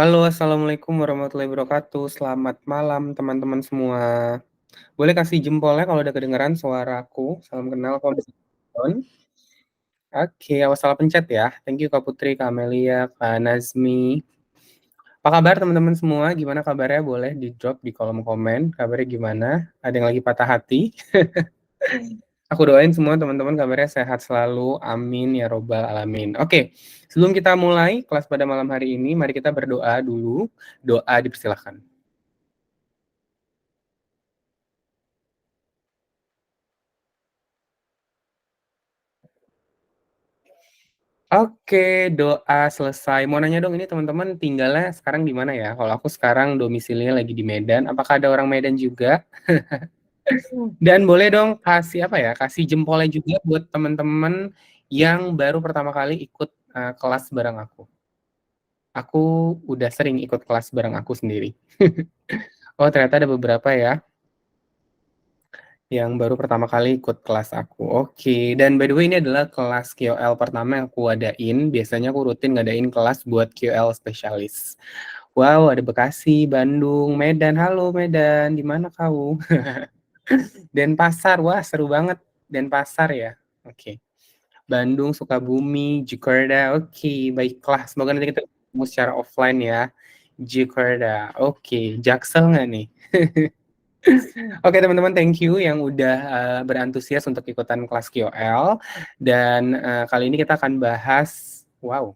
Halo, assalamualaikum warahmatullahi wabarakatuh. Selamat malam teman-teman semua. Boleh kasih jempolnya kalau udah kedengeran suaraku. Salam kenal kalau udah kedengeran. Oke, awas salah pencet ya. Thank you Kak Putri, Kak Amelia, Kak Nazmi. Apa kabar teman-teman semua? Gimana kabarnya? Boleh di drop di kolom komen. Kabarnya gimana? Ada yang lagi patah hati? Aku doain semua teman-teman kabarnya sehat selalu. Amin ya robbal alamin. Oke, sebelum kita mulai kelas pada malam hari ini, mari kita berdoa dulu. Doa dipersilahkan. Oke, doa selesai. Mau nanya dong, ini teman-teman tinggalnya sekarang di mana ya? Kalau aku sekarang domisilinya lagi di Medan. Apakah ada orang Medan juga? Dan boleh dong kasih apa ya? Kasih jempolnya juga buat teman-teman yang baru pertama kali ikut kelas bareng aku. Aku udah sering ikut kelas bareng aku sendiri. Oh, ternyata ada beberapa ya yang baru pertama kali ikut kelas aku. Oke, dan by the way ini adalah kelas QL pertama yang aku adain. Biasanya aku rutin ngadain kelas buat QL spesialis. Wow, ada Bekasi, Bandung, Medan. Halo Medan, di mana kau? Denpasar, wah seru banget. Denpasar ya. Oke. Bandung, Sukabumi, Jakarta. Oke, baiklah. Semoga nanti kita ketemu secara offline ya. Jakarta. Oke, Jaksel nggak nih? Oke teman-teman, thank you yang udah berantusias untuk ikutan kelas QL. Dan kali ini kita akan bahas, wow,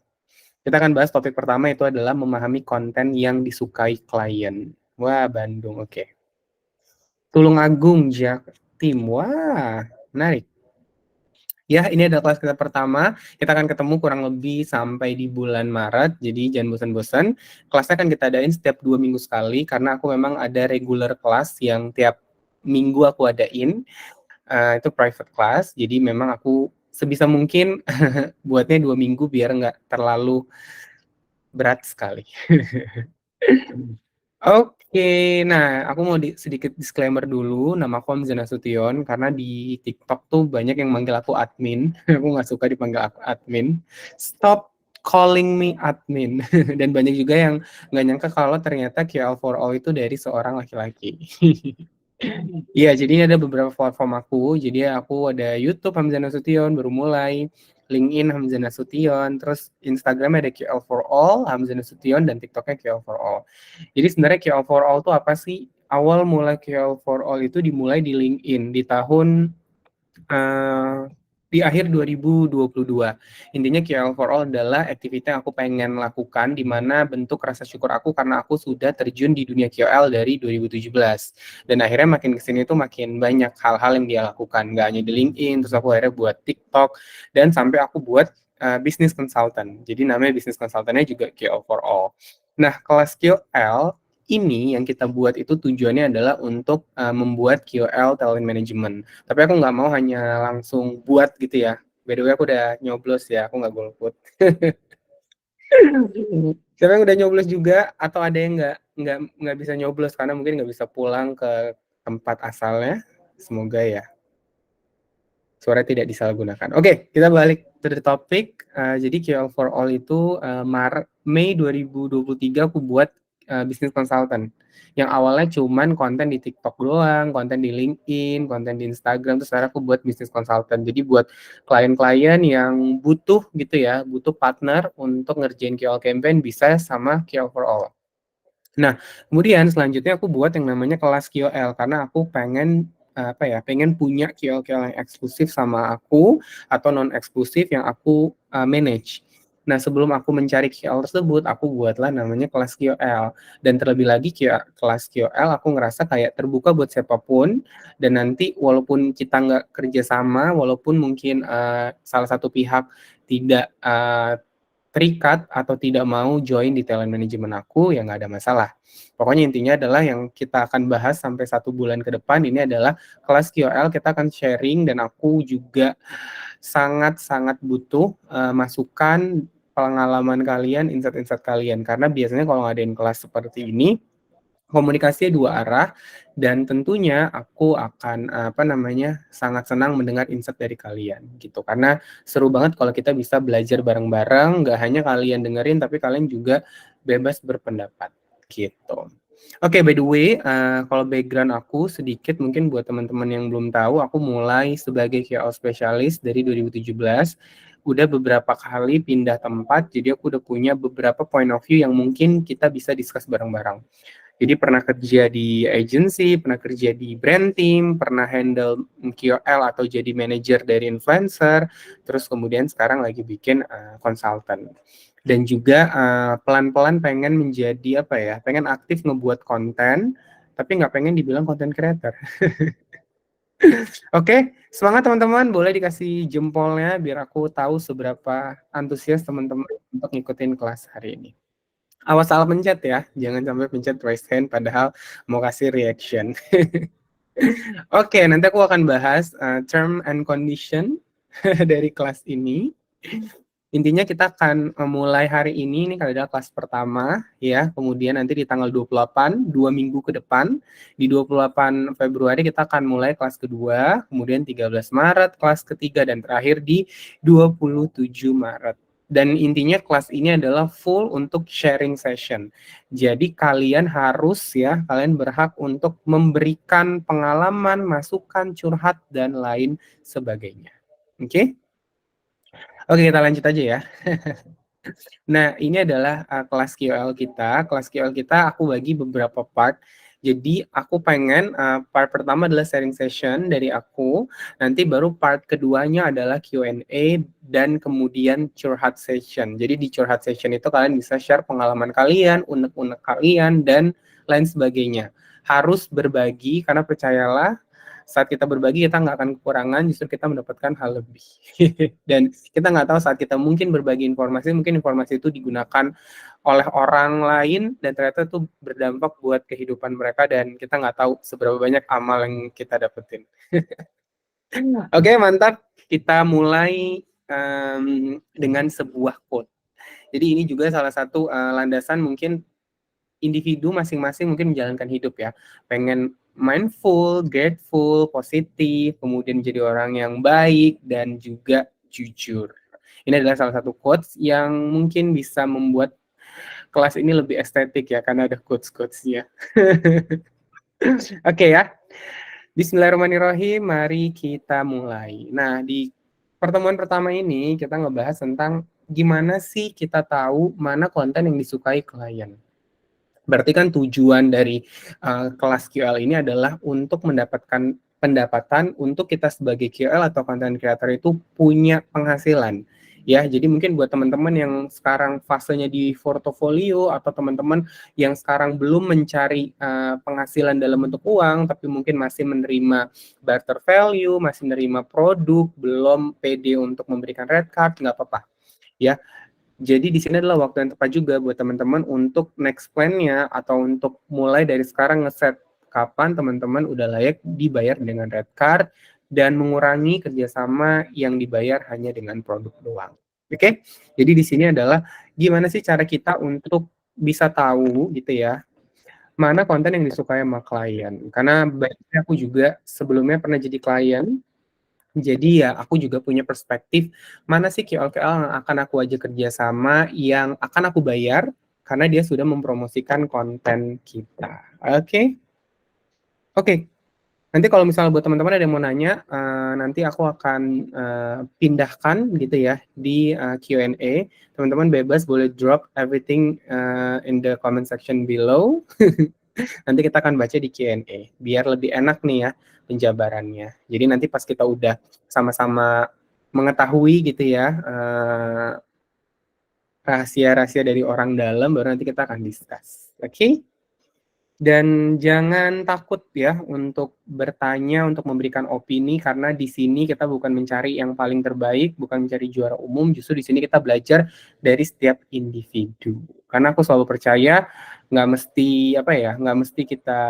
kita akan bahas topik pertama itu adalah memahami konten yang disukai klien. Wah, Bandung, oke. Tulungagung, Jaktim, wah, menarik. Ya, ini adalah kelas kita pertama. Kita akan ketemu kurang lebih sampai di bulan Maret. Jadi jangan bosan-bosan. Kelasnya akan kita adain setiap 2 minggu sekali karena aku memang ada regular kelas yang tiap minggu aku adain. Itu private class. Jadi memang aku sebisa mungkin buatnya 2 minggu biar nggak terlalu berat sekali. Oke, nah aku mau sedikit disclaimer dulu, nama aku Hamzah Nasution, karena di TikTok tuh banyak yang manggil aku admin, aku nggak suka dipanggil aku admin. Stop calling me admin. Dan banyak juga yang nggak nyangka kalau ternyata QL for All itu dari seorang laki-laki. Iya, jadi ini ada beberapa platform aku. Jadi aku ada YouTube Hamzah Nasution baru mulai, LinkedIn Hamzah Nasution, terus Instagram ada QL for All Hamzah Nasution dan TikToknya QL for All. Jadi sebenarnya QL for All itu apa sih? Awal mulai QL for All itu dimulai di LinkedIn di tahun eh, di akhir 2022. Intinya QL for All adalah aktivitas yang aku pengen lakukan di mana bentuk rasa syukur aku karena aku sudah terjun di dunia QL dari 2017. Dan akhirnya makin kesini tuh makin banyak hal-hal yang dia lakukan. Gak hanya di LinkedIn, terus aku akhirnya buat TikTok, dan sampai aku buat business consultant. Jadi namanya business consultantnya juga QL for All. Nah, kelas QL ini yang kita buat itu tujuannya adalah untuk membuat QL talent management. Tapi aku nggak mau hanya langsung buat gitu ya. By the way aku udah nyoblos ya, aku nggak golput. Siapa yang udah nyoblos juga atau ada yang nggak bisa nyoblos karena mungkin nggak bisa pulang ke tempat asalnya? Semoga ya suara tidak disalahgunakan. Oke, kita balik to the topic. Jadi QL for All itu Mei 2023 aku buat business consultant. Yang awalnya cuman konten di TikTok doang, konten di LinkedIn, konten di Instagram, terus sekarang aku buat business consultant. Jadi buat klien-klien yang butuh gitu ya, butuh partner untuk ngerjain QL campaign bisa sama QL for All. Nah, kemudian selanjutnya aku buat yang namanya kelas QL karena aku pengen apa ya, pengen punya QL-QL yang eksklusif sama aku atau non eksklusif yang aku manage. Nah, sebelum aku mencari QL tersebut, aku buatlah namanya kelas QL. Dan terlebih lagi kelas QL aku ngerasa kayak terbuka buat siapapun dan nanti walaupun kita nggak kerjasama, walaupun mungkin salah satu pihak tidak terikat atau tidak mau join di talent management aku, ya nggak ada masalah. Pokoknya intinya adalah yang kita akan bahas sampai 1 bulan ke depan ini adalah kelas QL, kita akan sharing dan aku juga sangat-sangat butuh masukan pengalaman kalian, insight-insight kalian. Karena biasanya kalau ngadain kelas seperti ini, komunikasinya dua arah dan tentunya aku akan apa namanya sangat senang mendengar insight dari kalian gitu karena seru banget kalau kita bisa belajar bareng-bareng, nggak hanya kalian dengerin tapi kalian juga bebas berpendapat gitu. Oke, by the way, kalau background aku sedikit mungkin buat teman-teman yang belum tahu, aku mulai sebagai KOL spesialis dari 2017. Udah beberapa kali pindah tempat, jadi aku udah punya beberapa point of view yang mungkin kita bisa discuss bareng-bareng. Jadi pernah kerja di agency, pernah kerja di brand team, pernah handle KOL atau jadi manager dari influencer, terus kemudian sekarang lagi bikin consultant. Dan juga pelan-pelan pengen menjadi apa ya, pengen aktif ngebuat konten, tapi nggak pengen dibilang content creator. Oke, semangat teman-teman, boleh dikasih jempolnya biar aku tahu seberapa antusias teman-teman untuk ngikutin kelas hari ini. Awas salah pencet ya, jangan sampai pencet raise hand padahal mau kasih reaction. Oke, nanti aku akan bahas term and condition dari kelas ini. Intinya kita akan mulai hari ini kalau adalah kelas pertama ya, kemudian nanti di tanggal 28, 2 minggu ke depan, di 28 Februari kita akan mulai kelas kedua, kemudian 13 Maret kelas ketiga, dan terakhir di 27 Maret. Dan intinya kelas ini adalah full untuk sharing session. Jadi kalian harus ya, kalian berhak untuk memberikan pengalaman, masukan, curhat, dan lain sebagainya. Oke? Oke, kita lanjut aja ya. Nah, ini adalah kelas QL kita. Kelas QL kita aku bagi beberapa part. Jadi aku pengen part pertama adalah sharing session dari aku. Nanti baru part keduanya adalah Q&A dan kemudian curhat session. Jadi di curhat session itu kalian bisa share pengalaman kalian, unek-unek kalian, dan lain sebagainya. Harus berbagi karena percayalah, saat kita berbagi kita nggak akan kekurangan, justru kita mendapatkan hal lebih. Dan kita nggak tahu saat kita mungkin berbagi informasi, mungkin informasi itu digunakan oleh orang lain dan ternyata itu berdampak buat kehidupan mereka dan kita nggak tahu seberapa banyak amal yang kita dapetin. Oke, mantap. Kita mulai dengan sebuah quote. Jadi ini juga salah satu landasan mungkin individu masing-masing mungkin menjalankan hidup ya. Pengen mindful, grateful, positif, kemudian menjadi orang yang baik dan juga jujur. Ini adalah salah satu quotes yang mungkin bisa membuat kelas ini lebih estetik ya, karena ada quotes-quotesnya. Oke ya. Bismillahirrahmanirrahim, mari kita mulai. Nah, di pertemuan pertama ini kita ngebahas tentang gimana sih kita tahu mana konten yang disukai klien. Berarti kan tujuan dari kelas QL ini adalah untuk mendapatkan pendapatan untuk kita sebagai QL atau content creator itu punya penghasilan. Ya, jadi mungkin buat teman-teman yang sekarang fasenya di portofolio atau teman-teman yang sekarang belum mencari penghasilan dalam bentuk uang, tapi mungkin masih menerima barter value, masih menerima produk, belum pede untuk memberikan red card, nggak apa-apa. Ya, jadi di sini adalah waktu yang tepat juga buat teman-teman untuk next plan-nya atau untuk mulai dari sekarang ngeset kapan teman-teman udah layak dibayar dengan red card dan mengurangi kerjasama yang dibayar hanya dengan produk doang. Oke? Jadi di sini adalah gimana sih cara kita untuk bisa tahu gitu ya, mana konten yang disukai sama klien. Karena baiknya aku juga sebelumnya pernah jadi klien, jadi ya aku juga punya perspektif mana sih KOL-KOL yang akan aku ajak kerjasama yang akan aku bayar karena dia sudah mempromosikan konten kita. Oke? Oke. Nanti kalau misalnya buat teman-teman ada yang mau nanya, nanti aku akan pindahkan gitu ya di Q&A. Teman-teman bebas boleh drop everything in the comment section below. Nanti kita akan baca di Q&A biar lebih enak nih ya penjabarannya. Jadi nanti pas kita udah sama-sama mengetahui gitu ya rahasia-rahasia dari orang dalam, baru nanti kita akan discuss. Oke? Dan jangan takut ya untuk bertanya, untuk memberikan opini, karena di sini kita bukan mencari yang paling terbaik, bukan mencari juara umum, justru di sini kita belajar dari setiap individu. Karena aku selalu percaya nggak mesti apa ya, nggak mesti kita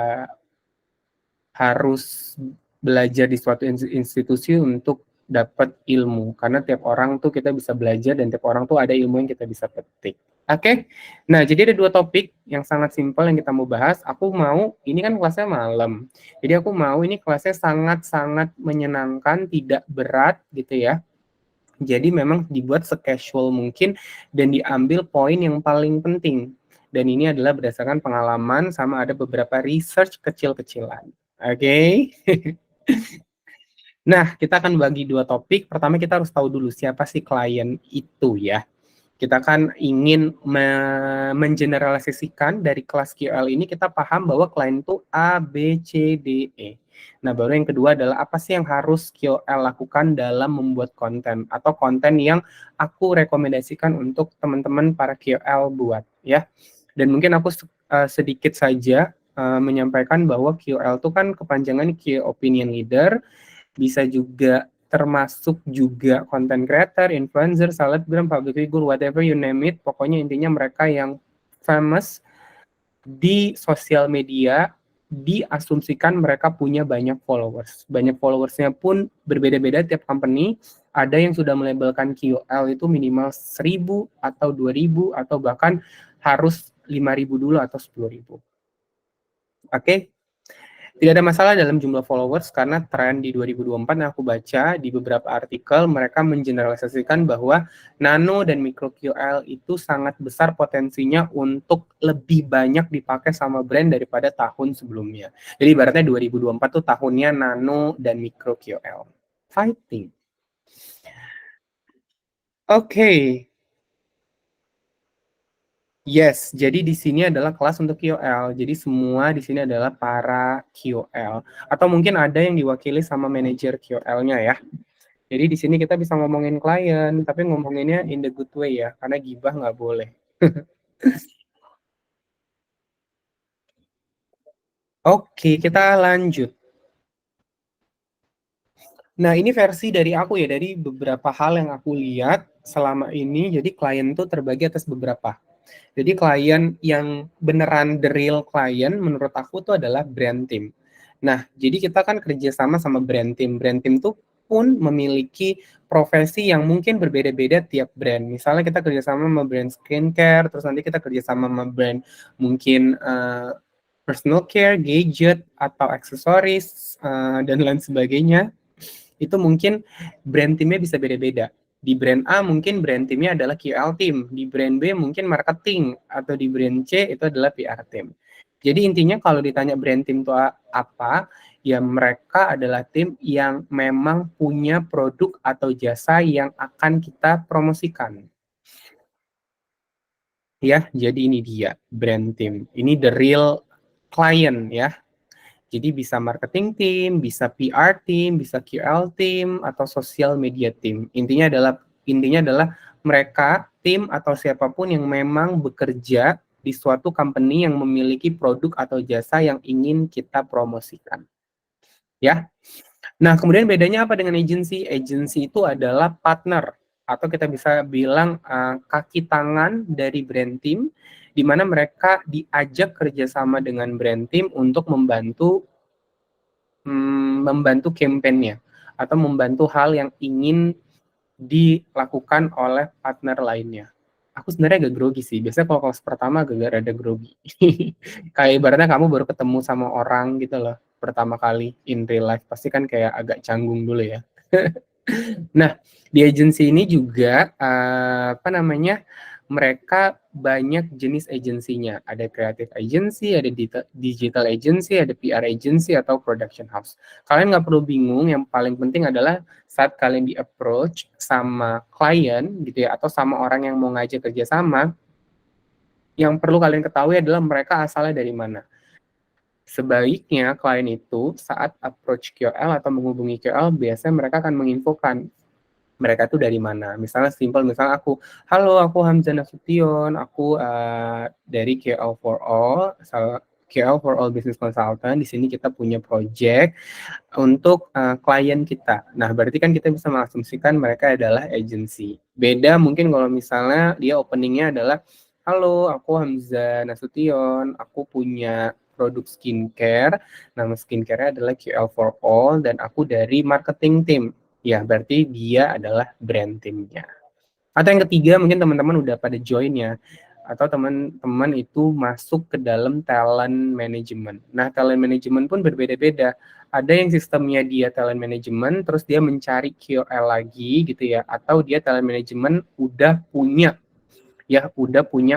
harus belajar di suatu institusi untuk dapat ilmu, karena tiap orang tuh kita bisa belajar dan tiap orang tuh ada ilmu yang kita bisa petik. Oke, nah jadi ada 2 topik yang sangat simpel yang kita mau bahas. Aku mau, ini kan kelasnya malam, jadi aku mau ini kelasnya sangat-sangat menyenangkan, tidak berat gitu ya. Jadi memang dibuat se-casual mungkin dan diambil poin yang paling penting. Dan ini adalah berdasarkan pengalaman sama ada beberapa research kecil-kecilan. Oke. Nah, kita akan bagi 2 topik. Pertama kita harus tahu dulu siapa sih klien itu ya. Kita kan ingin mengeneralisasikan dari kelas QL ini kita paham bahwa klien itu A, B, C, D, E. Nah, baru yang kedua adalah apa sih yang harus QL lakukan dalam membuat konten atau konten yang aku rekomendasikan untuk teman-teman para QL buat ya. Dan mungkin aku sedikit saja menyampaikan bahwa QL itu kan kepanjangan Key Opinion Leader, bisa juga termasuk juga content creator, influencer, selebgram, public figure, whatever you name it. Pokoknya intinya mereka yang famous di sosial media, diasumsikan mereka punya banyak followers. Banyak followersnya pun berbeda-beda tiap company. Ada yang sudah melabelkan QL itu minimal 1.000 atau 2.000 atau bahkan harus 5.000 dulu atau 10.000. Oke? Tidak ada masalah dalam jumlah followers karena tren di 2024 yang aku baca di beberapa artikel mereka mengeneralisasikan bahwa nano dan micro QL itu sangat besar potensinya untuk lebih banyak dipakai sama brand daripada tahun sebelumnya. Jadi ibaratnya 2024 tuh tahunnya nano dan micro QL. Fighting. Oke. Yes, jadi di sini adalah kelas untuk QL. Jadi semua di sini adalah para QL. Atau mungkin ada yang diwakili sama manajer QL-nya ya. Jadi di sini kita bisa ngomongin klien, tapi ngomonginnya in the good way ya, karena gibah nggak boleh. Oke, kita lanjut. Nah, ini versi dari aku ya, dari beberapa hal yang aku lihat selama ini. Jadi klien tuh terbagi atas beberapa. Jadi klien yang beneran the real klien menurut aku tuh adalah brand team. Nah, jadi kita kan kerjasama sama brand team. Brand team tuh pun memiliki profesi yang mungkin berbeda-beda tiap brand. Misalnya kita kerjasama sama brand skincare, terus nanti kita kerjasama sama brand mungkin personal care, gadget, atau aksesoris, dan lain sebagainya. Itu mungkin brand timnya bisa beda-beda. Di brand A mungkin brand timnya adalah QL team, di brand B mungkin marketing, atau di brand C itu adalah PR team. Jadi intinya kalau ditanya brand team itu apa, ya mereka adalah tim yang memang punya produk atau jasa yang akan kita promosikan. Ya, jadi ini dia brand team. Ini the real client ya. Jadi bisa marketing team, bisa PR team, bisa QL team, atau social media team. Intinya adalah mereka tim atau siapapun yang memang bekerja di suatu company yang memiliki produk atau jasa yang ingin kita promosikan. Ya. Nah, kemudian bedanya apa dengan agency? Agency itu adalah partner atau kita bisa bilang kaki tangan dari brand team, di mana mereka diajak kerjasama dengan brand team untuk membantu kampanye atau membantu hal yang ingin dilakukan oleh partner lainnya. Aku sebenarnya agak grogi sih. Biasanya kalau kelas pertama agak rada grogi. Kayak ibaratnya kamu baru ketemu sama orang gitu loh, pertama kali in real life. Pasti kan kayak agak canggung dulu ya. Nah, di agensi ini juga apa namanya? Mereka banyak jenis agensinya. Ada creative agency, ada digital agency, ada PR agency atau production house. Kalian nggak perlu bingung, yang paling penting adalah saat kalian di approach sama klien gitu ya, atau sama orang yang mau ngajak kerjasama, yang perlu kalian ketahui adalah mereka asalnya dari mana. Sebaiknya klien itu saat approach QL atau menghubungi QL, biasanya mereka akan menginfokan mereka tuh dari mana. Misalnya simpel, misalnya halo aku Hamzah Nasution, aku dari KL for All, KL for All Business Consultant. Di sini kita punya project untuk klien kita. Nah, berarti kan kita bisa mengasumsikan mereka adalah agency. Beda mungkin kalau misalnya dia openingnya adalah, halo aku Hamzah Nasution, aku punya produk skincare, nama skincare-nya adalah QL for All, dan aku dari marketing team. Ya, berarti dia adalah brand team-nya. Atau yang ketiga, mungkin teman-teman udah pada join ya, atau teman-teman itu masuk ke dalam talent management. Nah, talent management pun berbeda-beda. Ada yang sistemnya dia talent management, terus dia mencari KOL lagi gitu ya, atau dia talent management udah punya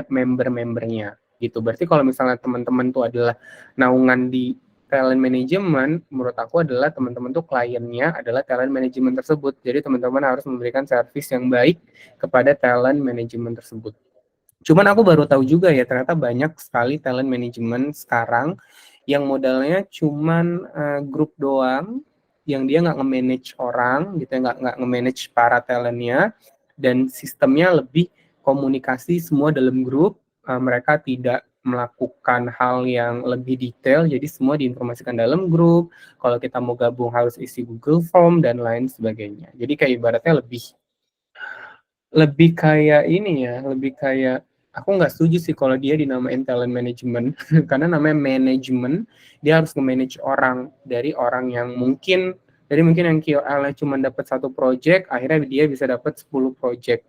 member-membernya. gitu. Berarti kalau misalnya teman-teman tuh adalah naungan di talent management, menurut aku adalah teman-teman tuh kliennya adalah talent management tersebut. Jadi teman-teman harus memberikan service yang baik kepada talent management tersebut. Cuman aku baru tahu juga ya, ternyata banyak sekali talent management sekarang yang modalnya cuman grup doang, yang dia nggak nge-manage orang gitu ya, nggak nge-manage para talentnya, dan sistemnya lebih komunikasi semua dalam grup. Mereka tidak melakukan hal yang lebih detail, jadi semua diinformasikan dalam grup. Kalau kita mau gabung harus isi Google Form dan lain sebagainya. Jadi kayak ibaratnya lebih lebih kayak ini ya, lebih kayak aku nggak setuju sih kalau dia dinamain talent management karena namanya manajemen, dia harus nge-manage orang dari orang yang mungkin yang QL-nya cuma dapat satu project, akhirnya dia bisa dapat 10 project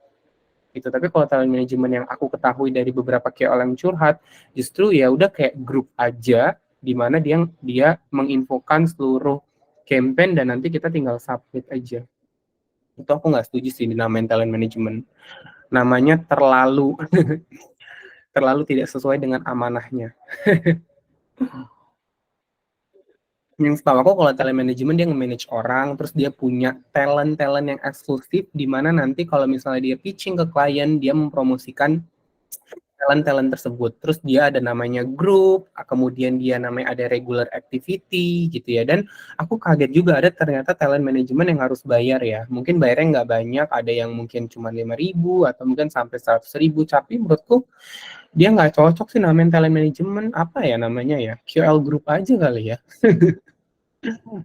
gitu. Tapi kalau talent management yang aku ketahui dari beberapa KOL yang curhat, justru ya udah kayak grup aja di mana dia dia menginfokan seluruh campaign dan nanti kita tinggal submit aja. Itu aku nggak setuju sih dinamain talent management. Namanya terlalu terlalu tidak sesuai dengan amanahnya. Yang setahu aku kalau talent management dia nge-manage orang, terus dia punya talent-talent yang eksklusif di mana nanti kalau misalnya dia pitching ke klien, dia mempromosikan talent-talent tersebut. Terus dia ada namanya grup, kemudian dia namanya ada regular activity gitu ya. Dan aku kaget juga ada ternyata talent management yang harus bayar ya. Mungkin bayarnya nggak banyak, ada yang mungkin cuma 5.000 atau mungkin sampai 100.000. Tapi menurutku dia nggak cocok sih namanya talent management, apa ya namanya ya, QL group aja kali ya.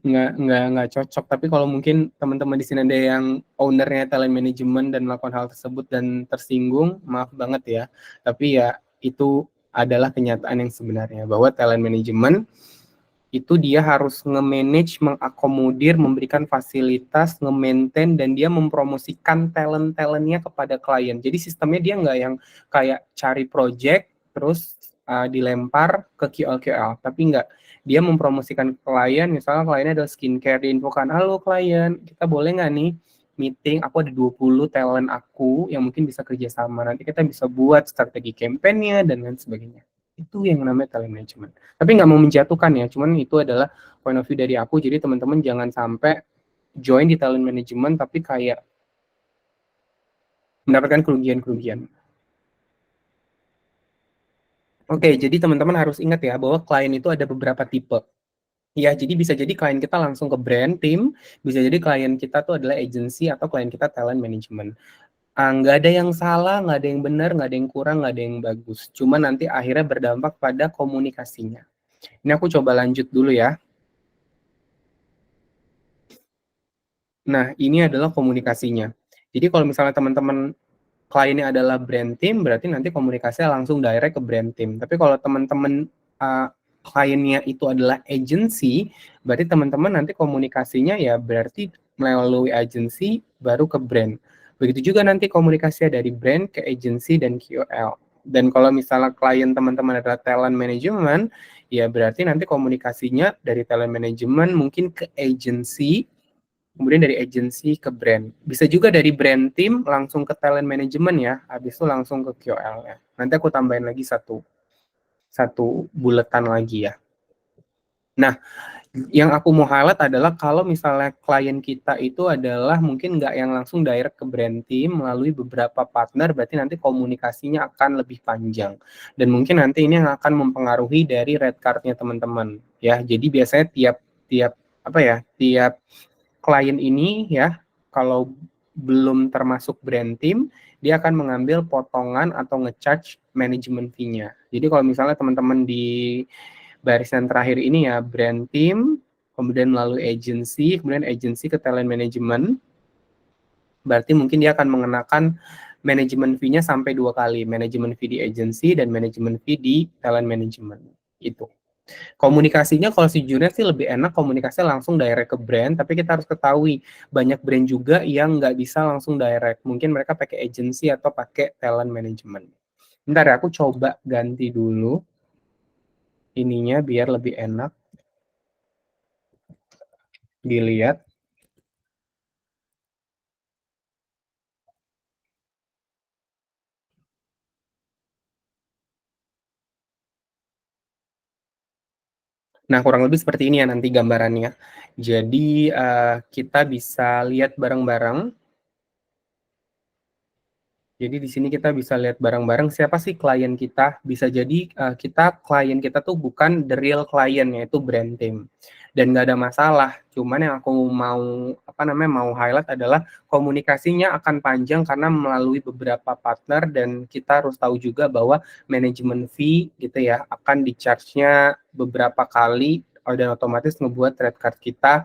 Nggak cocok. Tapi kalau mungkin teman-teman di sini ada yang ownernya talent management dan melakukan hal tersebut dan tersinggung, maaf banget ya. Tapi ya itu adalah kenyataan yang sebenarnya bahwa talent management itu dia harus nge-manage, mengakomodir, memberikan fasilitas, nge-maintain, dan dia mempromosikan talent-talentnya kepada klien. Jadi sistemnya dia nggak yang kayak cari project, terus dilempar ke QL-QL, tapi nggak. Dia mempromosikan ke klien, misalnya kliennya adalah skincare, diinfokan, halo klien, kita boleh nggak nih meeting, aku ada 20 talent aku yang mungkin bisa kerjasama, nanti kita bisa buat strategi campaign-nya, dan lain sebagainya. Itu yang namanya talent management. Tapi nggak mau menjatuhkan ya, cuman itu adalah point of view dari aku. Jadi teman-teman jangan sampai join di talent management tapi kayak mendapatkan kerugian-kerugian. Oke, jadi teman-teman harus ingat ya bahwa klien itu ada beberapa tipe. Ya, jadi bisa jadi klien kita langsung ke brand team, bisa jadi klien kita tuh adalah agency atau klien kita talent management. Nggak ada yang salah, nggak ada yang benar, nggak ada yang kurang, nggak ada yang bagus. Cuma nanti akhirnya berdampak pada komunikasinya. Ini aku coba lanjut dulu ya. Nah, ini adalah komunikasinya. Jadi kalau misalnya teman-teman kliennya adalah brand team, berarti nanti komunikasinya langsung direct ke brand team. Tapi kalau teman-teman kliennya itu adalah agency, berarti teman-teman nanti komunikasinya ya berarti melalui agency baru ke brand. Begitu juga nanti komunikasinya dari brand ke agency dan QL. Dan kalau misalnya klien teman-teman adalah talent management, ya berarti nanti komunikasinya dari talent management mungkin ke agency, kemudian dari agency ke brand. Bisa juga dari brand team langsung ke talent management ya, habis itu langsung ke QL ya. Nanti aku tambahin lagi satu satu buletan lagi ya. Nah, yang aku mau highlight adalah kalau misalnya klien kita itu adalah mungkin nggak yang langsung direct ke brand team melalui beberapa partner, berarti nanti komunikasinya akan lebih panjang. Dan mungkin nanti ini yang akan mempengaruhi dari red card-nya teman-teman. Ya, jadi biasanya tiap tiap apa ya, tiap klien ini ya, kalau belum termasuk brand team, dia akan mengambil potongan atau nge-charge management fee-nya. Jadi kalau misalnya teman-teman di barisan terakhir ini ya brand team, kemudian melalui agency, kemudian agency ke talent management, berarti mungkin dia akan mengenakan management fee-nya sampai 2 kali, management fee di agency dan management fee di talent management. Itu. Komunikasinya kalau sejujurnya sih lebih enak komunikasinya langsung direct ke brand, tapi kita harus ketahui banyak brand juga yang nggak bisa langsung direct. Mungkin mereka pakai agency atau pakai talent management. Bentar ya, aku coba ganti dulu ininya biar lebih enak dilihat. Nah, kurang lebih seperti ini ya nanti gambarannya. Jadi, kita bisa lihat bareng-bareng. Jadi di sini kita bisa lihat bareng-bareng siapa sih klien kita. Bisa jadi klien kita tuh bukan the real client, yaitu brand team. Dan nggak ada masalah. Cuman yang aku mau highlight adalah komunikasinya akan panjang karena melalui beberapa partner dan kita harus tahu juga bahwa manajemen fee gitu ya akan di-charge-nya beberapa kali dan otomatis ngebuat rate card kita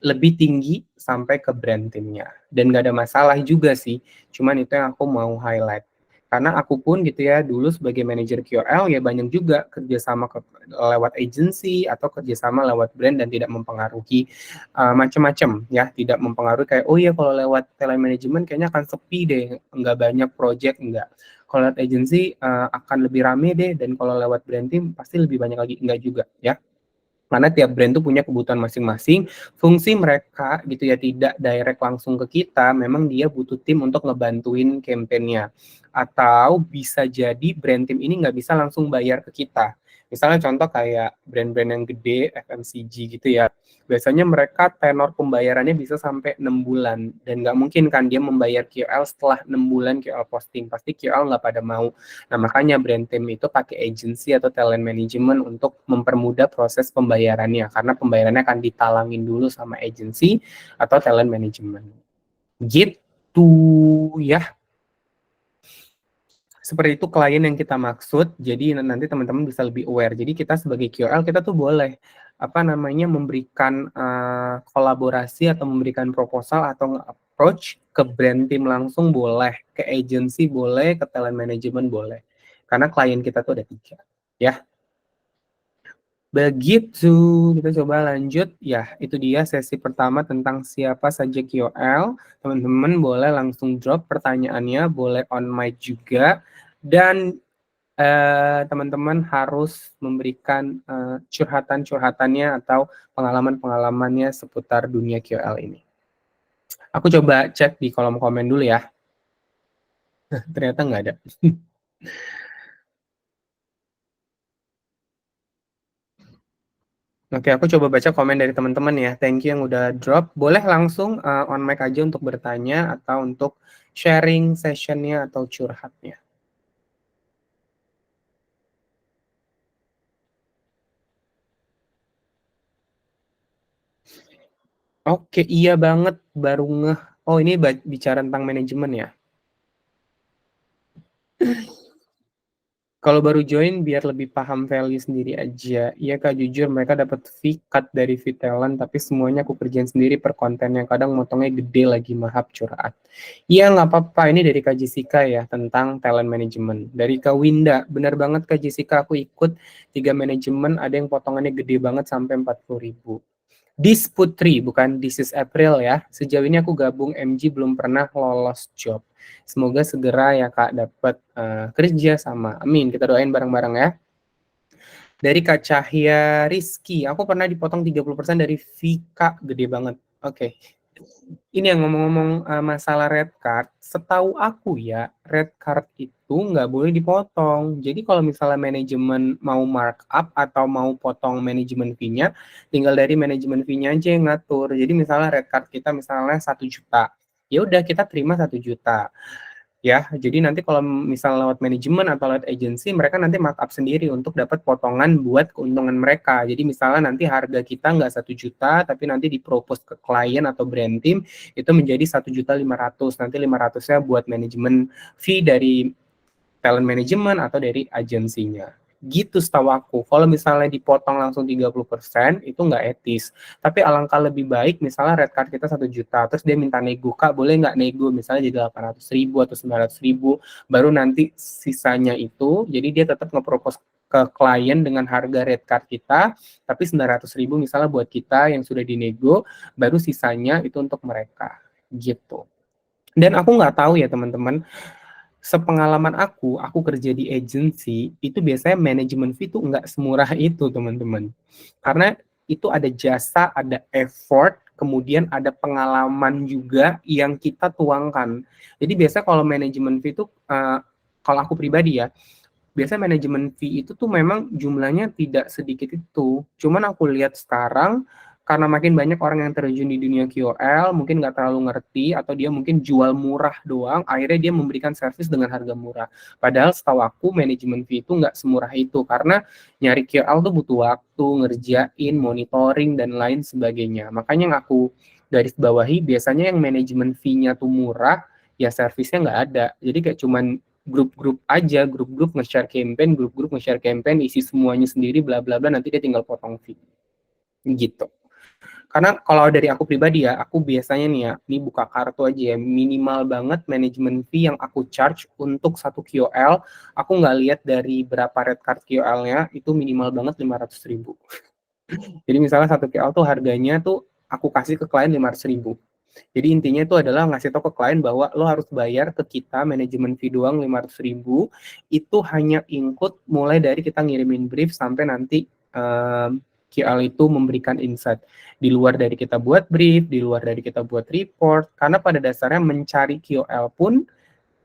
lebih tinggi sampai ke brand timnya. Dan nggak ada masalah juga sih, cuman itu yang aku mau highlight. Karena aku pun gitu ya, dulu sebagai manajer QL ya banyak juga kerjasama lewat agency atau kerjasama lewat brand dan tidak mempengaruhi macam-macam ya, tidak mempengaruhi kayak, oh iya kalau lewat telemanagement kayaknya akan sepi deh, nggak banyak project, nggak. Kalau lewat agency akan lebih rame deh, dan kalau lewat brand team pasti lebih banyak lagi, enggak juga ya. Karena tiap brand tuh punya kebutuhan masing-masing, fungsi mereka gitu ya tidak direct langsung ke kita, memang dia butuh tim untuk ngebantuin campaign-nya. Atau bisa jadi brand team ini nggak bisa langsung bayar ke kita. Misalnya contoh kayak brand-brand yang gede, FMCG gitu ya, biasanya mereka tenor pembayarannya bisa sampai 6 bulan, dan nggak mungkin kan dia membayar QL setelah 6 bulan QL posting, pasti QL nggak pada mau. Nah, makanya brand team itu pakai agency atau talent management untuk mempermudah proses pembayarannya, karena pembayarannya akan ditalangin dulu sama agency atau talent management. Gitu ya. Seperti itu klien yang kita maksud, jadi nanti teman-teman bisa lebih aware. Jadi kita sebagai QL, kita tuh boleh memberikan kolaborasi atau memberikan proposal atau approach ke brand team langsung boleh, ke agency boleh, ke talent management boleh. Karena klien kita tuh ada 3, ya. Begitu, kita coba lanjut. Ya, itu dia sesi pertama tentang siapa saja QL. Teman-teman boleh langsung drop pertanyaannya, boleh on mic juga. Dan teman-teman harus memberikan curhatan-curhatannya atau pengalaman-pengalamannya seputar dunia QL ini. Aku coba cek di kolom komen dulu ya. Ternyata nggak ada. Oke, aku coba baca komen dari teman-teman ya. Thank you yang udah drop. Boleh langsung on mic aja untuk bertanya atau untuk sharing sessionnya atau curhatnya. Oke, iya banget. Baru ngeh. Oh, ini bicara tentang manajemen ya. Kalau baru join biar lebih paham value sendiri aja. Iya Kak, jujur mereka dapat fee cut dari fee talent, tapi semuanya aku kerjain sendiri per konten yang kadang motongnya gede lagi, mahap curhat. Iya nggak apa-apa, ini dari Kak Jessica ya, tentang talent management. Dari Kak Winda, benar banget Kak Jessica, aku ikut 3 manajemen, ada yang potongannya gede banget sampai 40.000. This Putri, bukan This is April ya. Sejauh ini aku gabung MG belum pernah lolos job. Semoga segera ya Kak dapat kerja sama. Amin. Kita doain bareng-bareng ya. Dari Kak Cahya Rizky, aku pernah dipotong 30% dari Vika, gede banget. Oke. Ini yang ngomong-ngomong masalah red card, setahu aku ya, red card itu nggak boleh dipotong. Jadi kalau misalnya manajemen mau markup atau mau potong manajemen fee-nya, tinggal dari manajemen fee-nya aja yang ngatur. Jadi misalnya red card kita misalnya 1 juta, ya udah kita terima 1 juta. Ya, jadi nanti kalau misal lewat manajemen atau lewat agency, mereka nanti markup sendiri untuk dapat potongan buat keuntungan mereka. Jadi misalnya nanti harga kita nggak 1 juta, tapi nanti dipropose ke klien atau brand team, itu menjadi 1.500.000. Nanti 500-nya buat manajemen fee dari talent management atau dari agensinya. Gitu setahu aku. Kalau misalnya dipotong langsung 30%, itu nggak etis. Tapi alangkah lebih baik misalnya red card kita 1 juta, terus dia minta nego, Kak boleh nggak nego misalnya jadi 800.000 atau 900.000, baru nanti sisanya itu, jadi dia tetap nge-propose ke klien dengan harga red card kita, tapi 900.000 misalnya buat kita yang sudah dinego, baru sisanya itu untuk mereka. Gitu. Dan aku nggak tahu ya teman-teman, sepengalaman aku kerja di agency, itu biasanya manajemen fee itu nggak semurah itu, teman-teman. Karena itu ada jasa, ada effort, kemudian ada pengalaman juga yang kita tuangkan. Jadi biasanya kalau manajemen fee itu, kalau aku pribadi ya, biasanya manajemen fee itu tuh memang jumlahnya tidak sedikit itu. Cuman aku lihat sekarang, karena makin banyak orang yang terjun di dunia KOL, mungkin nggak terlalu ngerti, atau dia mungkin jual murah doang, akhirnya dia memberikan servis dengan harga murah. Padahal setahu aku manajemen fee itu nggak semurah itu, karena nyari KOL tuh butuh waktu, ngerjain, monitoring, dan lain sebagainya. Makanya yang aku garis bawahi, biasanya yang manajemen fee-nya tuh murah, ya servisnya nggak ada. Jadi kayak cuman grup-grup aja, grup-grup nge-share campaign, isi semuanya sendiri, bla bla bla, nanti dia tinggal potong fee. Gitu. Karena kalau dari aku pribadi ya, aku biasanya nih ya, ini buka kartu aja ya, minimal banget manajemen fee yang aku charge untuk satu KOL, aku nggak lihat dari berapa red card KOL-nya, itu minimal banget 500.000. Jadi misalnya satu KOL tuh harganya tuh aku kasih ke klien 500.000. Jadi intinya itu adalah ngasih tahu ke klien bahwa lo harus bayar ke kita manajemen fee doang 500.000, itu hanya include mulai dari kita ngirimin brief sampai nanti QL itu memberikan insight. Di luar dari kita buat brief, di luar dari kita buat report, karena pada dasarnya mencari QL pun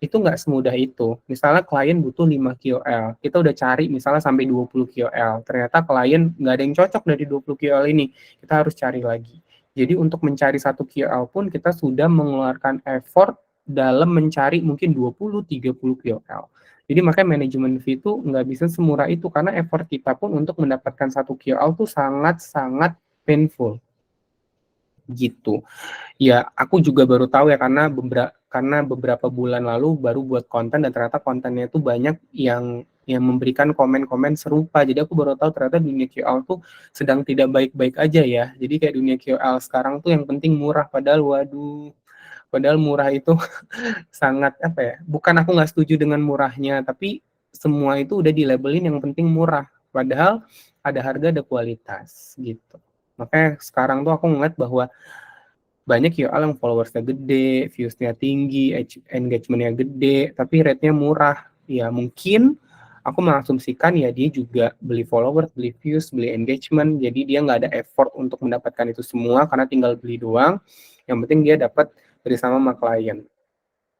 itu nggak semudah itu. Misalnya klien butuh 5 QL, kita udah cari misalnya sampai 20 QL, ternyata klien nggak ada yang cocok dari 20 QL ini, kita harus cari lagi. Jadi untuk mencari satu QL pun kita sudah mengeluarkan effort dalam mencari mungkin 20-30 QL. Jadi makanya manajemen fee itu nggak bisa semurah itu, karena effort kita pun untuk mendapatkan satu QL tuh sangat-sangat painful. Gitu. Ya, aku juga baru tahu ya karena beberapa bulan lalu baru buat konten dan ternyata kontennya itu banyak yang memberikan komen-komen serupa. Jadi aku baru tahu ternyata dunia QL tuh sedang tidak baik-baik aja ya. Jadi kayak dunia QL sekarang tuh yang penting murah, padahal waduh, padahal murah itu sangat apa ya? Bukan aku nggak setuju dengan murahnya, tapi semua itu udah di labelin yang penting murah. Padahal ada harga, ada kualitas gitu. Makanya sekarang tuh aku ngeliat bahwa banyak KOL yang followersnya gede, viewsnya tinggi, engagementnya gede, tapi rate-nya murah. Ya mungkin aku mengasumsikan ya dia juga beli followers, beli views, beli engagement, jadi dia nggak ada effort untuk mendapatkan itu semua karena tinggal beli doang. Yang penting dia dapat bersama sama klien.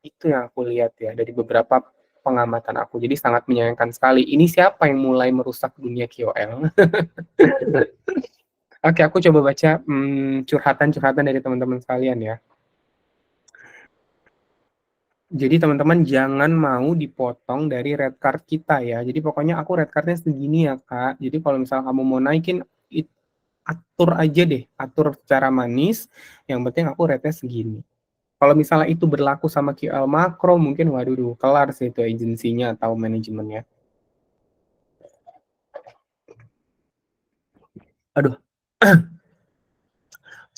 Itu yang aku lihat ya dari beberapa pengamatan aku. Jadi sangat menyayangkan sekali. Ini siapa yang mulai merusak dunia KOL? Oke, aku coba baca curhatan-curhatan dari teman-teman sekalian ya. Jadi teman-teman jangan mau dipotong dari red card kita ya. Jadi pokoknya aku red cardnya segini ya Kak. Jadi kalau misalnya kamu mau naikin, atur aja deh, atur secara manis. Yang penting aku rate-nya segini. Kalau misalnya itu berlaku sama QL makro, mungkin waduh, kelar sih itu agensinya atau manajemennya. Aduh,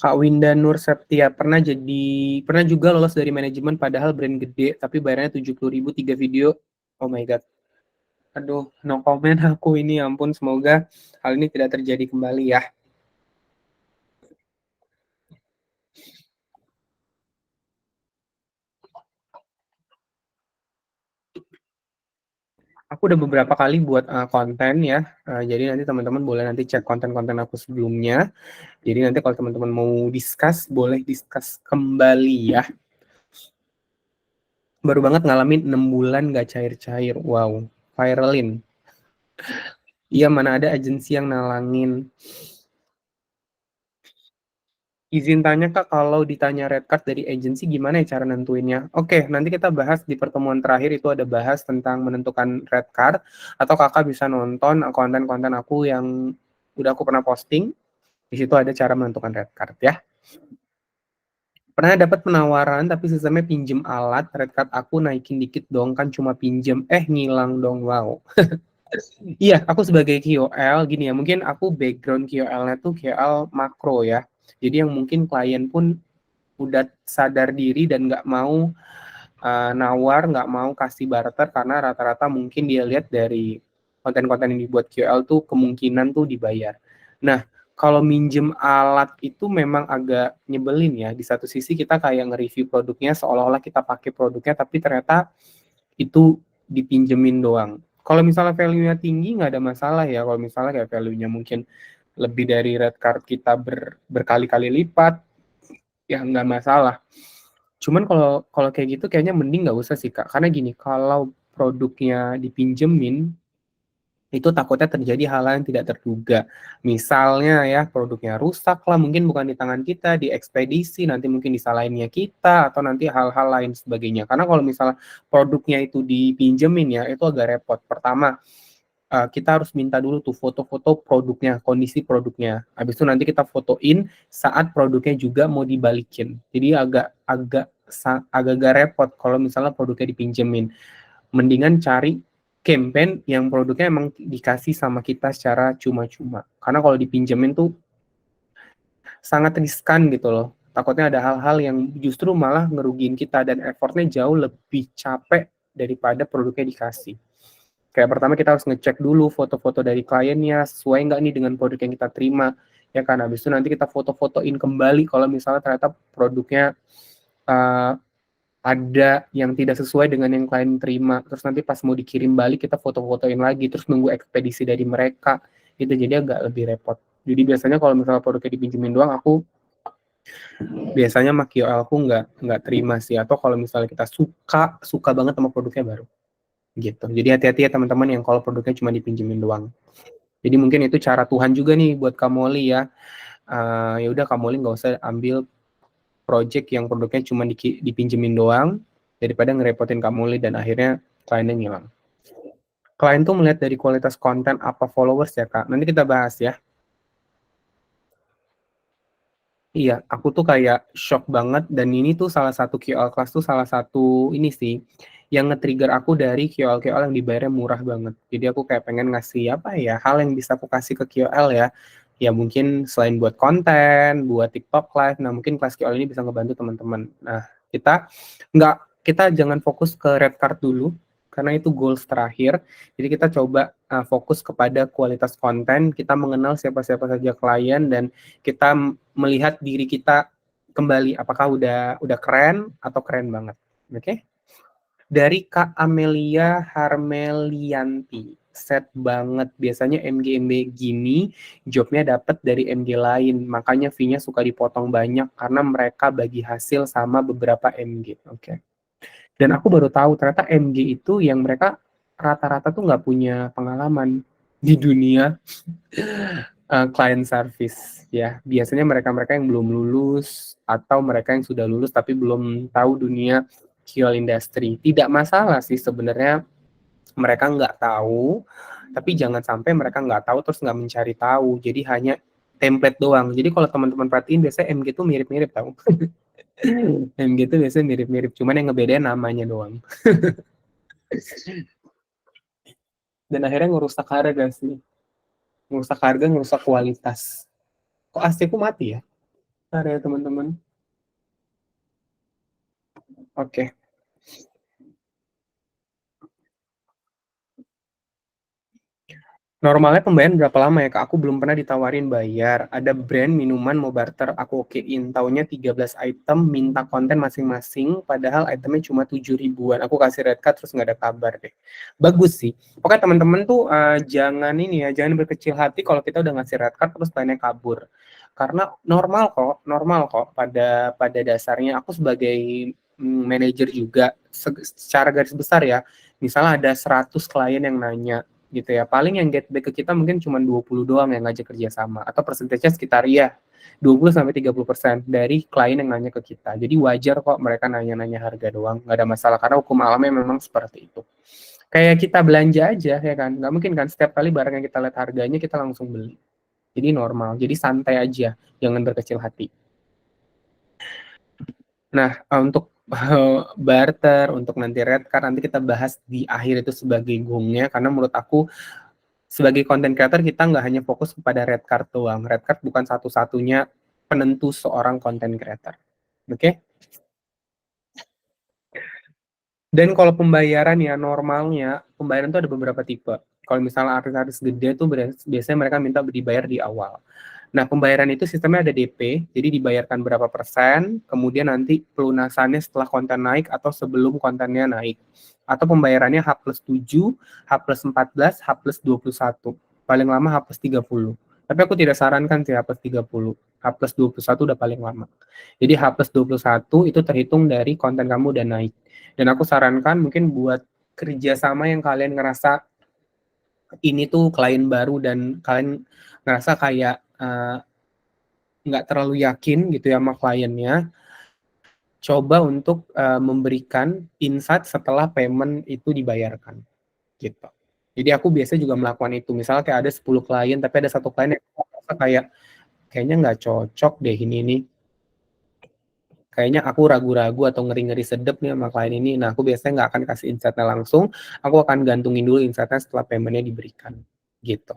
Kak Winda Nur Septia pernah juga lolos dari manajemen padahal brand gede tapi bayarnya 70.000 3 video. Oh my god. Aduh, no comment aku ini, ampun, semoga hal ini tidak terjadi kembali ya. Aku udah beberapa kali buat konten ya, jadi nanti teman-teman boleh nanti cek konten-konten aku sebelumnya. Jadi nanti kalau teman-teman mau discuss, boleh discuss kembali ya. Baru banget ngalamin 6 bulan gak cair-cair, wow, viralin. Iya, mana ada agensi yang nalangin. Izin tanya Kak, kalau ditanya red card dari agensi gimana ya cara nentuinnya? Oke, nanti kita bahas di pertemuan terakhir, itu ada bahas tentang menentukan red card, atau Kakak bisa nonton konten-konten aku yang udah aku pernah posting. Di situ ada cara menentukan red card ya. Pernah dapat penawaran tapi sistemnya pinjem alat, red card aku naikin dikit dong, kan cuma pinjem, ngilang dong, wow. Iya, aku sebagai KOL gini ya, mungkin aku background KOL-nya tuh KOL makro ya. Jadi yang mungkin klien pun udah sadar diri dan nggak mau nawar, nggak mau kasih barter karena rata-rata mungkin dia lihat dari konten-konten yang dibuat QL tuh kemungkinan tuh dibayar. Nah, kalau minjem alat itu memang agak nyebelin ya. Di satu sisi kita kayak nge-review produknya seolah-olah kita pakai produknya, tapi ternyata itu dipinjemin doang. Kalau misalnya value-nya tinggi nggak ada masalah ya. Kalau misalnya kayak value-nya mungkin lebih dari red card kita berkali-kali lipat, ya nggak masalah. Cuman kalau kayak gitu kayaknya mending nggak usah sih Kak. Karena gini, kalau produknya dipinjemin, itu takutnya terjadi hal yang tidak terduga. Misalnya ya, produknya rusak lah, mungkin bukan di tangan kita, di ekspedisi, nanti mungkin disalahinnya kita, atau nanti hal-hal lain sebagainya. Karena kalau misalnya produknya itu dipinjemin ya, itu agak repot. Pertama, kita harus minta dulu tuh foto-foto produknya, kondisi produknya. Habis itu nanti kita fotoin saat produknya juga mau dibalikin. Jadi agak repot kalau misalnya produknya dipinjemin. Mendingan cari campaign yang produknya emang dikasih sama kita secara cuma-cuma. Karena kalau dipinjemin tuh sangat riskan gitu loh. Takutnya ada hal-hal yang justru malah ngerugiin kita dan effortnya jauh lebih capek daripada produknya dikasih. Kayak pertama kita harus ngecek dulu foto-foto dari kliennya, sesuai nggak nih dengan produk yang kita terima. Ya kan, habis itu nanti kita foto-fotoin kembali kalau misalnya ternyata produknya uh, ada yang tidak sesuai dengan yang klien terima. Terus nanti pas mau dikirim balik kita foto-fotoin lagi, terus nunggu ekspedisi dari mereka. Itu jadi agak lebih repot. Jadi biasanya kalau misalnya produknya dipinjemin doang, aku biasanya sama KOL aku nggak terima sih. Atau kalau misalnya kita suka banget sama produknya baru. Gitu. Jadi hati-hati ya teman-teman yang kalau produknya cuma dipinjemin doang. Jadi mungkin itu cara Tuhan juga nih buat Kamoli ya. Ya udah Kamoli nggak usah ambil project yang produknya cuma dipinjemin doang daripada ngerepotin Kamoli dan akhirnya kliennya ngilang. Klien tuh melihat dari kualitas konten apa followers ya Kak. Nanti kita bahas ya. Iya, aku tuh kayak shock banget dan ini tuh salah satu QL class tuh salah satu ini sih yang nge-trigger aku dari QL-QL yang dibayarnya murah banget. Jadi aku kayak pengen ngasih apa ya, hal yang bisa aku kasih ke QL ya. Ya mungkin selain buat konten, buat TikTok Live, nah mungkin kelas QL ini bisa ngebantu teman-teman. Nah, kita jangan fokus ke red card dulu karena itu goals terakhir. Jadi kita coba fokus kepada kualitas konten, kita mengenal siapa-siapa saja klien dan kita melihat diri kita kembali apakah udah keren atau keren banget. Oke? Okay? Dari Kak Amelia Harmelianti. Set banget. Biasanya MG-MG gini jobnya dapat dari MG lain. Makanya fee-nya suka dipotong banyak karena mereka bagi hasil sama beberapa MG. Oke. Okay. Dan aku baru tahu ternyata MG itu yang mereka rata-rata tuh nggak punya pengalaman di dunia client service ya. Biasanya mereka-mereka yang belum lulus atau mereka yang sudah lulus tapi belum tahu dunia QL industry. Tidak masalah sih sebenarnya mereka nggak tahu, tapi jangan sampai mereka nggak tahu terus nggak mencari tahu. Jadi hanya template doang. Jadi kalau teman-teman perhatiin biasanya MG itu mirip-mirip tahu. MG itu biasanya mirip-mirip, cuman yang ngebedain namanya doang. Dan akhirnya ngerusak harga sih. Ngerusak harga, ngerusak kualitas. Kok AC ku mati ya? Bentar ya teman-teman. Oke. Normalnya pembayaran berapa lama ya Kak? Aku belum pernah ditawarin bayar. Ada brand minuman mau barter, aku okein. Taunya 13 item, minta konten masing-masing, padahal itemnya cuma 7 ribuan. Aku kasih red card terus nggak ada kabar deh. Bagus sih. Pokoknya teman-teman tuh jangan ini ya, jangan berkecil hati kalau kita udah ngasih red card terus kliennya kabur. Karena normal kok pada dasarnya aku sebagai manajer juga secara garis besar ya. Misalnya ada 100 klien yang nanya gitu ya. Paling yang get back ke kita mungkin cuma 20 doang yang ngajak kerja sama atau persentasenya sekitar ya 20-30% dari klien yang nanya ke kita. Jadi wajar kok mereka nanya-nanya harga doang, nggak ada masalah karena hukum alamnya memang seperti itu. Kayak kita belanja aja ya kan, nggak mungkin kan setiap kali barang yang kita lihat harganya kita langsung beli. Jadi normal, jadi santai aja, jangan berkecil hati. Nah, untuk barter, untuk nanti red card, nanti kita bahas di akhir itu sebagai gongnya, karena menurut aku sebagai content creator kita nggak hanya fokus kepada red card doang. Red card bukan satu-satunya penentu seorang content creator. Oke? Okay? Dan kalau pembayaran ya normalnya, pembayaran itu ada beberapa tipe. Kalau misalnya artis-artis gede tuh biasanya mereka minta dibayar di awal. Nah, pembayaran itu sistemnya ada DP, jadi dibayarkan berapa persen, kemudian nanti pelunasannya setelah konten naik atau sebelum kontennya naik. Atau pembayarannya H plus 7, H plus 14, H plus 21. Paling lama H plus 30. Tapi aku tidak sarankan sih H plus 30. H plus 21 udah paling lama. Jadi H plus 21 itu terhitung dari konten kamu udah naik. Dan aku sarankan mungkin buat kerjasama yang kalian ngerasa ini tuh klien baru dan kalian ngerasa kayak nggak terlalu yakin gitu ya sama kliennya, coba untuk memberikan insight setelah payment itu dibayarkan gitu. Jadi aku biasanya juga melakukan itu. Misalnya kayak ada 10 klien tapi ada satu klien yang kayak kayaknya nggak cocok deh ini nih. Kayaknya aku ragu-ragu atau ngeri-ngeri sedep nih sama klien ini. Nah, aku biasanya nggak akan kasih insight-nya langsung, aku akan gantungin dulu insight-nya setelah payment-nya diberikan, gitu.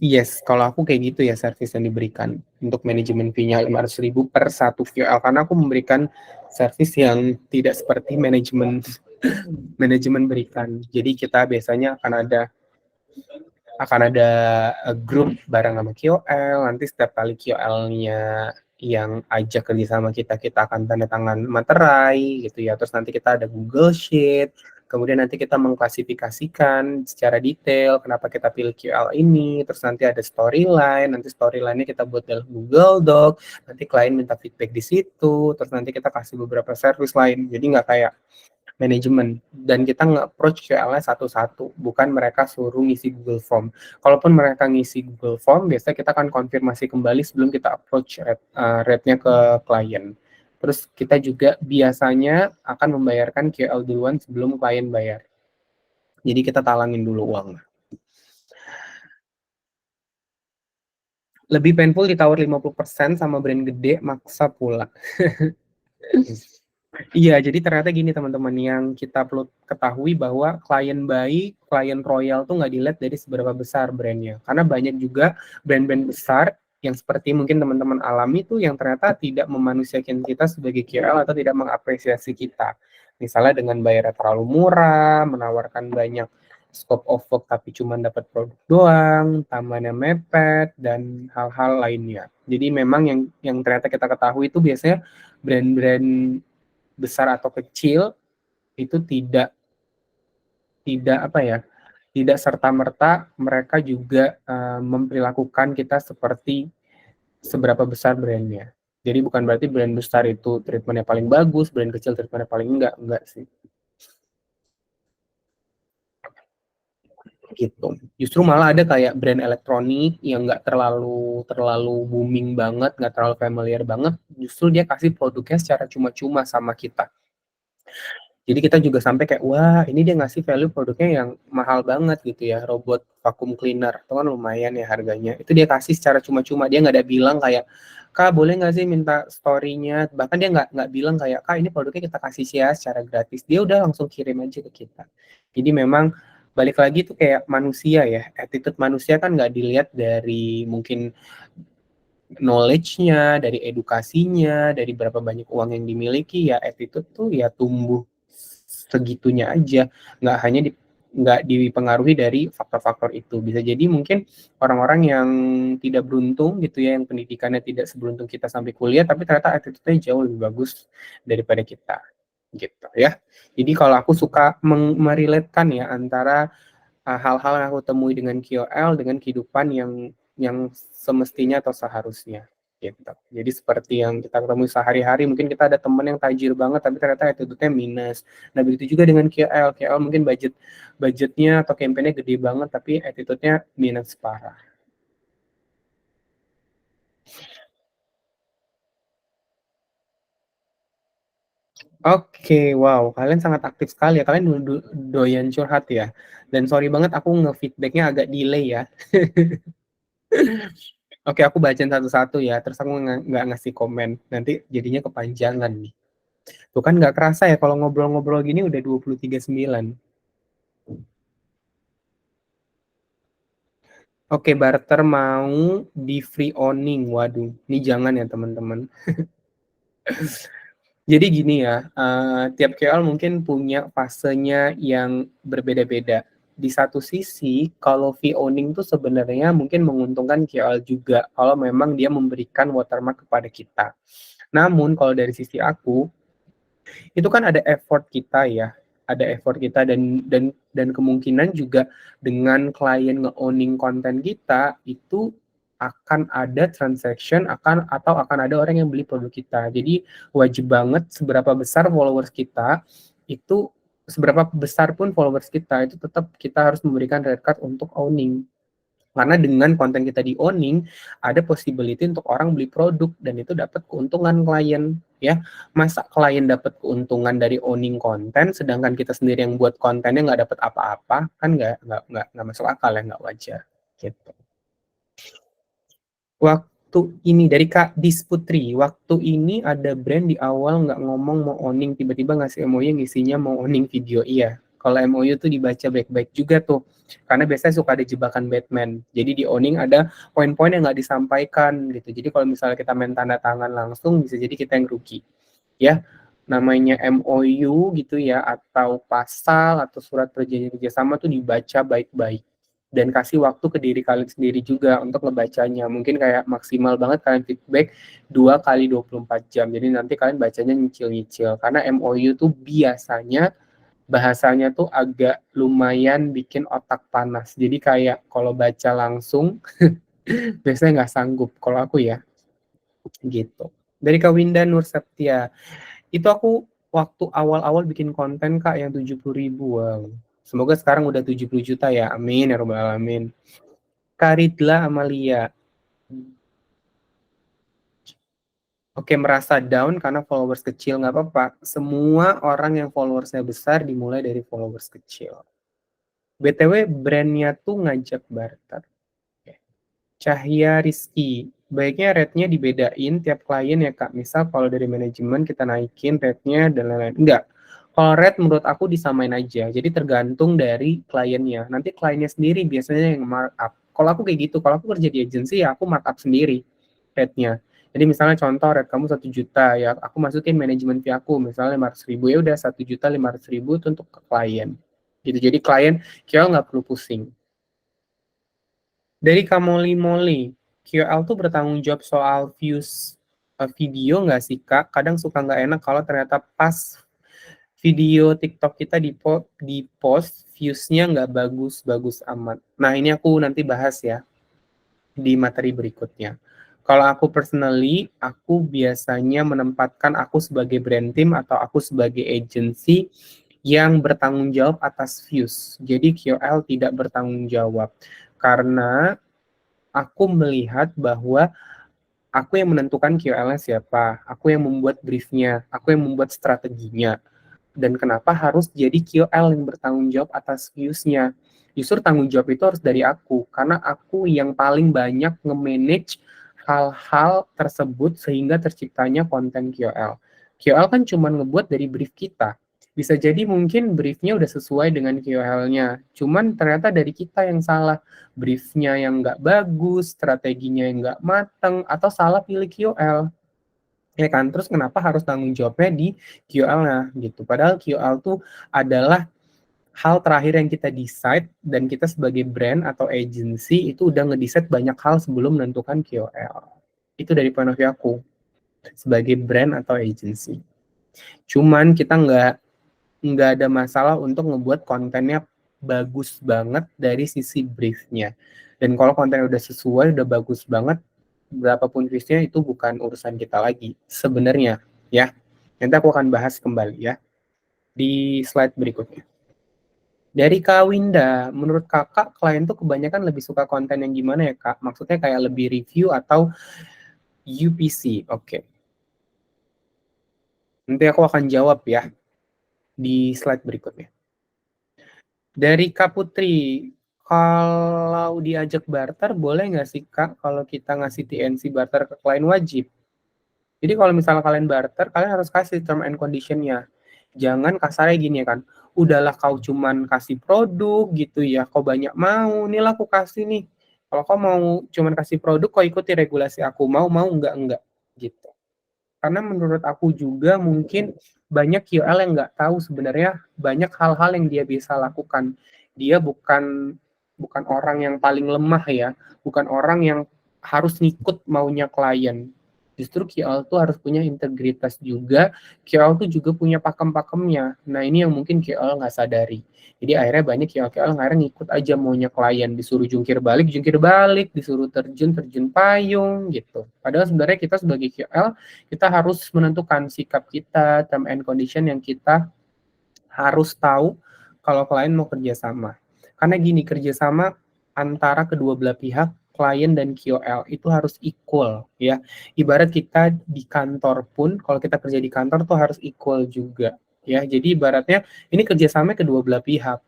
Yes, kalau aku kayak gitu ya service yang diberikan. Untuk manajemen fee-nya 500.000 per satu QL, karena aku memberikan service yang tidak seperti manajemen manajemen berikan. Jadi kita biasanya akan ada grup bareng sama KOL, nanti setiap kali KOL-nya yang ajak kerja sama kita, kita akan tanda tangan materai gitu ya. Terus nanti kita ada Google Sheet, kemudian nanti kita mengklasifikasikan secara detail kenapa kita pilih KOL ini, terus nanti ada storyline, nanti storyline-nya kita buat dalam Google Doc, nanti klien minta feedback di situ, terus nanti kita kasih beberapa service lain. Jadi nggak kayak manajemen, dan kita nge-approach QL-nya satu-satu, bukan mereka suruh ngisi Google Form. Kalaupun mereka ngisi Google Form, biasanya kita akan konfirmasi kembali sebelum kita approach rate-nya ke klien. Terus kita juga biasanya akan membayarkan QL duluan sebelum klien bayar. Jadi kita talangin dulu uangnya. Lebih painful ditawar 50% sama brand gede, maksa pula. Iya, jadi ternyata gini teman-teman, yang kita perlu ketahui bahwa klien baik, klien royal tuh nggak dilihat dari seberapa besar brandnya. Karena banyak juga brand-brand besar yang seperti mungkin teman-teman alami tuh yang ternyata tidak memanusiakan kita sebagai KOL atau tidak mengapresiasi kita. Misalnya dengan bayarnya terlalu murah, menawarkan banyak scope of work tapi cuma dapat produk doang, tamannya mepet, dan hal-hal lainnya. Jadi memang yang ternyata kita ketahui itu biasanya brand-brand besar atau kecil itu tidak tidak apa ya, tidak serta-merta mereka juga memperlakukan kita seperti seberapa besar brandnya. Jadi bukan berarti brand besar itu treatmentnya paling bagus, brand kecil treatmentnya paling enggak sih. Gitu. Justru malah ada kayak brand elektronik yang nggak terlalu terlalu booming banget, nggak terlalu familiar banget, justru dia kasih produknya secara cuma-cuma sama kita. Jadi kita juga sampai kayak, wah ini dia ngasih value produknya yang mahal banget gitu ya, robot vacuum cleaner, itu kan lumayan ya harganya. Itu dia kasih secara cuma-cuma, dia nggak ada bilang kayak, Kak boleh nggak sih minta story-nya, bahkan dia nggak bilang kayak, Kak ini produknya kita kasih ya secara gratis, dia udah langsung kirim aja ke kita. Jadi memang balik lagi tuh kayak manusia ya, attitude manusia kan nggak dilihat dari mungkin knowledge-nya, dari edukasinya, dari berapa banyak uang yang dimiliki, ya attitude tuh ya tumbuh segitunya aja, nggak dipengaruhi dari faktor-faktor itu. Bisa jadi mungkin orang-orang yang tidak beruntung gitu ya, yang pendidikannya tidak seberuntung kita sampai kuliah, tapi ternyata attitude-nya jauh lebih bagus daripada kita, gitu ya. Jadi kalau aku suka merelatekan ya antara hal-hal yang aku temui dengan KOL dengan kehidupan yang semestinya atau seharusnya gitu. Jadi seperti yang kita ketemu sehari-hari, mungkin kita ada teman yang tajir banget tapi ternyata attitude-nya minus. Nah begitu juga dengan KOL mungkin budgetnya atau campaign-nya gede banget tapi attitude-nya minus parah. Oke, wow, kalian sangat aktif sekali ya. Kalian doyan curhat ya. Dan sorry banget aku nge-feedback-nya agak delay ya. Oke, aku bacain satu-satu ya, terus aku nggak ngasih komen. Nanti jadinya kepanjangan nih. Tuh kan nggak kerasa ya kalau ngobrol-ngobrol gini udah 23.9. Oke, barter mau di free owning. Waduh, ini jangan ya teman-teman. Jadi gini ya, tiap KOL mungkin punya fasenya yang berbeda-beda. Di satu sisi, kalau fee owning tuh sebenarnya mungkin menguntungkan KOL juga kalau memang dia memberikan watermark kepada kita. Namun kalau dari sisi aku, itu kan ada effort kita ya, ada effort kita dan kemungkinan juga dengan klien nge-owning konten kita itu akan ada transaction atau akan ada orang yang beli produk kita. Jadi wajib banget seberapa besar followers kita, itu seberapa besar pun followers kita, itu tetap kita harus memberikan red card untuk owning. Karena dengan konten kita di owning, ada possibility untuk orang beli produk dan itu dapat keuntungan klien, ya. Masa klien dapat keuntungan dari owning konten, sedangkan kita sendiri yang buat kontennya nggak dapat apa-apa, kan nggak masuk akal ya, nggak wajar, gitu. Waktu ini dari Kak Disputri, waktu ini ada brand di awal nggak ngomong mau owning, tiba-tiba ngasih MOU yang isinya mau owning video. Iya, kalau MOU tuh dibaca baik-baik juga tuh, karena biasanya suka ada jebakan Batman. Jadi di owning ada poin-poin yang nggak disampaikan gitu. Jadi kalau misalnya kita main tanda tangan langsung, bisa jadi kita yang rugi. Ya, namanya MOU gitu ya, atau pasal atau surat perjanjian kerjasama tuh dibaca baik-baik. Dan kasih waktu ke diri kalian sendiri juga untuk ngebacanya. Mungkin kayak maksimal banget kalian feedback 2 kali 24 jam. Jadi nanti kalian bacanya nyicil-nyicil. Karena MOU tuh biasanya bahasanya tuh agak lumayan bikin otak panas. Jadi kayak kalau baca langsung, biasanya nggak sanggup. Kalau aku ya, gitu. Dari Kak Winda Nur Septia, itu aku waktu awal-awal bikin konten Kak yang 70.000. Wow. Semoga sekarang udah 70 juta ya. Amin ya robbal alamin. Karidla Amalia. Oke, merasa down karena followers kecil, nggak apa-apa. Semua orang yang followersnya besar dimulai dari followers kecil. BTW brandnya tuh ngajak barter. Cahya Rizky, baiknya rate-nya dibedain tiap klien ya Kak. Misal kalau dari manajemen kita naikin rate-nya dan lain-lain. Enggak. Kalau rate menurut aku disamain aja. Jadi tergantung dari kliennya. Nanti kliennya sendiri biasanya yang markup. Kalau aku kayak gitu, kalau aku kerja di agensi ya aku markup sendiri rate-nya. Jadi misalnya contoh rate kamu 1 juta ya, aku masukin manajemen fee aku misalnya 500.000 ya udah 1.500.000 itu untuk ke klien. Gitu. Jadi klien kira nggak perlu pusing. Dari Kamoli Moli, QL tuh bertanggung jawab soal views video nggak sih Kak? Kadang suka nggak enak kalau ternyata pas video TikTok kita di post viewsnya nggak bagus-bagus amat. Nah ini aku nanti bahas ya di materi berikutnya. Kalau aku personally, aku biasanya menempatkan aku sebagai brand team atau aku sebagai agency yang bertanggung jawab atas views. Jadi QL tidak bertanggung jawab. Karena aku melihat bahwa aku yang menentukan QL-nya siapa, aku yang membuat briefnya, aku yang membuat strateginya, dan kenapa harus jadi QL yang bertanggung jawab atas views-nya. Justru tanggung jawab itu harus dari aku, karena aku yang paling banyak nge-manage hal-hal tersebut sehingga terciptanya konten QL. QL kan cuma ngebuat dari brief kita. Bisa jadi mungkin briefnya udah sesuai dengan QL-nya, cuman ternyata dari kita yang salah. Briefnya yang nggak bagus, strateginya yang nggak mateng, atau salah pilih QL. Ya kan, terus kenapa harus tanggung jawabnya di QL-nya gitu. Padahal QL tuh adalah hal terakhir yang kita decide dan kita sebagai brand atau agency itu udah ngedecide banyak hal sebelum menentukan QL. Itu dari point of view aku sebagai brand atau agency. Cuman kita nggak ada masalah untuk ngebuat kontennya bagus banget dari sisi briefnya. Dan kalau kontennya udah sesuai, udah bagus banget, berapapun views-nya itu bukan urusan kita lagi sebenarnya ya. Nanti aku akan bahas kembali ya di slide berikutnya. Dari Kak Winda, menurut kakak klien tuh kebanyakan lebih suka konten yang gimana ya Kak? Maksudnya kayak lebih review atau UPC? Oke. Nanti aku akan jawab ya di slide berikutnya. Dari Kak Putri, kalau diajak barter boleh nggak sih Kak kalau kita ngasih TNC barter ke klien? Wajib. Jadi kalau misalnya kalian barter, kalian harus kasih term and condition-nya. Jangan kasarnya gini ya kan, udahlah kau cuman kasih produk gitu ya, kau banyak mau, inilah aku kasih nih. Kalau kau mau cuman kasih produk, kau ikuti regulasi aku, mau enggak, gitu. Karena menurut aku juga mungkin banyak QL yang nggak tahu sebenarnya banyak hal-hal yang dia bisa lakukan. Dia bukan orang yang paling lemah ya, bukan orang yang harus ngikut maunya klien. Justru QL tuh harus punya integritas juga, QL tuh juga punya pakem-pakemnya. Nah, ini yang mungkin QL nggak sadari. Jadi akhirnya banyak QL akhirnya ngikut aja maunya klien, disuruh jungkir balik, disuruh terjun, terjun payung, gitu. Padahal sebenarnya kita sebagai QL, kita harus menentukan sikap kita, term and condition yang kita harus tahu kalau klien mau kerjasama. Karena gini, kerjasama antara kedua belah pihak, klien dan QL itu harus equal ya. Ibarat kita di kantor pun, kalau kita kerja di kantor tuh harus equal juga ya. Jadi ibaratnya ini kerjasama kedua belah pihak.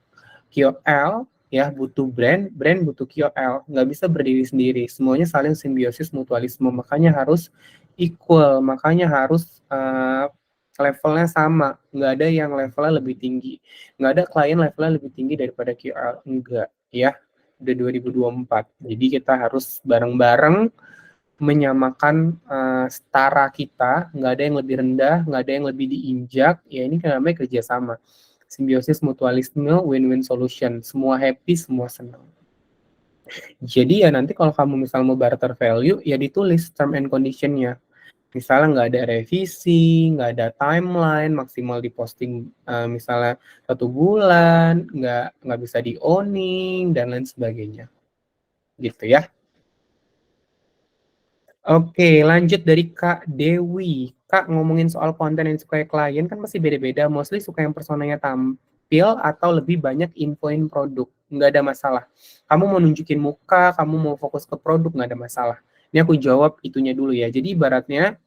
QL ya butuh brand, brand butuh QL, nggak bisa berdiri sendiri. Semuanya saling simbiosis mutualisme, makanya harus equal, makanya harus levelnya sama, nggak ada yang levelnya lebih tinggi, nggak ada klien levelnya lebih tinggi daripada QL, enggak ya. Udah 2024, jadi kita harus bareng-bareng menyamakan setara kita, nggak ada yang lebih rendah, nggak ada yang lebih diinjak, ya ini kan namanya kerjasama. Simbiosis mutualisme, win-win solution, semua happy, semua senang. Jadi ya nanti kalau kamu misal mau barter value, ya ditulis term and condition-nya. Misalnya nggak ada revisi, nggak ada timeline, maksimal diposting misalnya 1 bulan, nggak bisa di-owning, dan lain sebagainya. Gitu ya. Oke, lanjut dari Kak Dewi. Kak, ngomongin soal konten yang disukai klien kan masih beda-beda. Mostly suka yang personanya tampil atau lebih banyak infoin produk. Nggak ada masalah. Kamu mau nunjukin muka, kamu mau fokus ke produk, nggak ada masalah. Ini aku jawab itunya dulu ya. Jadi ibaratnya,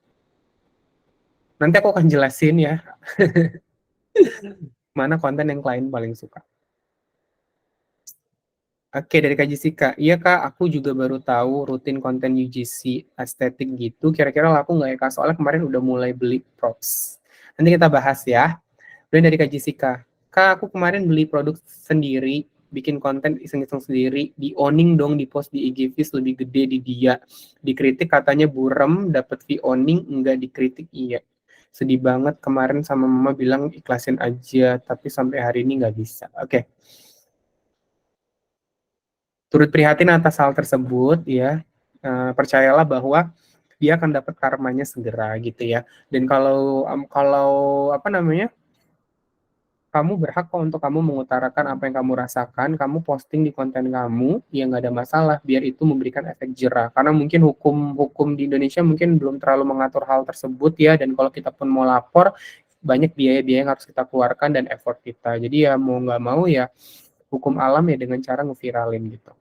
nanti aku akan jelasin ya, mana konten yang klien paling suka. Oke, dari Kak Jessica. Iya Kak, aku juga baru tahu rutin konten UGC estetik gitu. Kira-kira laku nggak ya Kak? Soalnya kemarin udah mulai beli props. Nanti kita bahas ya. Dan dari Kak Jessica. Kak, aku kemarin beli produk sendiri, bikin konten iseng-iseng sendiri, di owning dong, di post di IG feeds lebih gede di dia. Dikritik katanya burem, dapat fee owning, enggak dikritik iya. Sedih banget kemarin sama mama bilang ikhlasin aja, tapi sampai hari ini nggak bisa. Oke. Turut prihatin atas hal tersebut ya. Percayalah bahwa dia akan dapat karmanya segera gitu ya. Dan kalau apa namanya? Kamu berhak kok untuk kamu mengutarakan apa yang kamu rasakan, kamu posting di konten kamu, ya nggak ada masalah, biar itu memberikan efek jerah. Karena mungkin hukum di Indonesia mungkin belum terlalu mengatur hal tersebut ya, dan kalau kita pun mau lapor, banyak biaya-biaya yang harus kita keluarkan dan effort kita. Jadi ya mau nggak mau ya, hukum alam ya dengan cara ngeviralin gitu.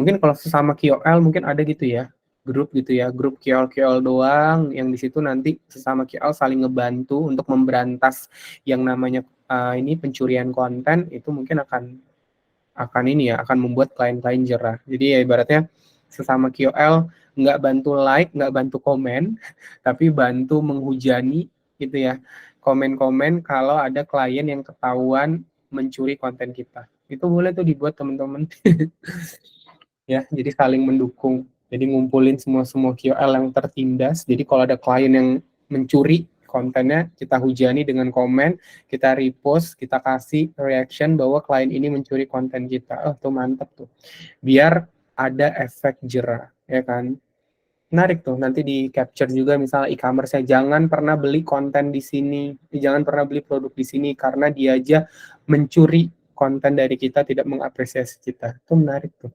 Mungkin kalau sesama KOL mungkin ada gitu ya, grup gitu ya, grup KOL doang yang di situ nanti sesama KOL saling ngebantu untuk memberantas yang namanya ini pencurian konten, itu mungkin akan ini ya, akan membuat klien-klien jerah. Jadi ya ibaratnya sesama KOL nggak bantu like, nggak bantu komen, tapi bantu menghujani gitu ya, komen-komen kalau ada klien yang ketahuan mencuri konten kita. Itu boleh tuh dibuat teman-teman. Ya, jadi saling mendukung. Jadi ngumpulin semua KOL yang tertindas. Jadi kalau ada klien yang mencuri kontennya, kita hujani dengan komen, kita repost, kita kasih reaction bahwa klien ini mencuri konten kita. Oh, tuh mantep tuh. Biar ada efek jerah, ya kan? Menarik tuh, nanti di capture juga misalnya e-commerce-nya, jangan pernah beli konten di sini, jangan pernah beli produk di sini, karena dia aja mencuri konten dari kita, tidak mengapresiasi kita. Itu menarik tuh.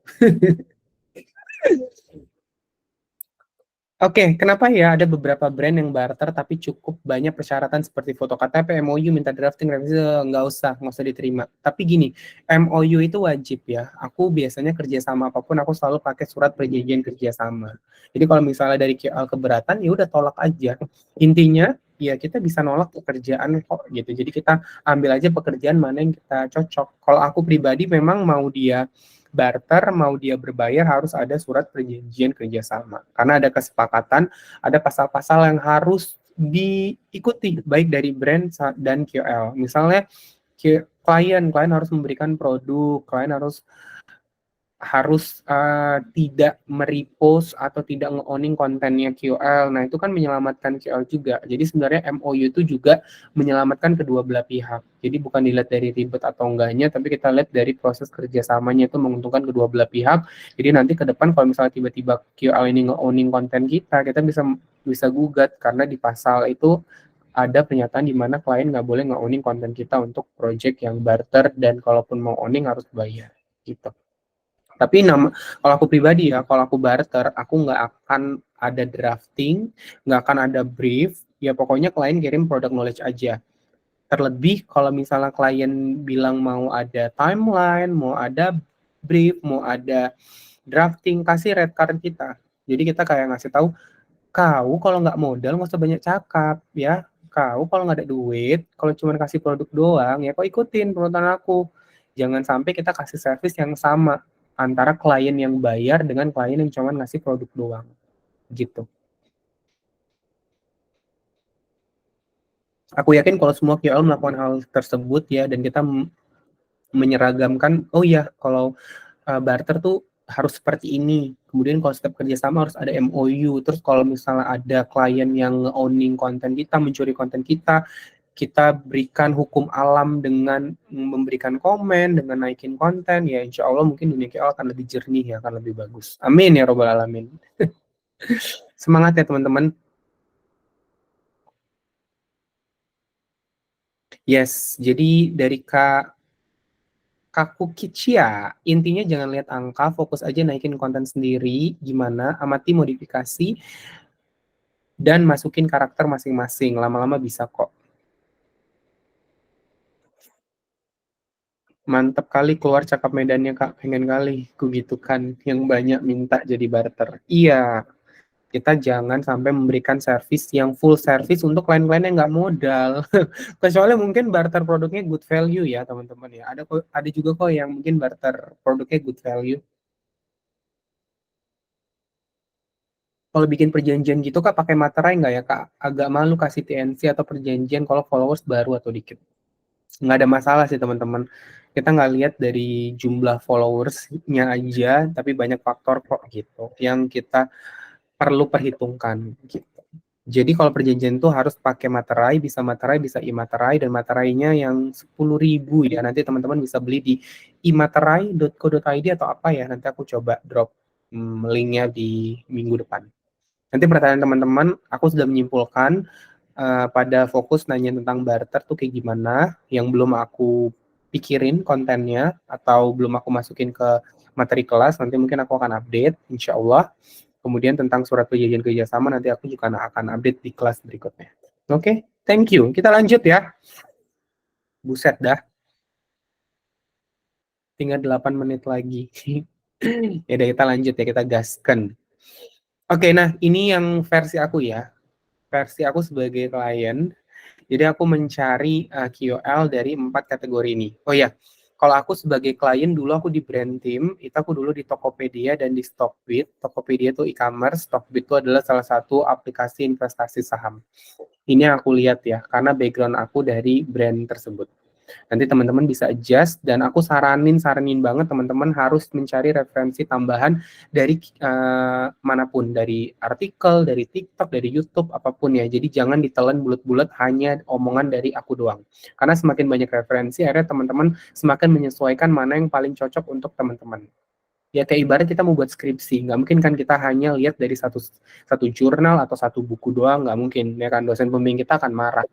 Oke, kenapa ya ada beberapa brand yang barter tapi cukup banyak persyaratan seperti foto KTP, MOU, minta drafting, revisi, nggak usah diterima. Tapi gini, MOU itu wajib ya. Aku biasanya kerja sama apapun, aku selalu pakai surat perjanjian kerjasama. Jadi kalau misalnya dari QL keberatan, ya udah tolak aja. Intinya, ya kita bisa nolak pekerjaan kok gitu. Jadi kita ambil aja pekerjaan mana yang kita cocok. Kalau aku pribadi memang mau dia barter, mau dia berbayar harus ada surat perjanjian kerjasama. Karena ada kesepakatan, ada pasal-pasal yang harus diikuti baik dari brand dan QL. Misalnya klien harus memberikan produk, klien harus harus tidak merepost atau tidak nge-owning kontennya QL. Nah, itu kan menyelamatkan QL juga. Jadi sebenarnya MOU itu juga menyelamatkan kedua belah pihak. Jadi bukan dilihat dari ribet atau enggaknya, tapi kita lihat dari proses kerjasamanya itu menguntungkan kedua belah pihak. Jadi nanti ke depan kalau misalnya tiba-tiba QL ini nge-owning konten kita bisa bisa gugat karena di pasal itu ada pernyataan di mana klien nggak boleh nge-owning konten kita untuk project yang barter dan kalaupun mau owning harus bayar gitu. Tapi kalau aku pribadi ya, kalau aku barter, aku nggak akan ada drafting, nggak akan ada brief, ya pokoknya klien kirim product knowledge aja. Terlebih kalau misalnya klien bilang mau ada timeline, mau ada brief, mau ada drafting, kasih red card kita. Jadi kita kayak ngasih tahu, kau kalau nggak modal nggak usah banyak cakap ya. Kau kalau nggak ada duit, kalau cuma kasih produk doang, ya kau ikutin perutan aku. Jangan sampai kita kasih service yang sama antara klien yang bayar dengan klien yang cuma ngasih produk doang. Gitu. Aku yakin kalau semua QL melakukan hal tersebut ya, dan kita menyeragamkan, oh ya kalau barter tuh harus seperti ini. Kemudian kalau setiap kerjasama harus ada MOU. Terus kalau misalnya ada klien yang owning konten kita, mencuri konten kita berikan hukum alam dengan memberikan komen, dengan naikin konten, ya insya Allah mungkin dunia KL akan lebih jernih ya, akan lebih bagus. Amin ya robbal alamin. Semangat ya teman-teman. Yes, jadi dari Kaku Kicia, intinya jangan lihat angka, fokus aja naikin konten sendiri, gimana, amati modifikasi, dan masukin karakter masing-masing, lama-lama bisa kok. Mantap kali keluar cakap medannya Kak, pengen kali, ku gitu kan, yang banyak minta jadi barter. Iya, kita jangan sampai memberikan service yang full service untuk klien-klien yang nggak modal. Kecuali mungkin barter produknya good value ya teman-teman ya. Ada juga kok yang mungkin barter produknya good value. Kalau bikin perjanjian gitu Kak pakai materai nggak ya Kak? Agak malu kasih TNC atau perjanjian kalau followers baru atau dikit. Nggak ada masalah sih teman-teman. Kita nggak lihat dari jumlah followersnya aja, tapi banyak faktor kok gitu yang kita perlu perhitungkan gitu. Jadi kalau perjanjian itu harus pakai materai, bisa imaterai, dan materainya yang 10.000 ya. Nanti teman-teman bisa beli di imaterai.co.id atau apa ya. Nanti aku coba drop linknya di minggu depan. Nanti pertanyaan teman-teman, aku sudah menyimpulkan pada fokus nanya tentang barter tuh kayak gimana, yang belum aku pikirin kontennya, atau belum aku masukin ke materi kelas, nanti mungkin aku akan update, insya Allah. Kemudian tentang surat perjanjian kerjasama, nanti aku juga akan update di kelas berikutnya. Oke, thank you. Kita lanjut ya. Buset dah, tinggal 8 menit lagi. Ya udah kita lanjut ya, kita gaskan. Oke, nah ini yang versi aku ya. Versi aku sebagai klien. Jadi aku mencari QL dari 4 kategori ini. Oh ya, kalau aku sebagai klien dulu aku di brand team, itu aku dulu di Tokopedia dan di Stockbit. Tokopedia itu e-commerce, Stockbit itu adalah salah satu aplikasi investasi saham. Ini yang aku lihat ya, karena background aku dari brand tersebut. Nanti teman-teman bisa adjust, dan aku saranin banget teman-teman harus mencari referensi tambahan dari manapun, dari artikel, dari TikTok, dari YouTube, apapun ya. Jadi jangan ditelan bulat-bulat hanya omongan dari aku doang. Karena semakin banyak referensi, akhirnya teman-teman semakin menyesuaikan mana yang paling cocok untuk teman-teman. Ya kayak ibarat kita mau buat skripsi, nggak mungkin kan kita hanya lihat dari satu jurnal atau satu buku doang, nggak mungkin. Ya kan, dosen pembimbing kita akan marah.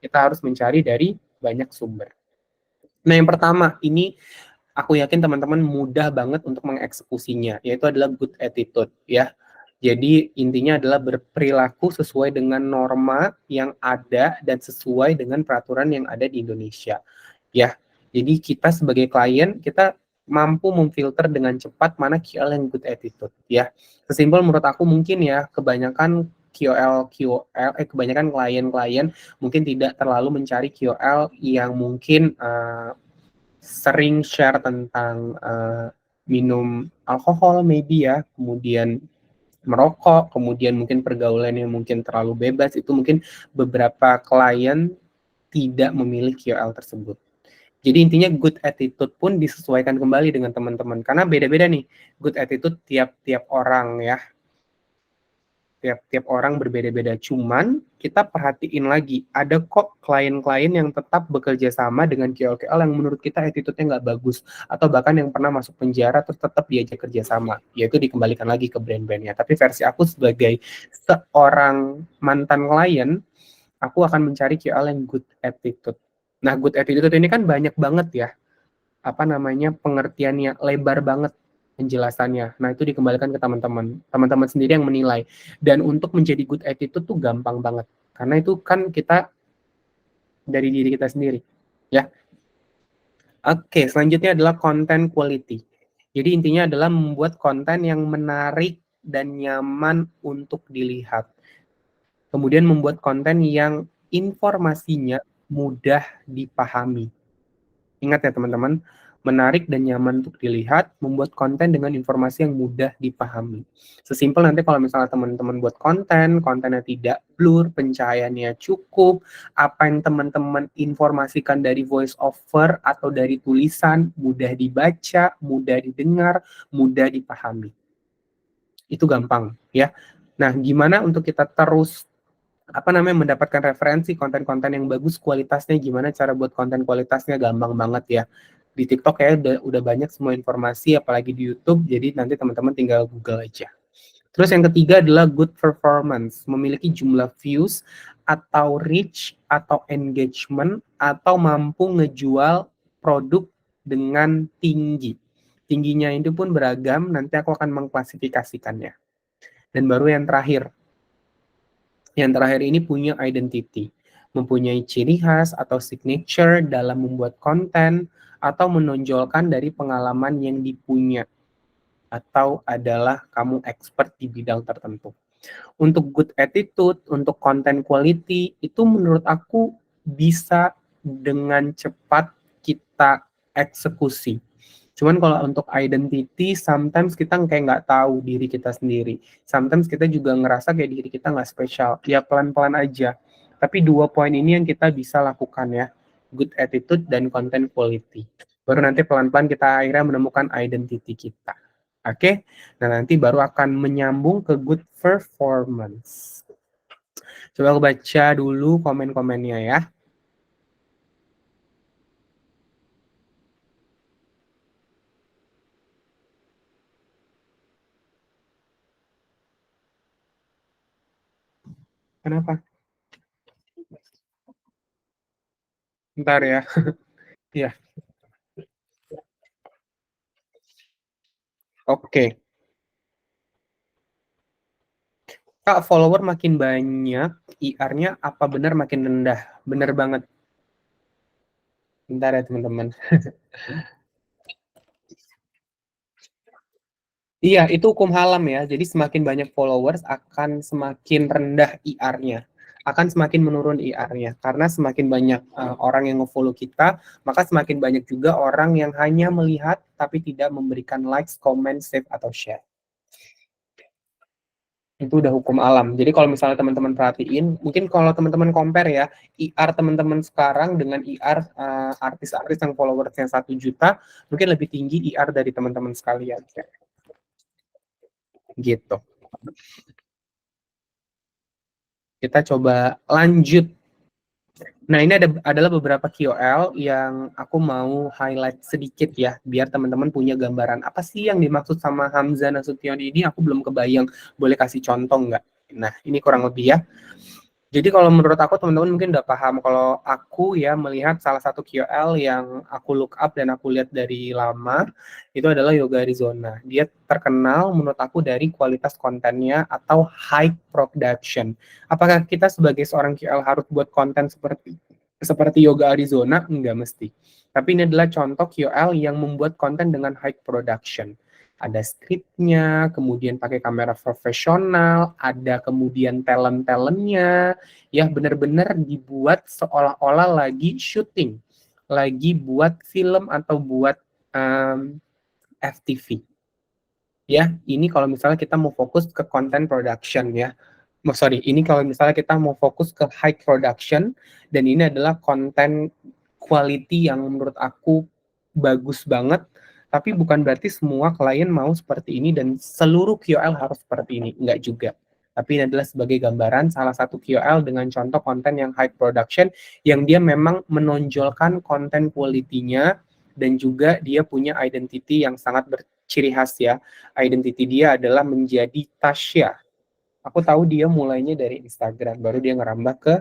Kita harus mencari dari banyak sumber. Nah, yang pertama, ini aku yakin teman-teman mudah banget untuk mengeksekusinya, yaitu adalah good attitude ya. Jadi intinya adalah berperilaku sesuai dengan norma yang ada dan sesuai dengan peraturan yang ada di Indonesia. Ya. Jadi kita sebagai klien, kita mampu memfilter dengan cepat mana QL yang good attitude ya. Sesimpel menurut aku mungkin ya, kebanyakan kebanyakan klien-klien mungkin tidak terlalu mencari QL yang mungkin sering share tentang minum alkohol maybe ya, kemudian merokok, kemudian mungkin pergaulan yang mungkin terlalu bebas, itu mungkin beberapa klien tidak memilih QL tersebut Jadi intinya good attitude pun disesuaikan kembali dengan teman-teman. Karena beda-beda nih good attitude tiap-tiap orang ya. Tiap-tiap orang berbeda-beda. Cuman kita perhatiin lagi, ada kok klien-klien yang tetap bekerja sama dengan KOL yang menurut kita attitude-nya nggak bagus. Atau bahkan yang pernah masuk penjara terus tetap diajak kerja sama. Yaitu dikembalikan lagi ke brand-brandnya. Tapi versi aku sebagai seorang mantan klien, aku akan mencari KOL yang good attitude. Nah, good attitude ini kan banyak banget ya. Pengertiannya lebar banget penjelasannya. Nah, itu dikembalikan ke teman-teman. Teman-teman sendiri yang menilai. Dan untuk menjadi good attitude tuh gampang banget. Karena itu kan kita dari diri kita sendiri. Ya. Oke, selanjutnya adalah content quality. Jadi intinya adalah membuat konten yang menarik dan nyaman untuk dilihat. Kemudian membuat konten yang informasinya mudah dipahami. Ingat ya teman-teman, menarik dan nyaman untuk dilihat, membuat konten dengan informasi yang mudah dipahami. Sesimpel nanti kalau misalnya teman-teman buat kontennya tidak blur, pencahayaannya cukup, apa yang teman-teman informasikan dari voice over atau dari tulisan, mudah dibaca, mudah didengar, mudah dipahami. Itu gampang ya. Nah, gimana untuk kita terus mendapatkan referensi konten-konten yang bagus kualitasnya, gimana cara buat konten kualitasnya, gampang banget ya. Di TikTok ya udah banyak semua informasi, apalagi di YouTube, jadi nanti teman-teman tinggal Google aja. Terus yang ketiga adalah good performance, memiliki jumlah views atau reach atau engagement atau mampu ngejual produk dengan tinggi. Tingginya itu pun beragam, nanti aku akan mengklasifikasikannya. Dan baru yang terakhir, ini punya identity, mempunyai ciri khas atau signature dalam membuat konten, atau menonjolkan dari pengalaman yang dipunya, atau adalah kamu expert di bidang tertentu. Untuk good attitude, untuk content quality, itu menurut aku bisa dengan cepat kita eksekusi. Cuman kalau untuk identity, sometimes kita kayak nggak tahu diri kita sendiri. Sometimes kita juga ngerasa kayak diri kita nggak spesial. Ya pelan-pelan aja. Tapi 2 poin ini yang kita bisa lakukan ya. Good attitude dan content quality. Baru nanti pelan-pelan kita akhirnya menemukan identity kita. Oke? Nah, nanti baru akan menyambung ke good performance. Coba aku baca dulu komen-komennya ya. Kenapa? Bentar ya. Iya. Oke. Kak, follower makin banyak, IR-nya apa benar makin rendah? Benar banget. Bentar ya teman-teman. Iya, itu hukum halam ya. Jadi semakin banyak followers akan semakin rendah IR-nya. Akan semakin menurun IR-nya. Karena semakin banyak orang yang nge-follow kita, maka semakin banyak juga orang yang hanya melihat tapi tidak memberikan likes, comment, save, atau share. Itu udah hukum alam. Jadi kalau misalnya teman-teman perhatiin, mungkin kalau teman-teman compare ya, IR teman-teman sekarang dengan IR artis-artis yang followersnya 1 juta, mungkin lebih tinggi IR dari teman-teman sekalian. Gitu. Kita coba lanjut. Nah, ini adalah beberapa KOL yang aku mau highlight sedikit ya, biar teman-teman punya gambaran apa sih yang dimaksud sama Hamzah Nasution ini, aku belum kebayang. Boleh kasih contoh nggak? Nah, ini kurang lebih ya. Jadi kalau menurut aku teman-teman mungkin udah paham kalau aku ya melihat salah satu KOL yang aku look up dan aku lihat dari lama itu adalah Yoga Arizona. Dia terkenal menurut aku dari kualitas kontennya atau high production. Apakah kita sebagai seorang KOL harus buat konten seperti Yoga Arizona? Enggak mesti. Tapi ini adalah contoh KOL yang membuat konten dengan high production. Ada skripnya, kemudian pakai kamera profesional, ada kemudian talent-talentnya, ya benar-benar dibuat seolah-olah lagi syuting, lagi buat film atau buat FTV. Ya, ini kalau misalnya kita mau fokus ke content production ya. Ini kalau misalnya kita mau fokus ke high production dan ini adalah konten quality yang menurut aku bagus banget, tapi bukan berarti semua klien mau seperti ini dan seluruh KOL harus seperti ini, enggak juga. Tapi ini adalah sebagai gambaran salah satu KOL dengan contoh konten yang high production, yang dia memang menonjolkan konten quality-nya, dan juga dia punya identity yang sangat berciri khas ya. Identity dia adalah menjadi Tasya. Aku tahu dia mulainya dari Instagram, baru dia ngerambah ke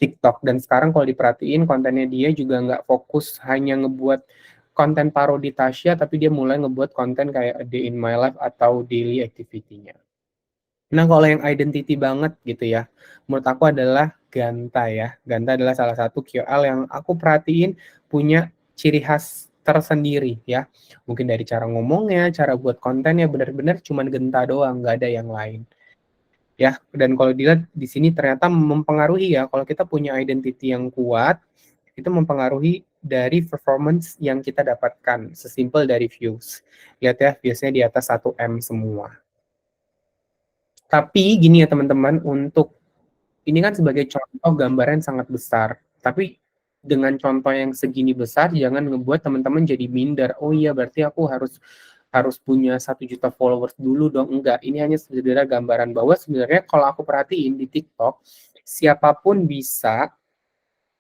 TikTok. Dan sekarang kalau diperhatiin kontennya dia juga nggak fokus hanya ngebuat konten parodi Tasya, tapi dia mulai ngebuat konten kayak A Day in My Life atau daily activity-nya. Nah, kalau yang identity banget gitu ya, menurut aku adalah Ganta ya. Ganta adalah salah satu KOL yang aku perhatiin punya ciri khas tersendiri ya. Mungkin dari cara ngomongnya, cara buat kontennya benar-benar cuman Genta doang, nggak ada yang lain. Ya, dan kalau dilihat di sini ternyata mempengaruhi ya, kalau kita punya identity yang kuat, itu mempengaruhi dari performance yang kita dapatkan, sesimpel dari views. Lihat ya, viewsnya di atas 1M semua. Tapi gini ya teman-teman, untuk ini kan sebagai contoh gambaran sangat besar, tapi dengan contoh yang segini besar, jangan ngebuat teman-teman jadi minder. Oh iya, berarti aku harus harus punya 1 juta followers dulu dong. Enggak, ini hanya sederhana gambaran bahwa sebenarnya kalau aku perhatiin di TikTok, siapapun bisa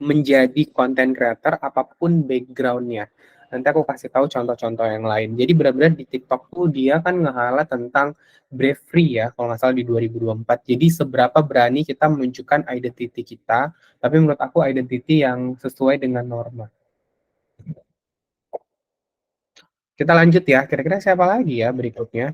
menjadi content creator apapun backgroundnya. Nanti aku kasih tahu contoh-contoh yang lain. Jadi benar-benar di TikTok tuh dia kan nge-highlight tentang brave free ya, kalau nggak salah di 2024. Jadi seberapa berani kita menunjukkan identity kita, tapi menurut aku identity yang sesuai dengan norma. Kita lanjut ya, kira-kira siapa lagi ya berikutnya?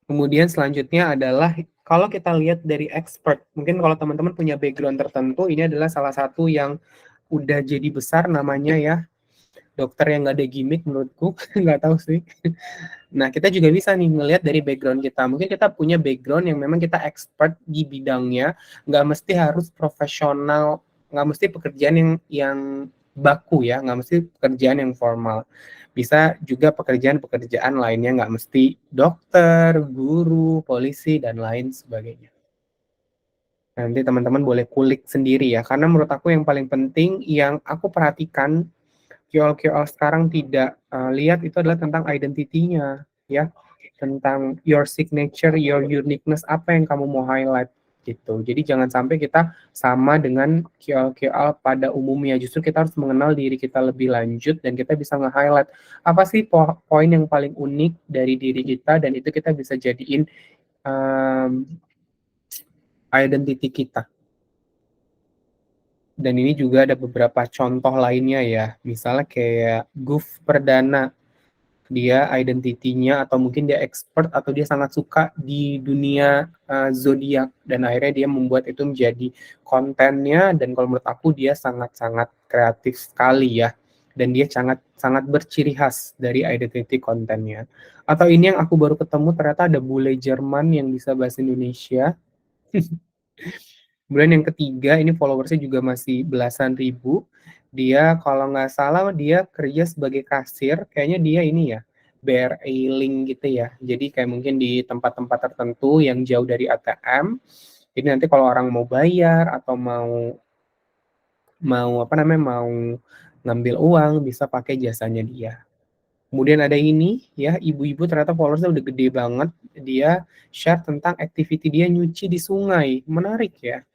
Kemudian selanjutnya adalah kalau kita lihat dari expert, mungkin kalau teman-teman punya background tertentu, ini adalah salah satu yang udah jadi besar namanya ya, dokter yang nggak ada gimmick menurutku, nggak tahu sih. Nah, kita juga bisa nih ngelihat dari background kita. Mungkin kita punya background yang memang kita expert di bidangnya, nggak mesti harus profesional, nggak mesti pekerjaan yang baku ya, nggak mesti pekerjaan yang formal. Bisa juga pekerjaan-pekerjaan lainnya, nggak mesti dokter, guru, polisi, dan lain sebagainya. Nanti teman-teman boleh kulik sendiri ya, karena menurut aku yang paling penting yang aku perhatikan KOL-KOL sekarang tidak lihat itu adalah tentang identity-nya ya, tentang your signature, your uniqueness, apa yang kamu mau highlight gitu. Jadi jangan sampai kita sama dengan KOL-KOL pada umumnya, justru kita harus mengenal diri kita lebih lanjut dan kita bisa nge-highlight apa sih poin yang paling unik dari diri kita, dan itu kita bisa jadiin um, identity kita. Dan ini juga ada beberapa contoh lainnya ya, misalnya kayak Guf Perdana, dia identitinya atau mungkin dia expert atau dia sangat suka di dunia zodiak, dan akhirnya dia membuat itu menjadi kontennya, dan kalau menurut aku dia sangat-sangat kreatif sekali ya, dan dia sangat sangat berciri khas dari identity kontennya. Atau ini yang aku baru ketemu, ternyata ada bule Jerman yang bisa bahasa Indonesia. Kemudian yang ketiga, ini followersnya juga masih belasan ribu. Dia kalau nggak salah dia kerja sebagai kasir, kayaknya dia ini ya, BRI Link gitu ya. Jadi kayak mungkin di tempat-tempat tertentu yang jauh dari ATM. Jadi nanti kalau orang mau bayar atau mau mau apa namanya mau ngambil uang bisa pakai jasanya dia. Kemudian ada ini ya, ibu-ibu ternyata followersnya udah gede banget. Dia share tentang activity dia nyuci di sungai. Menarik ya.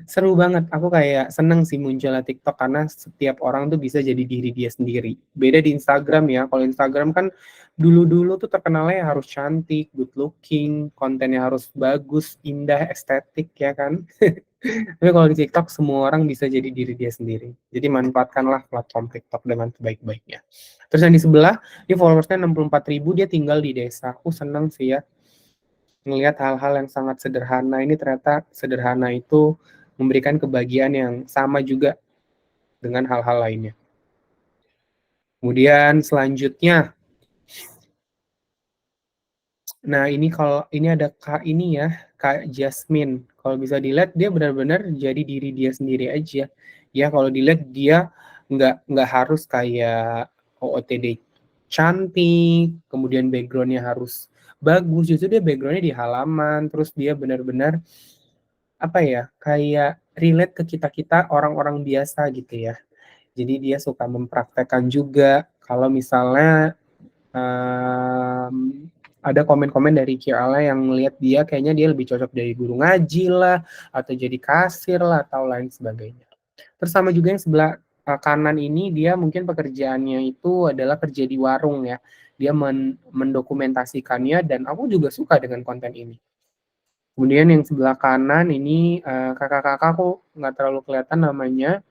Seru banget, aku kayak seneng sih munculnya TikTok karena setiap orang tuh bisa jadi diri dia sendiri. Beda di Instagram ya, kalau Instagram kan dulu-dulu tuh terkenalnya harus cantik, good looking, kontennya harus bagus, indah, estetik ya kan. Tapi kalau di TikTok semua orang bisa jadi diri dia sendiri. Jadi manfaatkanlah platform TikTok dengan sebaik-baiknya. Terus yang di sebelah, ini followersnya 64.000, dia tinggal di desa. Aku seneng sih ya, melihat hal-hal yang sangat sederhana ini, ternyata sederhana itu memberikan kebahagiaan yang sama juga dengan hal-hal lainnya. Kemudian selanjutnya, nah ini kalau ini ada Kak ini ya, Kak Jasmine. Kalau bisa dilihat dia benar-benar jadi diri dia sendiri aja. Ya kalau dilihat dia nggak harus kayak OOTD cantik, kemudian backgroundnya harus bagus. Justru dia backgroundnya di halaman, terus dia benar-benar apa ya, kayak relate ke kita-kita orang-orang biasa gitu ya. Jadi dia suka mempraktekkan juga kalau misalnya ada komen-komen dari QL-nya yang melihat dia kayaknya dia lebih cocok dari guru ngaji lah, atau jadi kasir lah, atau lain sebagainya. Terus sama juga yang sebelah kanan ini, dia mungkin pekerjaannya itu adalah kerja di warung ya. Dia mendokumentasikannya, dan aku juga suka dengan konten ini. Kemudian yang sebelah kanan ini kakak-kakak, aku nggak terlalu kelihatan namanya.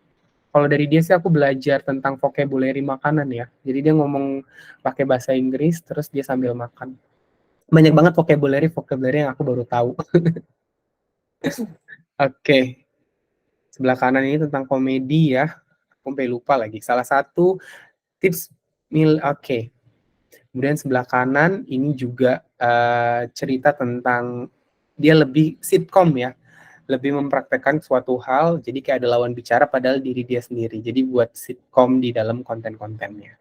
Kalau dari dia sih aku belajar tentang vocabulary makanan ya. Jadi dia ngomong pakai bahasa Inggris, terus dia sambil makan. Banyak banget vocabulary yang aku baru tahu. Oke, sebelah kanan ini tentang komedi ya. Aku sampai lupa lagi. Salah satu tips oke. Kemudian sebelah kanan ini juga cerita tentang dia lebih sitkom ya. Lebih mempraktekkan suatu hal, jadi kayak ada lawan bicara padahal diri dia sendiri. Jadi buat sitkom di dalam konten-kontennya.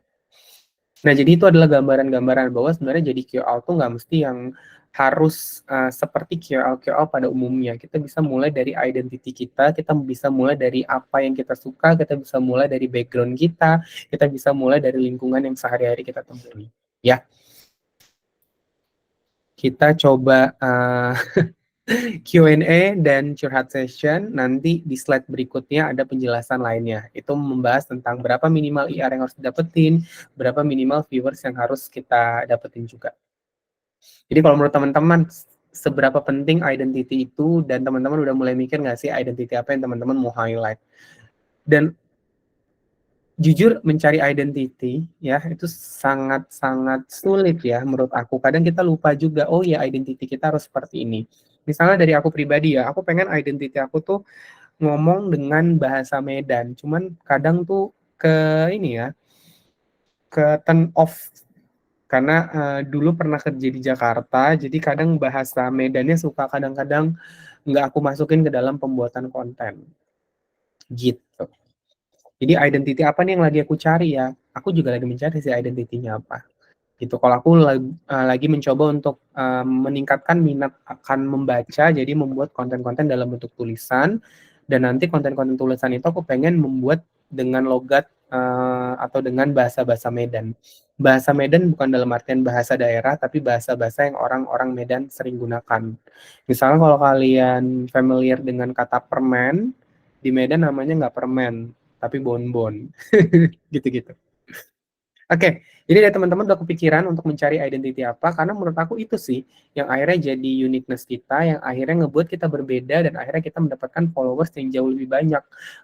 Nah, jadi itu adalah gambaran-gambaran bahwa sebenarnya jadi KOL tuh nggak mesti yang harus seperti KOL-KOL pada umumnya. Kita bisa mulai dari identity kita bisa mulai dari apa yang kita suka, kita bisa mulai dari background kita bisa mulai dari lingkungan yang sehari-hari kita temui. Ya, kita coba Q&A dan curhat session. Nanti di slide berikutnya ada penjelasan lainnya. Itu membahas tentang berapa minimal IR yang harus didapetin, berapa minimal viewers yang harus kita dapetin juga. Jadi kalau menurut teman-teman, seberapa penting identity itu, dan teman-teman udah mulai mikir nggak sih identity apa yang teman-teman mau highlight? Dan jujur mencari identity ya itu sangat-sangat sulit ya menurut aku. Kadang kita lupa juga, oh ya identity kita harus seperti ini. Misalnya dari aku pribadi ya, aku pengen identity aku tuh ngomong dengan bahasa Medan. Cuman kadang tuh ke ini ya, ke turn off karena dulu pernah kerja di Jakarta, jadi kadang bahasa Medannya suka kadang-kadang nggak aku masukin ke dalam pembuatan konten gitu. Jadi identity apa nih yang lagi aku cari ya? Aku juga lagi mencari sih identity-nya apa. Gitu. Kalau aku lagi mencoba untuk meningkatkan minat akan membaca, jadi membuat konten-konten dalam bentuk tulisan, dan nanti konten-konten tulisan itu aku pengen membuat dengan logat atau dengan bahasa-bahasa Medan. Bahasa Medan bukan dalam artian bahasa daerah, tapi bahasa-bahasa yang orang-orang Medan sering gunakan. Misalnya kalau kalian familiar dengan kata permen, di Medan namanya nggak permen, tapi bonbon. Gitu-gitu. Oke, jadi dari teman-teman udah kepikiran untuk mencari identity apa, karena menurut aku itu sih yang akhirnya jadi uniqueness kita, yang akhirnya ngebuat kita berbeda, dan akhirnya kita mendapatkan followers yang jauh lebih banyak.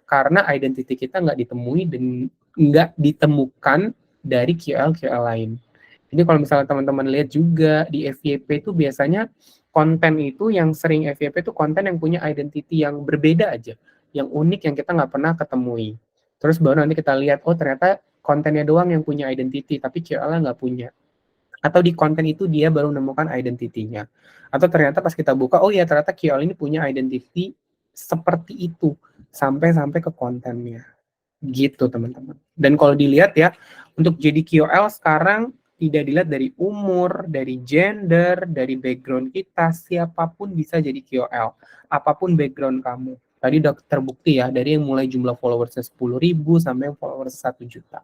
Karena identity kita nggak ditemui dan nggak ditemukan dari QL-QL lain. Jadi kalau misalnya teman-teman lihat juga di FYP itu biasanya konten itu yang sering FYP itu konten yang punya identity yang berbeda aja, yang unik yang kita nggak pernah ketemui. Terus baru nanti kita lihat, oh ternyata kontennya doang yang punya identity, tapi QL-nya nggak punya. Atau di konten itu dia baru menemukan identity-nya. Atau ternyata pas kita buka, oh ya ternyata QL ini punya identity seperti itu, sampai ke kontennya. Gitu teman-teman. Dan kalau dilihat ya, untuk jadi QL sekarang tidak dilihat dari umur, dari gender, dari background kita, siapapun bisa jadi QL. Apapun background kamu. Tadi udah terbukti ya, dari yang mulai jumlah followersnya 10.000 sampai yang followers 1 juta.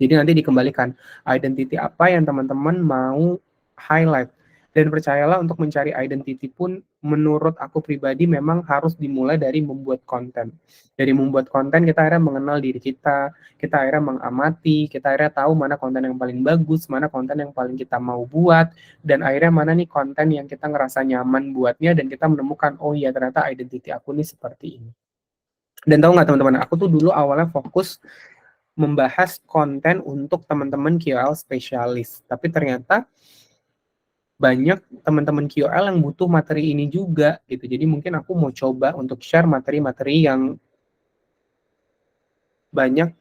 Jadi nanti dikembalikan, identity apa yang teman-teman mau highlight. Dan percayalah untuk mencari identity pun menurut aku pribadi memang harus dimulai dari membuat konten. Dari membuat konten kita akhirnya mengenal diri kita akhirnya mengamati, kita akhirnya tahu mana konten yang paling bagus, mana konten yang paling kita mau buat, dan akhirnya mana nih konten yang kita ngerasa nyaman buatnya, dan kita menemukan, oh iya ternyata identity aku nih seperti ini. Dan tahu nggak teman-teman, aku tuh dulu awalnya fokus membahas konten untuk teman-teman QL spesialis, tapi ternyata banyak teman-teman QL yang butuh materi ini juga gitu. Jadi mungkin aku mau coba untuk share materi-materi yang banyak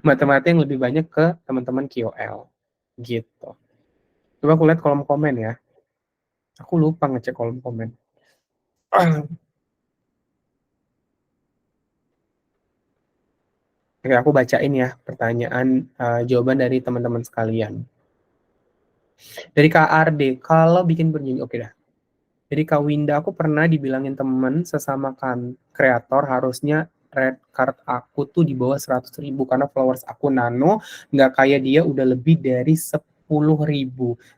materi yang lebih banyak ke teman-teman QL gitu. Coba aku lihat kolom komen ya. Aku lupa ngecek kolom komen. Oke, aku bacain ya pertanyaan jawaban dari teman-teman sekalian. Dari Kak Arde, kalau bikin bernyanyi, oke dah. Jadi Kak Winda, aku pernah dibilangin temen sesama kan kreator harusnya red card aku tuh di bawah 100.000 karena followers aku nano, nggak kayak dia udah lebih dari 10.000.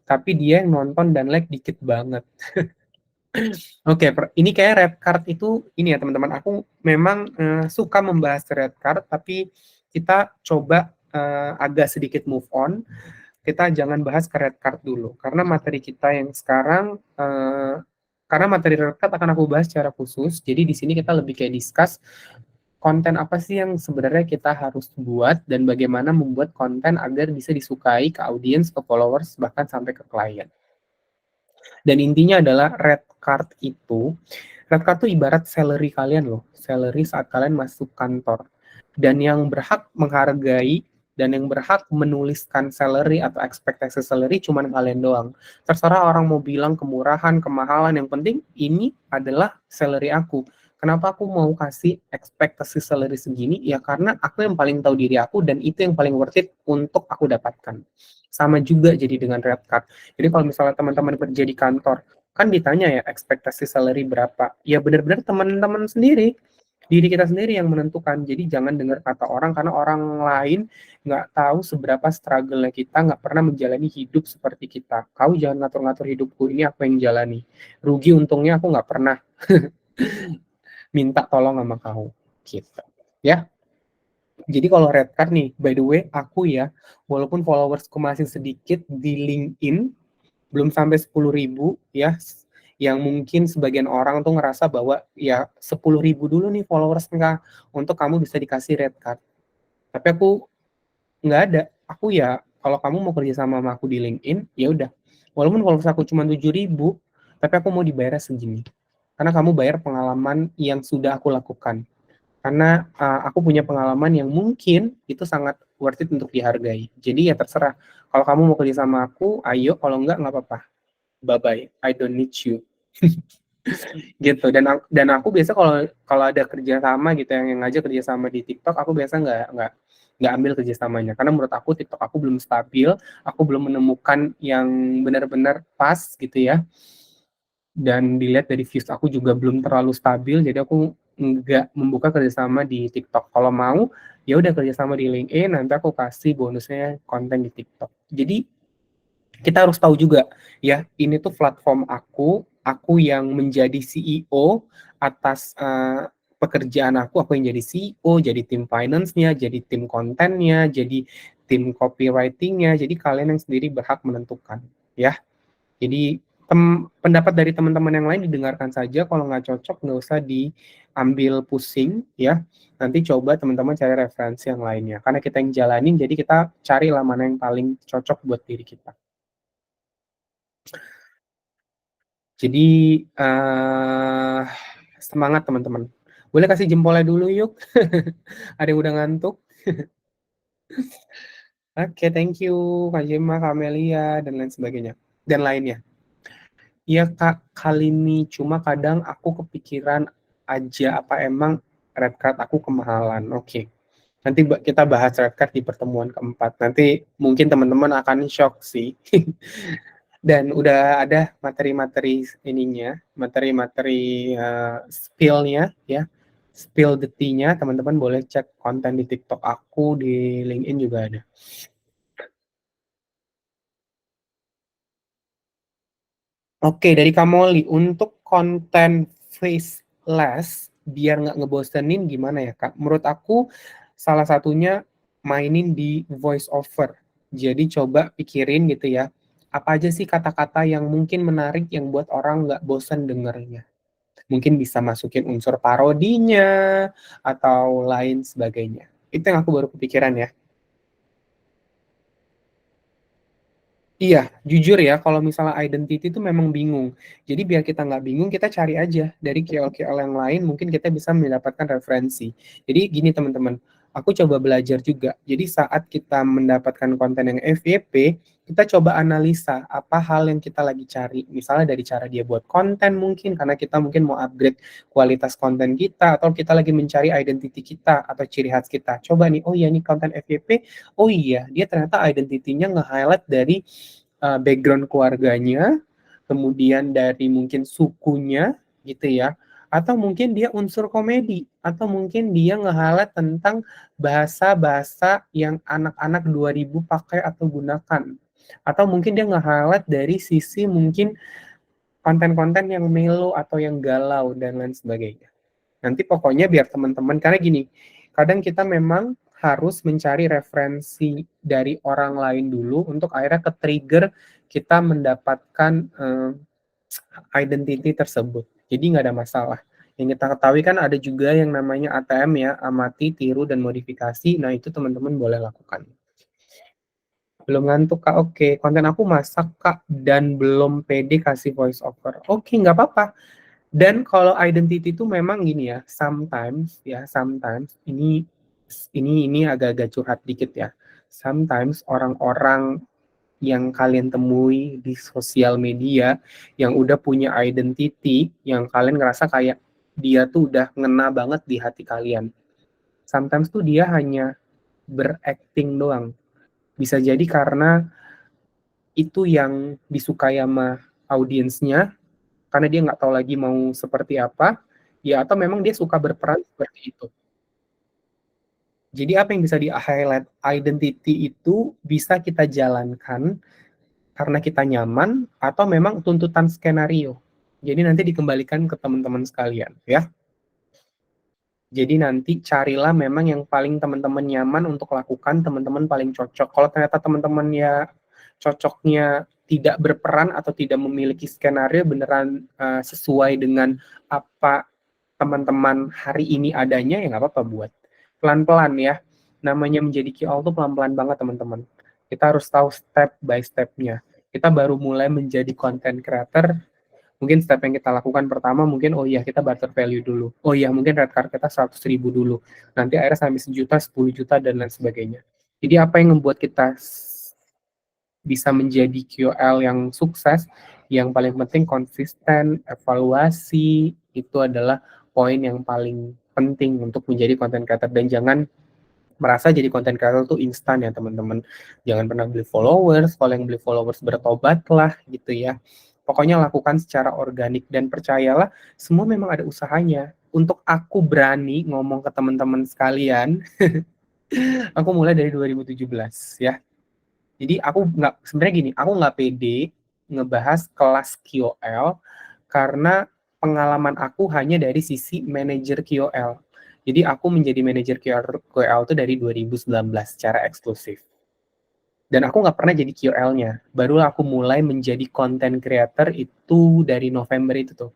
Tapi dia yang nonton dan like dikit banget. Oke, ini kayak red card itu ini ya teman-teman. Aku memang suka membahas red card, tapi kita coba agak sedikit move on. Kita jangan bahas ke red card dulu, karena materi kita yang sekarang karena materi red card akan aku bahas secara khusus. Jadi di sini kita lebih kayak discuss konten apa sih yang sebenarnya kita harus buat dan bagaimana membuat konten agar bisa disukai ke audiens, ke followers, bahkan sampai ke klien. Dan intinya adalah red card itu ibarat salary kalian loh, salary saat kalian masuk kantor. Dan yang berhak menghargai dan yang berhak menuliskan salary atau ekspektasi salary cuma kalian doang. Terserah orang mau bilang kemurahan, kemahalan, yang penting ini adalah salary aku. Kenapa aku mau kasih ekspektasi salary segini? Ya karena aku yang paling tahu diri aku dan itu yang paling worth it untuk aku dapatkan. Sama juga jadi dengan red card. Jadi kalau misalnya teman-teman kerja di kantor, kan ditanya ya ekspektasi salary berapa. Ya benar-benar teman-teman sendiri, diri kita sendiri yang menentukan. Jadi jangan dengar kata orang karena orang lain nggak tahu seberapa struggle-nya kita, nggak pernah menjalani hidup seperti kita. Kau jangan ngatur-ngatur hidupku, ini aku yang jalani. Rugi untungnya aku nggak pernah minta tolong sama kau. Gitu. Ya, jadi kalau red card nih, by the way, aku ya, walaupun followersku masih sedikit di LinkedIn, belum sampai 10.000 ya, yang mungkin sebagian orang tuh ngerasa bahwa ya 10.000 dulu nih followers enggak untuk kamu bisa dikasih red card. Tapi aku nggak ada. Aku ya kalau kamu mau kerja sama aku di LinkedIn, ya udah. Walaupun followers aku cuma 7.000, tapi aku mau dibayar segini. Karena kamu bayar pengalaman yang sudah aku lakukan. Karena aku punya pengalaman yang mungkin itu sangat worth it untuk dihargai. Jadi ya terserah. Kalau kamu mau kerja sama aku, ayo. Kalau enggak apa-apa. Bye-bye. I don't need you. Gitu. Dan aku biasa kalau kalau ada kerja sama gitu yang ngajak kerja sama di TikTok, aku biasa nggak ambil kerjasamanya karena menurut aku TikTok aku belum stabil, aku belum menemukan yang benar-benar pas gitu ya, dan dilihat dari views aku juga belum terlalu stabil, jadi aku nggak membuka kerjasama di TikTok. Kalau mau ya udah kerjasama di LinkedIn, nanti aku kasih bonusnya konten di TikTok. Jadi kita harus tahu juga ya, ini tuh platform aku yang menjadi CEO atas pekerjaan aku yang jadi CEO, jadi tim finance-nya, jadi tim kontennya, jadi tim copywriting-nya. Jadi kalian yang sendiri berhak menentukan ya. Jadi pendapat dari teman-teman yang lain didengarkan saja, kalau nggak cocok nggak usah diambil pusing ya. Nanti coba teman-teman cari referensi yang lainnya. Karena kita yang jalanin, jadi kita carilah mana yang paling cocok buat diri kita. Jadi semangat teman-teman. Boleh kasih jempolnya dulu yuk. Ada yang udah ngantuk. Oke, thank you Kak Gemma, Kak Amelia, dan lain sebagainya. Dan lainnya. Iya Kak, kali ini cuma kadang aku kepikiran aja apa emang red card aku kemahalan. Oke. Nanti kita bahas red card di pertemuan keempat. Nanti mungkin teman-teman akan shock sih. Dan udah ada materi-materi ininya, materi-materi spill-nya ya. Spill the tea-nya, teman-teman boleh cek konten di TikTok aku, di LinkedIn juga ada. Oke, dari Kamoli, untuk konten faceless, biar nggak ngebosenin gimana ya Kak? Menurut aku, salah satunya mainin di voice over. Jadi coba pikirin gitu ya, apa aja sih kata-kata yang mungkin menarik yang buat orang nggak bosen dengernya. Mungkin bisa masukin unsur parodinya, atau lain sebagainya. Itu yang aku baru kepikiran ya. Iya, jujur ya, kalau misalnya identity itu memang bingung. Jadi biar kita nggak bingung, kita cari aja dari KOL-KOL yang lain, mungkin kita bisa mendapatkan referensi. Jadi gini teman-teman, aku coba belajar juga. Jadi saat kita mendapatkan konten yang FYP, kita coba analisa apa hal yang kita lagi cari. Misalnya dari cara dia buat konten mungkin, karena kita mungkin mau upgrade kualitas konten kita, atau kita lagi mencari identity kita, atau ciri khas kita. Coba nih, oh iya nih konten FYP, oh iya, dia ternyata identitinya nge-highlight dari background keluarganya, kemudian dari mungkin sukunya gitu ya, atau mungkin dia unsur komedi, atau mungkin dia nge-highlight tentang bahasa-bahasa yang anak-anak 2000 pakai atau gunakan. Atau mungkin dia nge-highlight dari sisi mungkin konten-konten yang melo atau yang galau dan lain sebagainya. Nanti pokoknya biar teman-teman, karena gini, kadang kita memang harus mencari referensi dari orang lain dulu untuk akhirnya ke-trigger kita mendapatkan identity tersebut. Jadi nggak ada masalah. Yang kita ketahui kan ada juga yang namanya ATM ya, amati, tiru, dan modifikasi. Nah itu teman-teman boleh lakukan. Belum ngantuk Kak, oke. Konten aku masak Kak, dan belum pede kasih voice over. Oke, nggak apa-apa. Dan kalau identity itu memang gini ya, sometimes ini agak-agak curhat dikit ya. Sometimes orang-orang yang kalian temui di sosial media yang udah punya identity, yang kalian ngerasa kayak dia tuh udah ngena banget di hati kalian. Sometimes tuh dia hanya berakting doang. Bisa jadi karena itu yang disukai sama audiensnya, karena dia nggak tahu lagi mau seperti apa, ya atau memang dia suka berperan seperti itu. Jadi apa yang bisa di-highlight, identity itu bisa kita jalankan karena kita nyaman atau memang tuntutan skenario. Jadi nanti dikembalikan ke teman-teman sekalian ya. Jadi nanti carilah memang yang paling teman-teman nyaman untuk lakukan, teman-teman paling cocok. Kalau ternyata teman-teman ya cocoknya tidak berperan atau tidak memiliki skenario beneran sesuai dengan apa teman-teman hari ini adanya, ya nggak apa-apa buat. Pelan-pelan ya. Namanya menjadi QL tuh pelan-pelan banget teman-teman. Kita harus tahu step by step-nya. Kita baru mulai menjadi content creator, mungkin step yang kita lakukan pertama mungkin oh iya kita barter value dulu, oh iya mungkin red card kita 100.000 dulu, nanti akhirnya sampai 1 juta, 10 juta dan lain sebagainya. Jadi apa yang membuat kita bisa menjadi QL yang sukses, yang paling penting konsisten, evaluasi, itu adalah poin yang paling penting untuk menjadi content creator. Dan jangan merasa jadi content creator itu instan ya teman-teman. Jangan pernah beli followers, kalau yang beli followers bertobatlah gitu ya. Pokoknya lakukan secara organik dan percayalah semua memang ada usahanya. Untuk aku berani ngomong ke teman-teman sekalian, aku mulai dari 2017 ya. Jadi aku nggak, sebenarnya gini, aku nggak pede ngebahas kelas QOL karena pengalaman aku hanya dari sisi manajer QOL. Jadi aku menjadi manajer QOL itu dari 2019 secara eksklusif. Dan aku nggak pernah jadi QL-nya. Baru aku mulai menjadi content creator itu dari November itu tuh.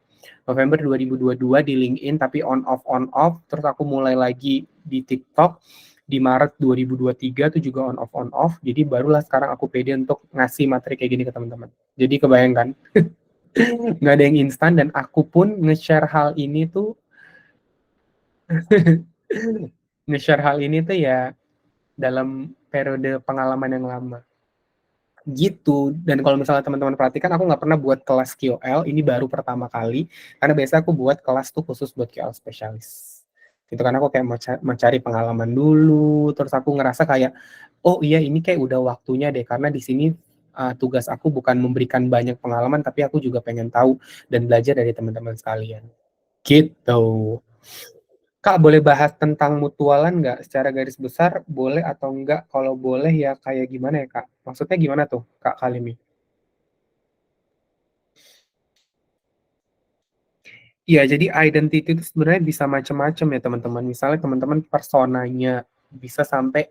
November 2022 di LinkedIn, tapi on off. Terus aku mulai lagi di TikTok di Maret 2023 tuh juga on off. Jadi barulah sekarang aku pede untuk ngasih materi kayak gini ke teman-teman. Jadi kebayangkan, nggak ada yang instan, dan aku pun nge-share hal ini tuh nge-share hal ini tuh ya dalam periode pengalaman yang lama gitu. Dan kalau misalnya teman-teman perhatikan, aku nggak pernah buat kelas QL, ini baru pertama kali, karena biasa aku buat kelas tuh khusus buat QL spesialis gitu. Karena aku kayak mencari pengalaman dulu, terus aku ngerasa kayak oh iya ini kayak udah waktunya deh, karena di sini tugas aku bukan memberikan banyak pengalaman, tapi aku juga pengen tahu dan belajar dari teman-teman sekalian gitu. Kak, boleh bahas tentang mutualan nggak? Secara garis besar, boleh atau enggak? Kalau boleh ya kayak gimana ya, Kak? Maksudnya gimana tuh, Kak Kalimi? Iya, jadi identity itu sebenarnya bisa macam-macam ya teman-teman. Misalnya teman-teman personanya, bisa sampai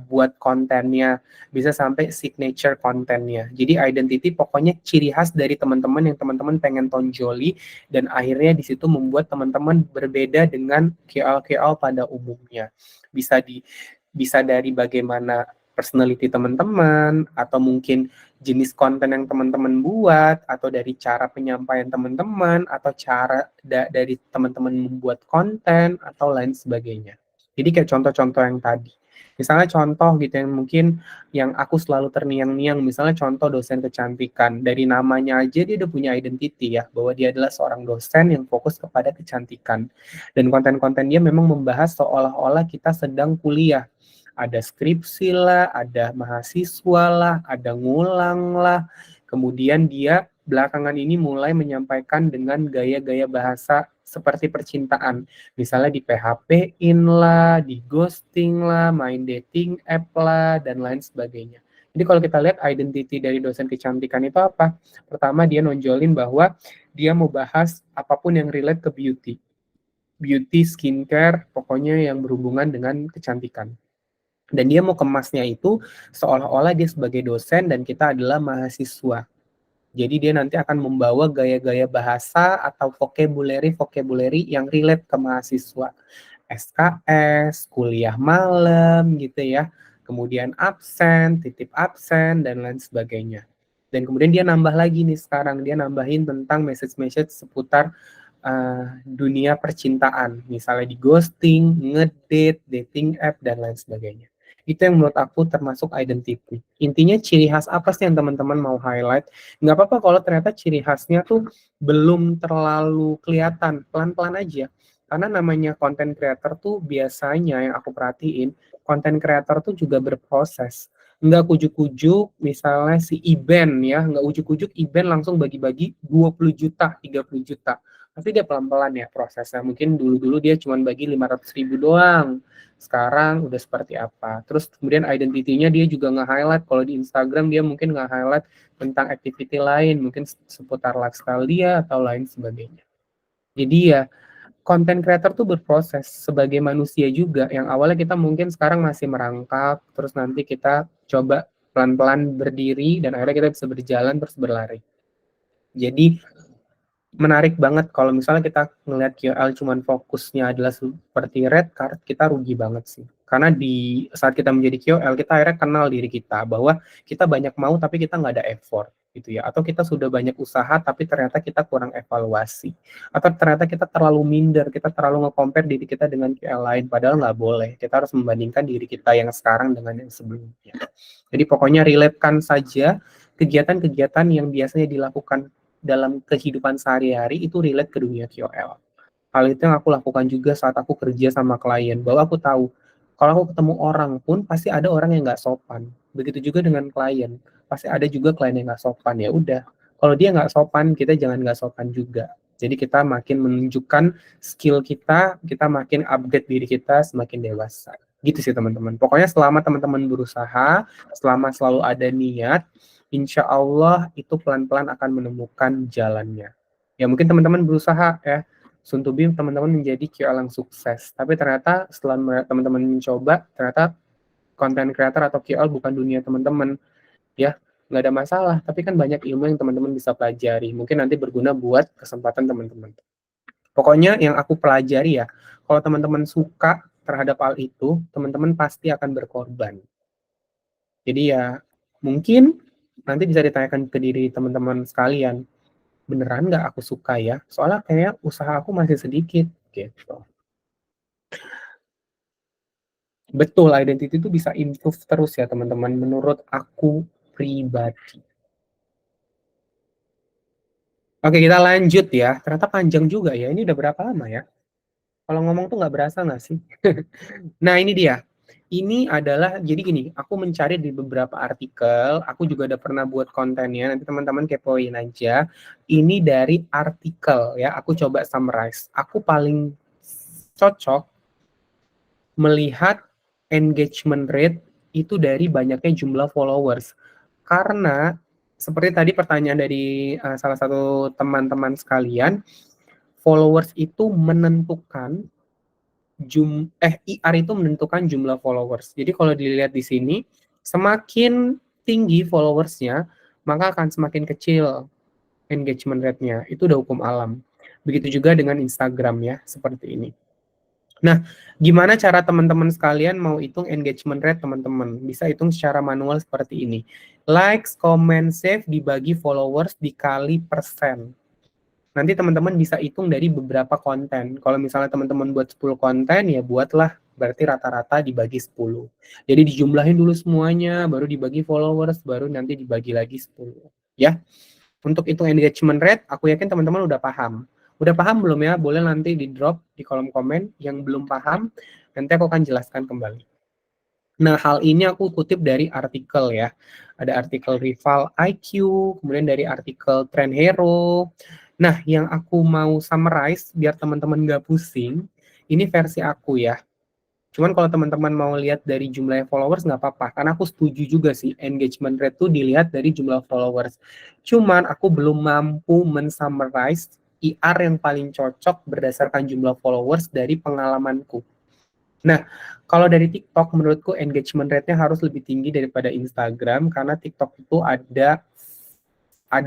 buat kontennya, bisa sampai signature kontennya. Jadi identity pokoknya ciri khas dari teman-teman yang teman-teman pengen tonjoli, dan akhirnya di situ membuat teman-teman berbeda dengan KL-KL pada umumnya. Bisa dari bagaimana personality teman-teman, atau mungkin jenis konten yang teman-teman buat, atau dari cara penyampaian teman-teman, atau cara dari teman-teman membuat konten, atau lain sebagainya. Jadi kayak contoh-contoh yang tadi. Misalnya contoh gitu yang mungkin yang aku selalu terngiang-ngiang, misalnya contoh dosen kecantikan. Dari namanya aja dia udah punya identity ya, bahwa dia adalah seorang dosen yang fokus kepada kecantikan. Dan konten-konten dia memang membahas seolah-olah kita sedang kuliah. Ada skripsi lah, ada mahasiswa lah, ada ngulang lah. Kemudian dia belakangan ini mulai menyampaikan dengan gaya-gaya bahasa seperti percintaan. Misalnya di PHP-in lah, di ghosting lah, main dating app lah, dan lain sebagainya. Jadi kalau kita lihat identity dari dosen kecantikan itu apa? Pertama, dia nonjolin bahwa dia mau bahas apapun yang relate ke beauty. Beauty, skincare, pokoknya yang berhubungan dengan kecantikan. Dan dia mau kemasnya itu seolah-olah dia sebagai dosen dan kita adalah mahasiswa. Jadi dia nanti akan membawa gaya-gaya bahasa atau vocabulary yang relate ke mahasiswa. SKS, kuliah malam gitu ya. Kemudian absen, titip absen, dan lain sebagainya. Dan kemudian dia nambah lagi nih sekarang, dia nambahin tentang message-message seputar dunia percintaan. Misalnya di ghosting, ngedate, dating app, dan lain sebagainya. Itu yang menurut aku termasuk identity. Intinya ciri khas apa sih yang teman-teman mau highlight? Nggak apa-apa kalau ternyata ciri khasnya tuh belum terlalu kelihatan, pelan-pelan aja. Karena namanya content creator tuh biasanya yang aku perhatiin, content creator tuh juga berproses. Nggak kujuk-kujuk, misalnya si Iben ya, nggak ujuk-ujuk Iben langsung bagi-bagi 20 juta, 30 juta. Pasti dia pelan-pelan ya prosesnya. Mungkin dulu-dulu dia cuma bagi 500.000 doang. Sekarang udah seperti apa. Terus kemudian identity-nya dia juga nge-highlight. Kalau di Instagram dia mungkin nge-highlight tentang activity lain. Mungkin seputar lifestyle dia atau lain sebagainya. Jadi ya, content creator tuh berproses sebagai manusia juga. Yang awalnya kita mungkin sekarang masih merangkak. Terus nanti kita coba pelan-pelan berdiri. Dan akhirnya kita bisa berjalan terus berlari. Jadi menarik banget kalau misalnya kita ngelihat QL cuman fokusnya adalah seperti red card, kita rugi banget sih. Karena di saat kita menjadi QL, kita akhirnya kenal diri kita bahwa kita banyak mau tapi kita nggak ada effort gitu ya. Atau kita sudah banyak usaha tapi ternyata kita kurang evaluasi. Atau ternyata kita terlalu minder, kita terlalu nge-compare diri kita dengan QL lain. Padahal nggak boleh. Kita harus membandingkan diri kita yang sekarang dengan yang sebelumnya. Jadi pokoknya relate-kan saja kegiatan-kegiatan yang biasanya dilakukan dalam kehidupan sehari-hari itu relate ke dunia QOL. Hal itu yang aku lakukan juga saat aku kerja sama klien, bahwa aku tahu kalau aku ketemu orang pun pasti ada orang yang nggak sopan. Begitu juga dengan klien, pasti ada juga klien yang nggak sopan. Ya udah, kalau dia nggak sopan, kita jangan nggak sopan juga. Jadi kita makin menunjukkan skill kita makin update diri kita semakin dewasa. Gitu sih teman-teman. Pokoknya selama teman-teman berusaha, selama selalu ada niat, insya Allah itu pelan-pelan akan menemukan jalannya. Ya mungkin teman-teman berusaha ya, soon to be teman-teman menjadi QL yang sukses. Tapi ternyata setelah teman-teman mencoba, ternyata content creator atau QL bukan dunia teman-teman. Ya, nggak ada masalah. Tapi kan banyak ilmu yang teman-teman bisa pelajari. Mungkin nanti berguna buat kesempatan teman-teman. Pokoknya yang aku pelajari ya, kalau teman-teman suka terhadap hal itu, teman-teman pasti akan berkorban. Jadi ya, mungkin nanti bisa ditanyakan ke diri teman-teman sekalian, beneran nggak aku suka ya? Soalnya kayak usaha aku masih sedikit, gitu. Betul, identity itu bisa improve terus ya teman-teman, menurut aku pribadi. Oke, kita lanjut ya. Ternyata panjang juga ya, ini udah berapa lama ya? Kalau ngomong tuh nggak berasa nggak sih? Nah, ini dia. Ini adalah, jadi gini, aku mencari di beberapa artikel, aku juga udah pernah buat kontennya, nanti teman-teman kepoin aja. Ini dari artikel ya, aku coba summarize. Aku paling cocok melihat engagement rate itu dari banyaknya jumlah followers. Karena, seperti tadi pertanyaan dari salah satu teman-teman sekalian, followers itu menentukan IR itu menentukan jumlah followers. Jadi kalau dilihat di sini, semakin tinggi followersnya, maka akan semakin kecil engagement rate-nya. Itu udah hukum alam. Begitu juga dengan Instagram ya, seperti ini. Nah, gimana cara teman-teman sekalian mau hitung engagement rate teman-teman? Bisa hitung secara manual seperti ini. Likes, comment, save dibagi followers dikali persen. Nanti teman-teman bisa hitung dari beberapa konten. Kalau misalnya teman-teman buat 10 konten, ya buatlah berarti rata-rata dibagi 10. Jadi dijumlahin dulu semuanya, baru dibagi followers, baru nanti dibagi lagi 10. Ya, untuk hitung engagement rate, aku yakin teman-teman udah paham. Udah paham belum ya? Boleh nanti di drop di kolom komen. Yang belum paham, nanti aku akan jelaskan kembali. Nah, hal ini aku kutip dari artikel ya. Ada artikel Rival IQ, kemudian dari artikel Trend Hero. Nah, yang aku mau summarize biar teman-teman nggak pusing, ini versi aku ya. Cuman kalau teman-teman mau lihat dari jumlah followers nggak apa-apa, karena aku setuju juga sih engagement rate tuh dilihat dari jumlah followers. Cuman aku belum mampu men-summarize IR yang paling cocok berdasarkan jumlah followers dari pengalamanku. Nah, kalau dari TikTok menurutku engagement rate-nya harus lebih tinggi daripada Instagram karena TikTok itu ada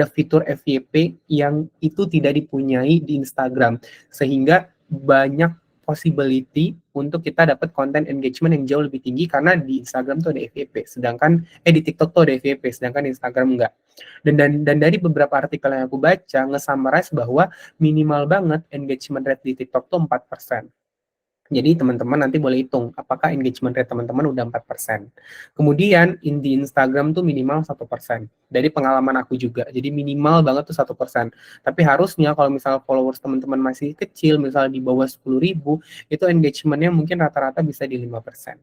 fitur FYP yang itu tidak dipunyai di Instagram, sehingga banyak possibility untuk kita dapat konten engagement yang jauh lebih tinggi karena di Instagram tuh ada FYP, sedangkan di TikTok tuh ada FYP, sedangkan di Instagram enggak. Dan dari beberapa artikel yang aku baca nge-summarize bahwa minimal banget engagement rate di TikTok tuh 4%. Jadi teman-teman nanti boleh hitung apakah engagement rate teman-teman udah 4%. Kemudian di Instagram tuh minimal 1%. Dari pengalaman aku juga. Jadi minimal banget tuh 1%. Tapi harusnya kalau misalnya followers teman-teman masih kecil, misalnya di bawah 10.000, itu engagementnya mungkin rata-rata bisa di 5%.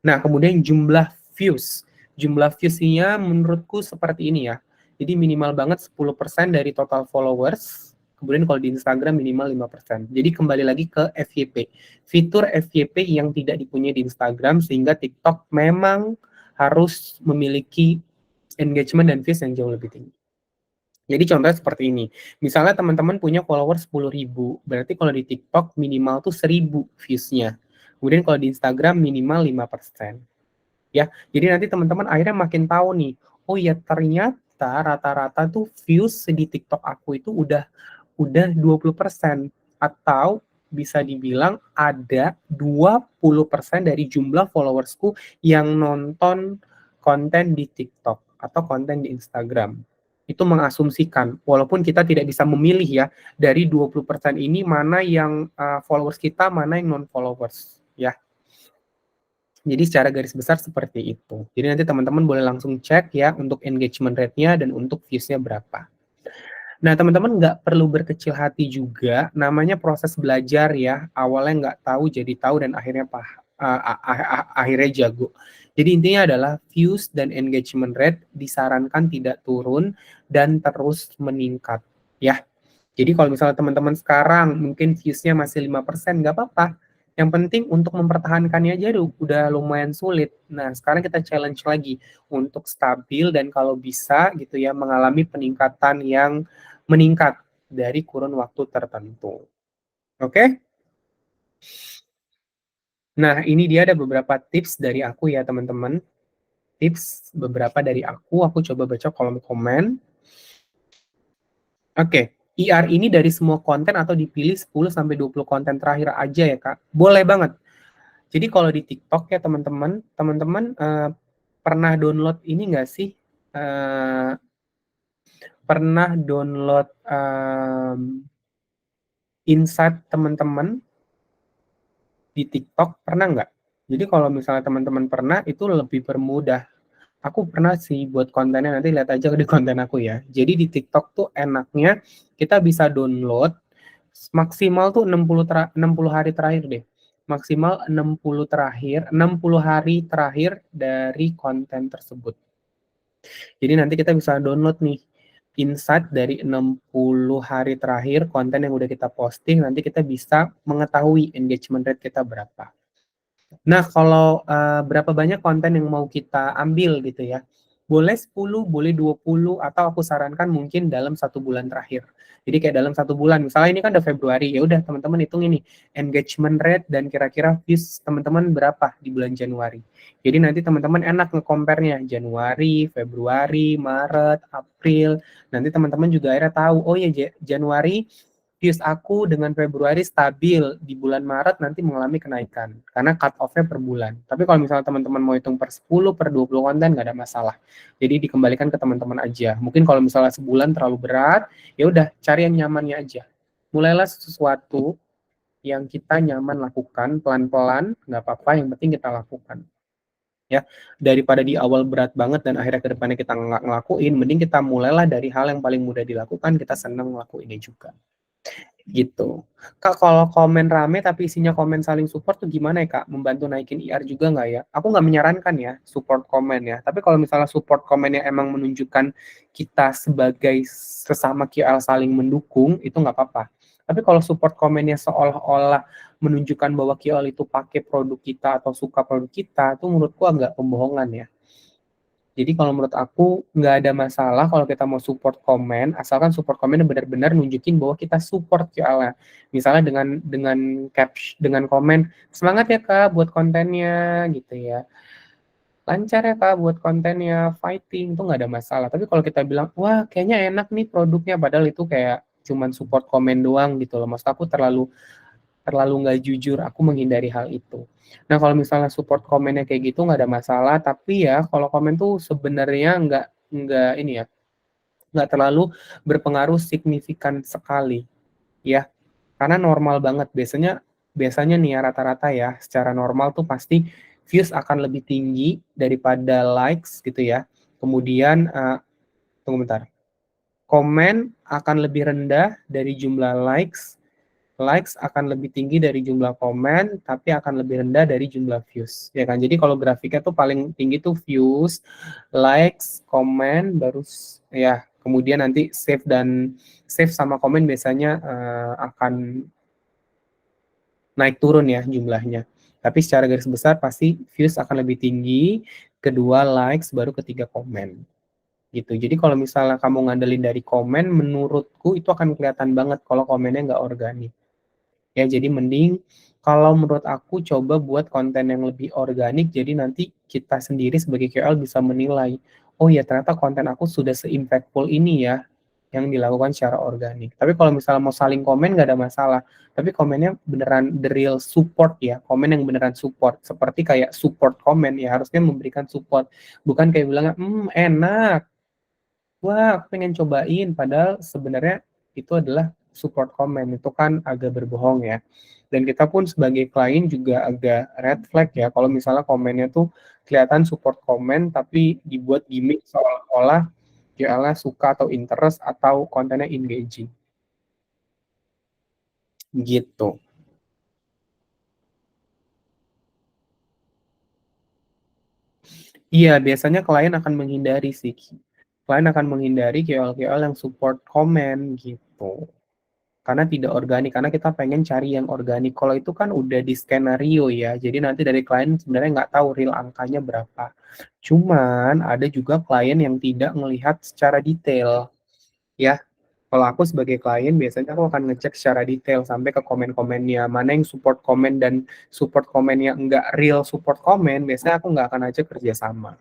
Nah, kemudian jumlah views. Jumlah viewsnya menurutku seperti ini ya. Jadi minimal banget 10% dari total followers. Kemudian kalau di Instagram minimal 5%. Jadi kembali lagi ke FYP. Fitur FYP yang tidak dipunyai di Instagram sehingga TikTok memang harus memiliki engagement dan views yang jauh lebih tinggi. Jadi contohnya seperti ini. Misalnya teman-teman punya followers 10.000, berarti kalau di TikTok minimal tuh 1.000 views-nya. Kemudian kalau di Instagram minimal 5%. Ya, jadi nanti teman-teman akhirnya makin tahu nih, oh ya ternyata rata-rata tuh views di TikTok aku itu udah 20%, atau bisa dibilang ada 20% dari jumlah followersku yang nonton konten di TikTok atau konten di Instagram. Itu mengasumsikan, walaupun kita tidak bisa memilih ya, dari 20% ini mana yang followers kita, mana yang non-followers, ya. Jadi secara garis besar seperti itu. Jadi nanti teman-teman boleh langsung cek ya untuk engagement rate-nya dan untuk views-nya berapa. Nah, teman-teman nggak perlu berkecil hati juga, namanya proses belajar ya. Awalnya nggak tahu jadi tahu dan akhirnya akhirnya jago. Jadi intinya adalah views dan engagement rate disarankan tidak turun dan terus meningkat ya. Jadi kalau misalnya teman-teman sekarang mungkin views-nya masih 5%, nggak apa-apa. Yang penting untuk mempertahankannya aja udah lumayan sulit. Nah, sekarang kita challenge lagi untuk stabil dan kalau bisa gitu ya mengalami peningkatan yang meningkat dari kurun waktu tertentu. Oke? Nah, ini dia ada beberapa tips dari aku ya teman-teman. Tips beberapa dari aku coba baca kolom komen. Oke, IR ini dari semua konten atau dipilih 10 sampai 20 konten terakhir aja ya, Kak? Boleh banget. Jadi kalau di TikTok ya teman-teman pernah download ini nggak sih? Pernah download insight teman-teman di TikTok? Pernah nggak? Jadi kalau misalnya teman-teman pernah, itu lebih permudah. Aku pernah sih buat kontennya, nanti lihat aja di konten aku ya. Jadi di TikTok tuh enaknya kita bisa download maksimal tuh 60 hari terakhir deh. Maksimal 60 hari terakhir dari konten tersebut. Jadi nanti kita bisa download nih insight dari 60 hari terakhir konten yang udah kita posting, nanti kita bisa mengetahui engagement rate kita berapa. Nah, kalau berapa banyak konten yang mau kita ambil gitu ya. Boleh 10, boleh 20, atau aku sarankan mungkin dalam 1 bulan terakhir. Jadi kayak dalam 1 bulan, misalnya ini kan udah Februari, ya udah teman-teman hitung ini engagement rate dan kira-kira views teman-teman berapa di bulan Januari. Jadi nanti teman-teman enak nge-compare-nya Januari, Februari, Maret, April. Nanti teman-teman juga akhirnya tahu, oh ya Januari views aku dengan Februari stabil, di bulan Maret nanti mengalami kenaikan, karena cut off-nya per bulan. Tapi kalau misalnya teman-teman mau hitung per 10, per 20 konten, nggak ada masalah. Jadi dikembalikan ke teman-teman aja. Mungkin kalau misalnya sebulan terlalu berat, ya udah cari yang nyamannya aja. Mulailah sesuatu yang kita nyaman lakukan, pelan-pelan, nggak apa-apa, yang penting kita lakukan. Ya, daripada di awal berat banget dan akhirnya ke depannya kita nggak ngelakuin, mending kita mulailah dari hal yang paling mudah dilakukan, kita senang ngelakuinnya juga. gitu. Kak, kalau komen rame tapi isinya komen saling support tuh gimana ya, Kak? Membantu naikin IR juga nggak ya? Aku nggak menyarankan ya support komen ya, tapi kalau misalnya support komennya emang menunjukkan kita sebagai sesama QL saling mendukung, itu nggak apa-apa. Tapi kalau support komennya seolah-olah menunjukkan bahwa QL itu pakai produk kita atau suka produk kita, itu menurutku agak pembohongan ya. Jadi kalau menurut aku nggak ada masalah kalau kita mau support komen, asalkan support komen benar-benar nunjukin bahwa kita support QL-nya. Misalnya dengan komen, "Semangat ya Kak buat kontennya," gitu ya. "Lancar ya Kak buat kontennya, fighting," itu nggak ada masalah. Tapi kalau kita bilang, "Wah kayaknya enak nih produknya," padahal itu kayak cuman support komen doang gitu loh. Maksud aku terlalu terlalu nggak jujur, aku menghindari hal itu. Nah, kalau misalnya support komennya kayak gitu nggak ada masalah, tapi ya kalau komen tuh sebenarnya nggak ini ya, nggak terlalu berpengaruh signifikan sekali, ya. Karena normal banget, biasanya biasanya nih ya rata-rata ya, secara normal tuh pasti views akan lebih tinggi daripada likes gitu ya. Kemudian, tunggu bentar, komen akan lebih rendah dari jumlah likes, likes akan lebih tinggi dari jumlah komen, tapi akan lebih rendah dari jumlah views, ya kan. Jadi kalau grafiknya tuh paling tinggi tuh views, likes, komen, baru ya kemudian nanti save sama komen biasanya akan naik turun ya jumlahnya. Tapi secara garis besar pasti views akan lebih tinggi, kedua likes, baru ketiga komen gitu. Jadi kalau misalnya kamu ngandelin dari komen, menurutku itu akan kelihatan banget kalau komennya nggak organik. Ya, jadi mending kalau menurut aku coba buat konten yang lebih organik, jadi nanti kita sendiri sebagai KOL bisa menilai, oh ya ternyata konten aku sudah se-impactful ini ya, yang dilakukan secara organik. Tapi kalau misalnya mau saling komen nggak ada masalah, tapi komennya beneran the real support ya, komen yang beneran support, seperti kayak support komen ya harusnya memberikan support, bukan kayak bilangnya, enak, wah aku pengen cobain, padahal sebenarnya itu adalah support komen, itu kan agak berbohong ya. Dan kita pun sebagai klien juga agak red flag ya, kalau misalnya komennya tuh kelihatan support komen, tapi dibuat gimmick seolah-olah QL-nya suka atau interest atau kontennya engaging, gitu. Iya, biasanya klien akan menghindari sih, klien akan menghindari KOL-KOL yang support komen, gitu. Karena tidak organik, karena kita pengen cari yang organik. Kalau itu kan udah di skenario ya, jadi nanti dari klien sebenarnya nggak tahu real angkanya berapa. Cuman ada juga klien yang tidak melihat secara detail, ya. Kalau aku sebagai klien biasanya aku akan ngecek secara detail sampai ke komen-komennya, mana yang support komen dan support komennya nggak real support komen, biasanya aku nggak akan ajak kerja sama,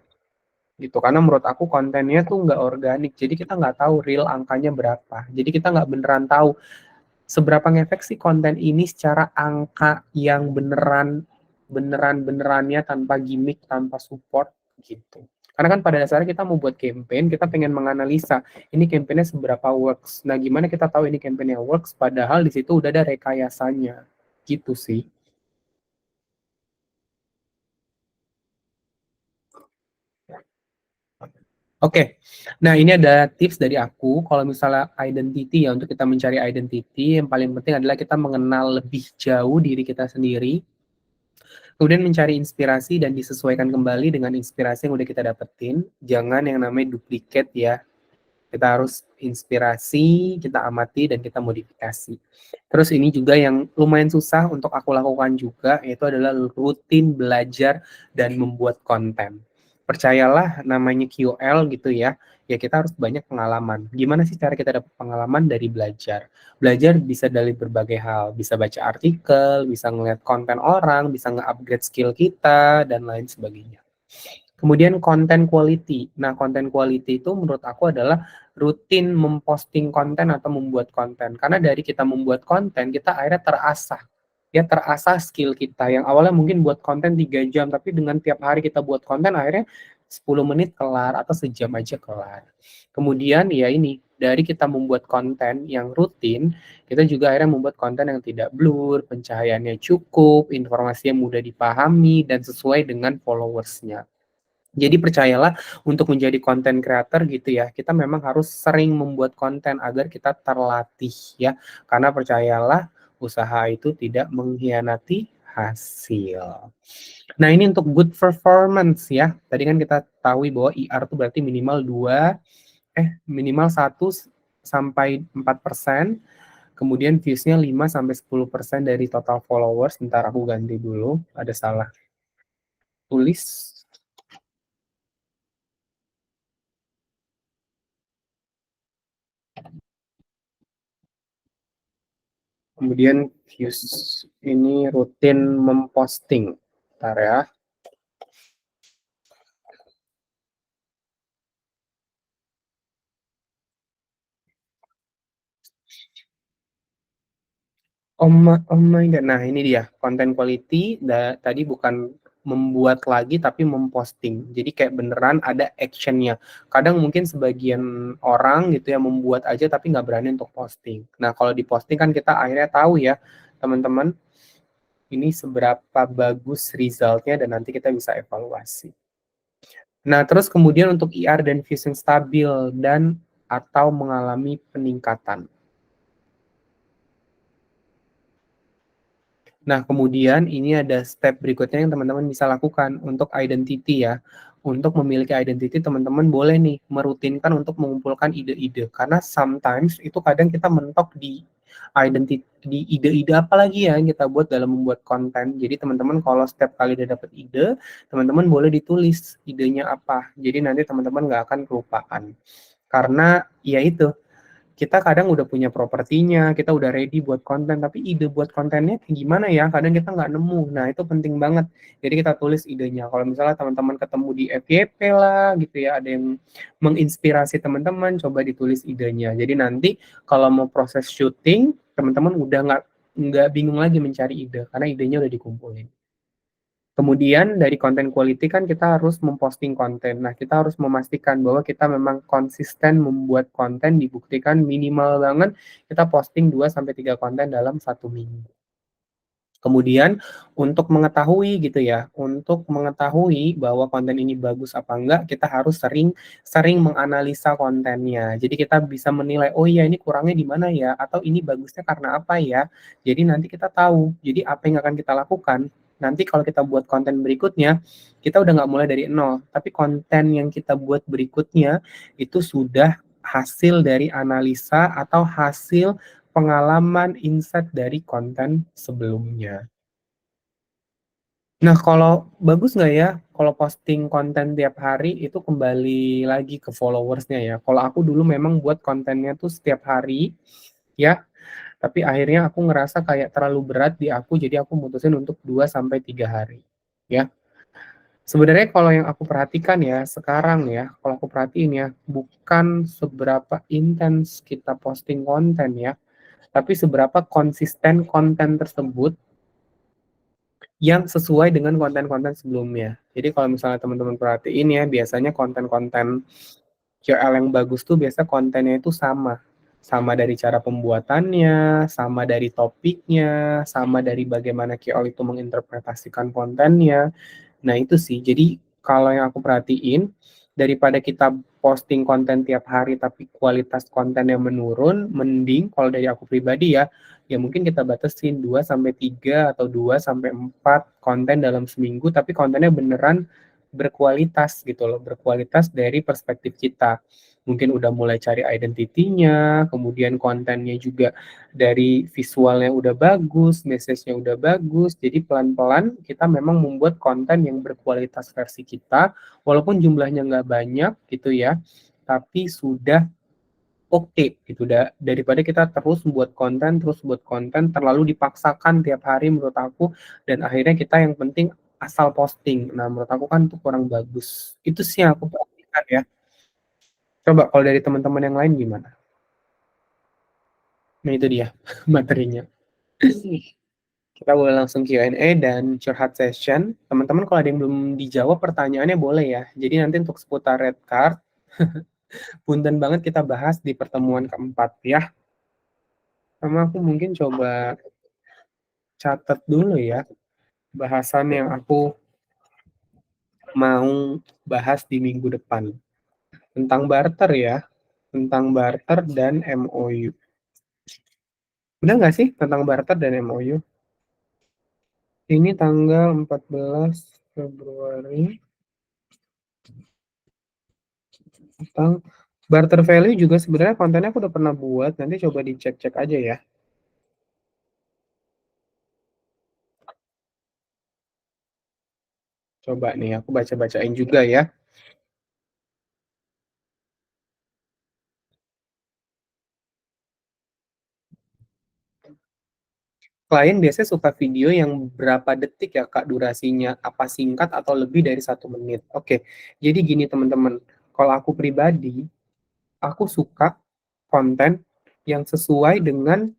gitu. Karena menurut aku kontennya tuh nggak organik, jadi kita nggak tahu real angkanya berapa. Jadi kita nggak beneran tahu seberapa ngefek sih konten ini secara angka yang benerannya tanpa gimmick, tanpa support, gitu. Karena kan pada dasarnya kita mau buat campaign, kita pengen menganalisa ini campaign-nya seberapa works. Nah, gimana kita tahu ini campaign-nya works padahal di situ udah ada rekayasanya. Gitu sih. Oke. Nah, ini ada tips dari aku kalau misalnya identity ya, untuk kita mencari identity yang paling penting adalah kita mengenal lebih jauh diri kita sendiri. Kemudian mencari inspirasi dan disesuaikan kembali dengan inspirasi yang udah kita dapetin. Jangan yang namanya duplicate ya. Kita harus inspirasi, kita amati, dan kita modifikasi. Terus ini juga yang lumayan susah untuk aku lakukan juga, yaitu adalah rutin belajar dan membuat konten. Percayalah namanya QL gitu ya, ya kita harus banyak pengalaman. Gimana sih cara kita dapat pengalaman? Dari belajar. Belajar bisa dari berbagai hal, bisa baca artikel, bisa ngeliat konten orang, bisa nge-upgrade skill kita, dan lain sebagainya. Kemudian content quality. Nah, content quality itu menurut aku adalah rutin memposting konten atau membuat konten. Karena dari kita membuat konten, kita akhirnya terasah. Ya, terasah skill kita. Yang awalnya mungkin buat konten 3 jam, tapi dengan tiap hari kita buat konten, akhirnya 10 menit kelar atau sejam aja kelar. Kemudian ya ini, dari kita membuat konten yang rutin, kita juga akhirnya membuat konten yang tidak blur, pencahayaannya cukup, informasi yang mudah dipahami, dan sesuai dengan followersnya. Jadi percayalah untuk menjadi content creator gitu ya, kita memang harus sering membuat konten agar kita terlatih ya. Karena percayalah usaha itu tidak mengkhianati hasil. Nah, ini untuk good performance ya. Tadi kan kita tahu bahwa IR itu berarti minimal 1 sampai 4%, kemudian views-nya 5 sampai 10% dari total followers. Bentar aku ganti dulu, ada salah tulis. Kemudian views ini rutin memposting. Bentar ya. Oh my God. Nah, ini dia content quality tadi bukan membuat lagi tapi memposting. Jadi kayak beneran ada actionnya. Kadang mungkin sebagian orang gitu ya membuat aja tapi nggak berani untuk posting. Nah, kalau di posting kan kita akhirnya tahu ya, teman-teman, ini seberapa bagus resultnya dan nanti kita bisa evaluasi. Nah, terus kemudian untuk IR dan views yang stabil dan atau mengalami peningkatan. Nah, kemudian ini ada step berikutnya yang teman-teman bisa lakukan untuk identity ya. Untuk memiliki identity, teman-teman boleh nih merutinkan untuk mengumpulkan ide-ide. Karena sometimes itu kadang kita mentok di identity, di ide-ide apa lagi ya yang kita buat dalam membuat konten. Jadi teman-teman kalau setiap kali udah dapat ide, teman-teman boleh ditulis idenya apa. Jadi nanti teman-teman nggak akan kelupaan. Karena ya itu, kita kadang udah punya propertinya, kita udah ready buat konten, tapi ide buat kontennya kayak gimana ya? Kadang kita nggak nemu. Nah, itu penting banget. Jadi kita tulis idenya. Kalau misalnya teman-teman ketemu di FYP lah gitu ya, ada yang menginspirasi teman-teman, coba ditulis idenya. Jadi nanti kalau mau proses syuting, teman-teman udah nggak bingung lagi mencari ide karena idenya udah dikumpulin. Kemudian dari konten quality kan kita harus memposting konten. Nah, kita harus memastikan bahwa kita memang konsisten membuat konten, dibuktikan minimal banget kita posting 2 sampai 3 konten dalam 1 minggu. Kemudian untuk mengetahui gitu ya, untuk mengetahui bahwa konten ini bagus apa enggak, kita harus sering sering menganalisa kontennya. Jadi kita bisa menilai, "Oh iya ini kurangnya di mana ya?" Atau, "Ini bagusnya karena apa ya?" Jadi nanti kita tahu. Jadi apa yang akan kita lakukan, nanti kalau kita buat konten berikutnya, kita udah nggak mulai dari nol, tapi konten yang kita buat berikutnya itu sudah hasil dari analisa atau hasil pengalaman insight dari konten sebelumnya. Nah, kalau bagus nggak ya, kalau posting konten tiap hari itu kembali lagi ke followers-nya ya. Kalau aku dulu memang buat kontennya tuh setiap hari, ya, tapi akhirnya aku ngerasa kayak terlalu berat di aku, jadi aku mutusin untuk 2 sampai 3 hari, ya. Sebenarnya kalau yang aku perhatikan ya, sekarang ya, kalau aku perhatiin ya, bukan seberapa intens kita posting konten ya, tapi seberapa konsisten konten tersebut yang sesuai dengan konten-konten sebelumnya. Jadi kalau misalnya teman-teman perhatiin ya, biasanya konten-konten KOL yang bagus tuh biasa kontennya itu sama. Sama dari cara pembuatannya, sama dari topiknya, sama dari bagaimana KOL itu menginterpretasikan kontennya. Nah, itu sih. Jadi kalau yang aku perhatiin, daripada kita posting konten tiap hari tapi kualitas kontennya menurun, mending kalau dari aku pribadi ya, ya mungkin kita batasin 2 sampai 3 atau 2 sampai 4 konten dalam seminggu, tapi kontennya beneran berkualitas gitu loh, berkualitas dari perspektif kita. Mungkin udah mulai cari identitinya, kemudian kontennya juga dari visualnya udah bagus, message-nya udah bagus, jadi pelan-pelan kita memang membuat konten yang berkualitas versi kita, walaupun jumlahnya nggak banyak gitu ya, tapi sudah oke gitu, daripada kita terus buat konten, terlalu dipaksakan tiap hari menurut aku, dan akhirnya kita yang penting asal posting. Nah, menurut aku kan itu kurang bagus. Itu sih yang aku perhatikan ya. Coba kalau dari teman-teman yang lain gimana? Nah, itu dia materinya. Kita boleh langsung Q&A dan curhat session. Teman-teman kalau ada yang belum dijawab pertanyaannya boleh ya. Jadi nanti untuk seputar red card, punten banget kita bahas di pertemuan keempat ya. Sama aku mungkin coba catat dulu ya bahasan yang aku mau bahas di minggu depan. Tentang barter ya, tentang barter dan MOU. Benar nggak sih tentang barter dan MOU? Ini tanggal 14 Februari. Tentang barter value juga sebenarnya kontennya aku udah pernah buat, nanti coba dicek-cek aja ya. Coba nih, aku baca-bacain juga ya. Klien biasanya suka video yang berapa detik ya Kak durasinya, apa singkat atau lebih dari 1 menit. Oke, jadi gini teman-teman, kalau aku pribadi, aku suka konten yang sesuai dengan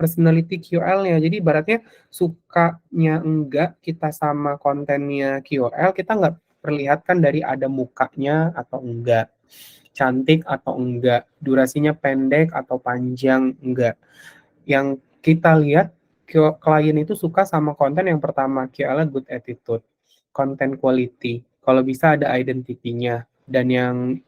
personality QL-nya. Jadi ibaratnya sukanya enggak kita sama kontennya QL, kita nggak perlihatkan dari ada mukanya atau enggak, cantik atau enggak, durasinya pendek atau panjang, enggak. Yang kita lihat klien itu suka sama konten yang pertama, QL good attitude, content quality, kalau bisa ada identity-nya, dan yang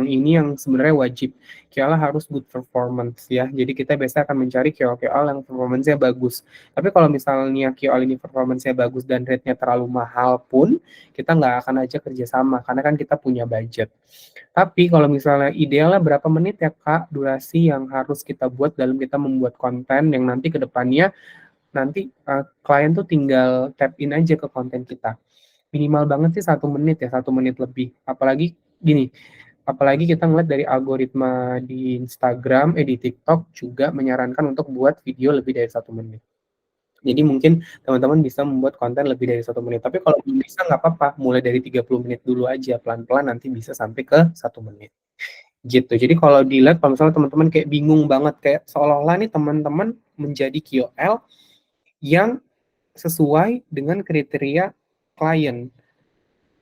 ini yang sebenarnya wajib, QL harus good performance ya. Jadi kita biasa akan mencari QL yang performance-nya bagus. Tapi kalau misalnya QL ini performance-nya bagus dan rate-nya terlalu mahal pun, kita nggak akan aja kerjasama, karena kan kita punya budget. Tapi kalau misalnya idealnya berapa menit ya Kak durasi yang harus kita buat dalam kita membuat konten yang nanti ke depannya nanti klien tuh tinggal tap in aja ke konten kita. Minimal banget sih 1 menit ya, 1 menit lebih. Apalagi gini, apalagi kita ngeliat dari algoritma di Instagram, di TikTok juga menyarankan untuk buat video lebih dari 1 menit. Jadi mungkin teman-teman bisa membuat konten lebih dari 1 menit. Tapi kalau belum bisa nggak apa-apa, mulai dari 30 menit dulu aja, pelan-pelan nanti bisa sampai ke 1 menit. Gitu. Jadi kalau dilihat, kalau misalnya teman-teman kayak bingung banget, kayak seolah-olah nih teman-teman menjadi KOL yang sesuai dengan kriteria klien.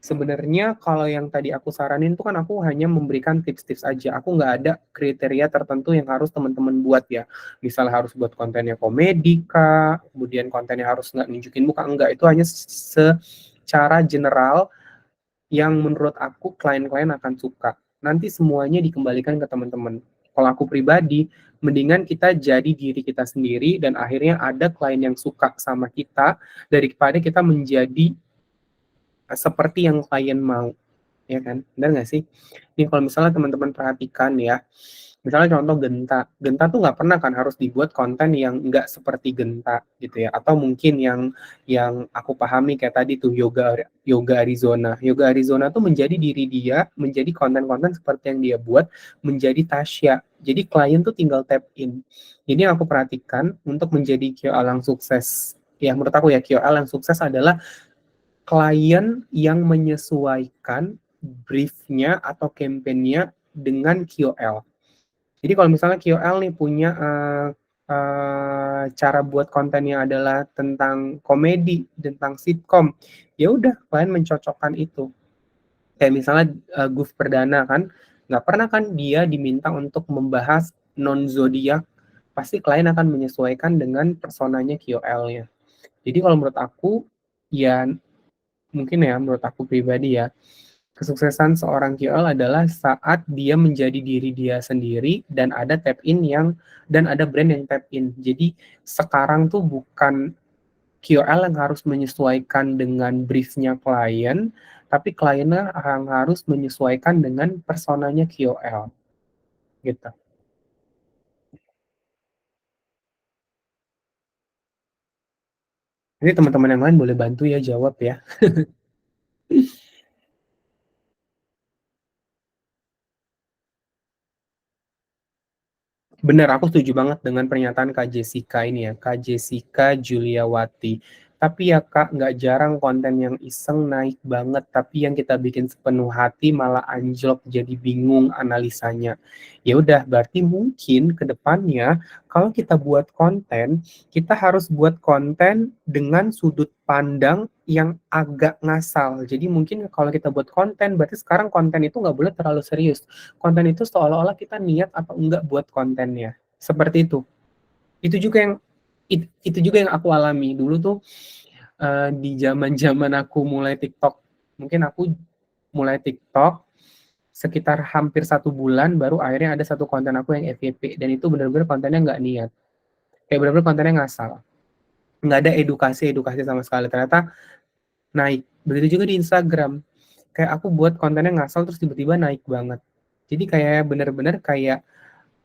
Sebenarnya kalau yang tadi aku saranin tuh kan aku hanya memberikan tips-tips aja. Aku nggak ada kriteria tertentu yang harus teman-teman buat ya. Misalnya harus buat kontennya komedi kah, kemudian kontennya harus nggak nunjukin muka, enggak. Itu hanya secara general yang menurut aku klien-klien akan suka. Nanti semuanya dikembalikan ke teman-teman. Kalau aku pribadi, mendingan kita jadi diri kita sendiri dan akhirnya ada klien yang suka sama kita daripada kita menjadi seperti yang klien mau, ya kan? Benar nggak sih? Nih kalau misalnya teman-teman perhatikan ya, misalnya contoh Genta. Genta tuh nggak pernah kan harus dibuat konten yang nggak seperti Genta gitu ya. Atau mungkin yang aku pahami kayak tadi tuh Yoga Yoga Arizona. Yoga Arizona tuh menjadi diri dia, menjadi konten-konten seperti yang dia buat, menjadi Tasya. Jadi klien tuh tinggal tap in. Jadi yang aku perhatikan untuk menjadi KOL yang sukses, ya menurut aku ya KOL yang sukses adalah klien yang menyesuaikan briefnya atau campaign-nya dengan KOL. Jadi kalau misalnya KOL nih punya cara buat kontennya adalah tentang komedi, tentang sitkom, ya udah klien mencocokkan itu. Kayak misalnya Guf Perdana kan, nggak pernah kan dia diminta untuk membahas non zodiak, pasti klien akan menyesuaikan dengan personanya KOL-nya. Jadi kalau menurut aku, ya mungkin ya menurut aku pribadi ya, kesuksesan seorang KOL adalah saat dia menjadi diri dia sendiri dan ada tap in dan ada brand yang tap in. Jadi sekarang tuh bukan KOL yang harus menyesuaikan dengan briefnya klien, tapi kliennya yang harus menyesuaikan dengan personanya KOL gitu. Jadi teman-teman yang lain boleh bantu ya jawab ya. Bener, aku setuju banget dengan pernyataan Kak Jessica ini ya, Kak Jessica Juliawati. Tapi ya Kak, nggak jarang konten yang iseng naik banget, tapi yang kita bikin sepenuh hati malah anjlok, jadi bingung analisanya. Ya udah, berarti mungkin ke depannya kalau kita buat konten, kita harus buat konten dengan sudut pandang yang agak ngasal. Jadi mungkin kalau kita buat konten, berarti sekarang konten itu nggak boleh terlalu serius. Konten itu seolah-olah kita niat atau enggak buat kontennya. Seperti itu. Itu juga yang itu juga yang aku alami dulu tuh di zaman-zaman aku mulai TikTok. Mungkin aku mulai TikTok sekitar hampir 1 bulan, baru akhirnya ada satu konten aku yang FYP, dan itu bener-bener kontennya nggak niat. Kayak bener-bener kontennya ngasal. Nggak ada edukasi sama sekali. Ternyata naik. Begitu juga di Instagram. Kayak aku buat kontennya ngasal terus tiba-tiba naik banget. Jadi kayak bener-bener kayak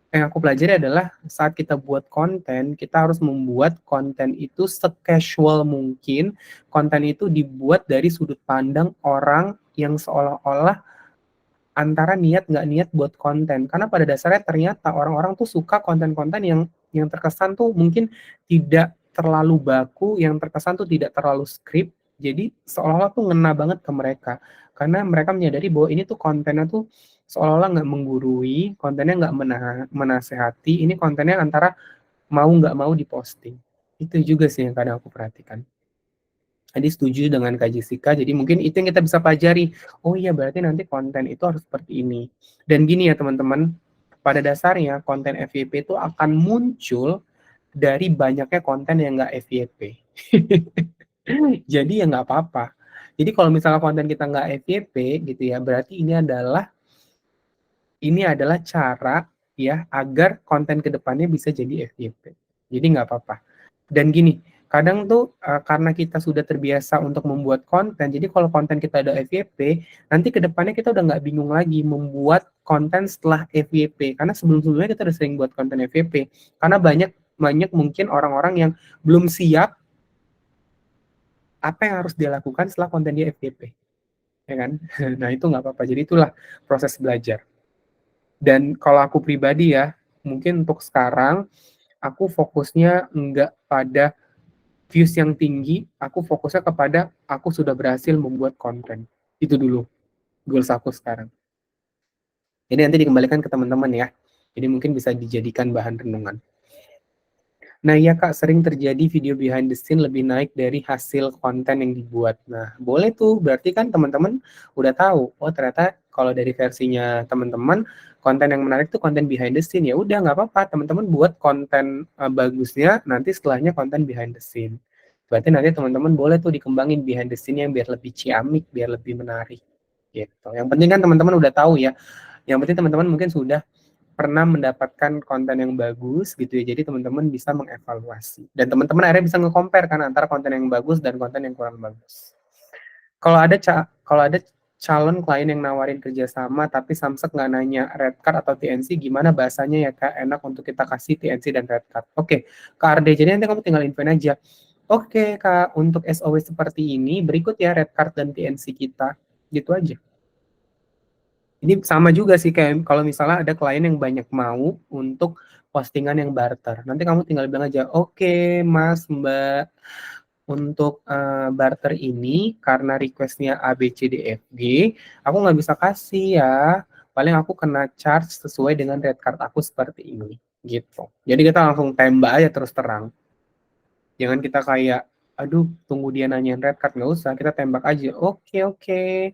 yang aku pelajari adalah saat kita buat konten, kita harus membuat konten itu se-casual mungkin. Konten itu dibuat dari sudut pandang orang yang seolah-olah antara niat nggak niat buat konten. Karena pada dasarnya ternyata orang-orang tuh suka konten-konten yang terkesan tuh mungkin tidak terlalu baku, yang terkesan tuh tidak terlalu skrip. Jadi seolah-olah tuh ngena banget ke mereka. Karena mereka menyadari bahwa ini tuh kontennya tuh seolah-olah nggak menggurui, kontennya nggak menasehati, ini kontennya antara mau nggak mau diposting. Itu juga sih yang kadang aku perhatikan. Jadi setuju dengan Kak Jessica, jadi mungkin itu yang kita bisa pelajari. Oh iya, berarti nanti konten itu harus seperti ini. Dan gini ya teman-teman, pada dasarnya konten FYP itu akan muncul dari banyaknya konten yang nggak FYP. Jadi ya nggak apa-apa. Jadi kalau misalnya konten kita nggak FYP gitu ya, berarti ini adalah cara ya agar konten kedepannya bisa jadi FYP. Jadi nggak apa-apa. Dan gini, kadang tuh karena kita sudah terbiasa untuk membuat konten, jadi kalau konten kita ada FYP, nanti kedepannya kita udah nggak bingung lagi membuat konten setelah FYP. Karena sebelum-sebelumnya kita udah sering buat konten FYP. Karena banyak banyak mungkin orang-orang yang belum siap apa yang harus dia lakukan setelah konten dia FYP. Ya kan? Nah itu nggak apa-apa. Jadi itulah proses belajar. Dan kalau aku pribadi ya, mungkin untuk sekarang, aku fokusnya nggak pada views yang tinggi, aku fokusnya kepada aku sudah berhasil membuat konten. Itu dulu goals aku sekarang. Jadi nanti dikembalikan ke teman-teman ya. Jadi mungkin bisa dijadikan bahan renungan. Nah iya Kak, sering terjadi video behind the scene lebih naik dari hasil konten yang dibuat. Nah boleh tuh, berarti kan teman-teman udah tahu, oh ternyata kalau dari versinya teman-teman, konten yang menarik tuh konten behind the scene. Ya udah nggak apa-apa, teman-teman buat konten bagusnya, nanti setelahnya konten behind the scene. Berarti nanti teman-teman boleh tuh dikembangin behind the scene yang biar lebih ciamik, biar lebih menarik. Gitu. Yang penting kan teman-teman udah tahu ya. Yang penting teman-teman mungkin sudah pernah mendapatkan konten yang bagus gitu ya. Jadi teman-teman bisa mengevaluasi. Dan teman-teman akhirnya bisa nge-compare kan antara konten yang bagus dan konten yang kurang bagus. Kalau ada calon klien yang nawarin kerjasama tapi Samsek nggak nanya red card atau TNC, gimana bahasanya ya Kak, enak untuk kita kasih TNC dan red card. Oke, Kak Arde, jadi nanti kamu tinggal infoin aja. Oke Kak, untuk SOW seperti ini, berikut ya red card dan TNC kita. Gitu aja. Ini sama juga sih kayak kalau misalnya ada klien yang banyak mau untuk postingan yang barter. Nanti kamu tinggal bilang aja, oke Mas, Mbak, untuk barter ini karena requestnya A, B, C, D, F, G, aku nggak bisa kasih ya. Paling aku kena charge sesuai dengan red card aku seperti ini. Gitu. Jadi kita langsung tembak aja terus terang. Jangan kita kayak, aduh tunggu dia nanyain red card, nggak usah, kita tembak aja. Oke.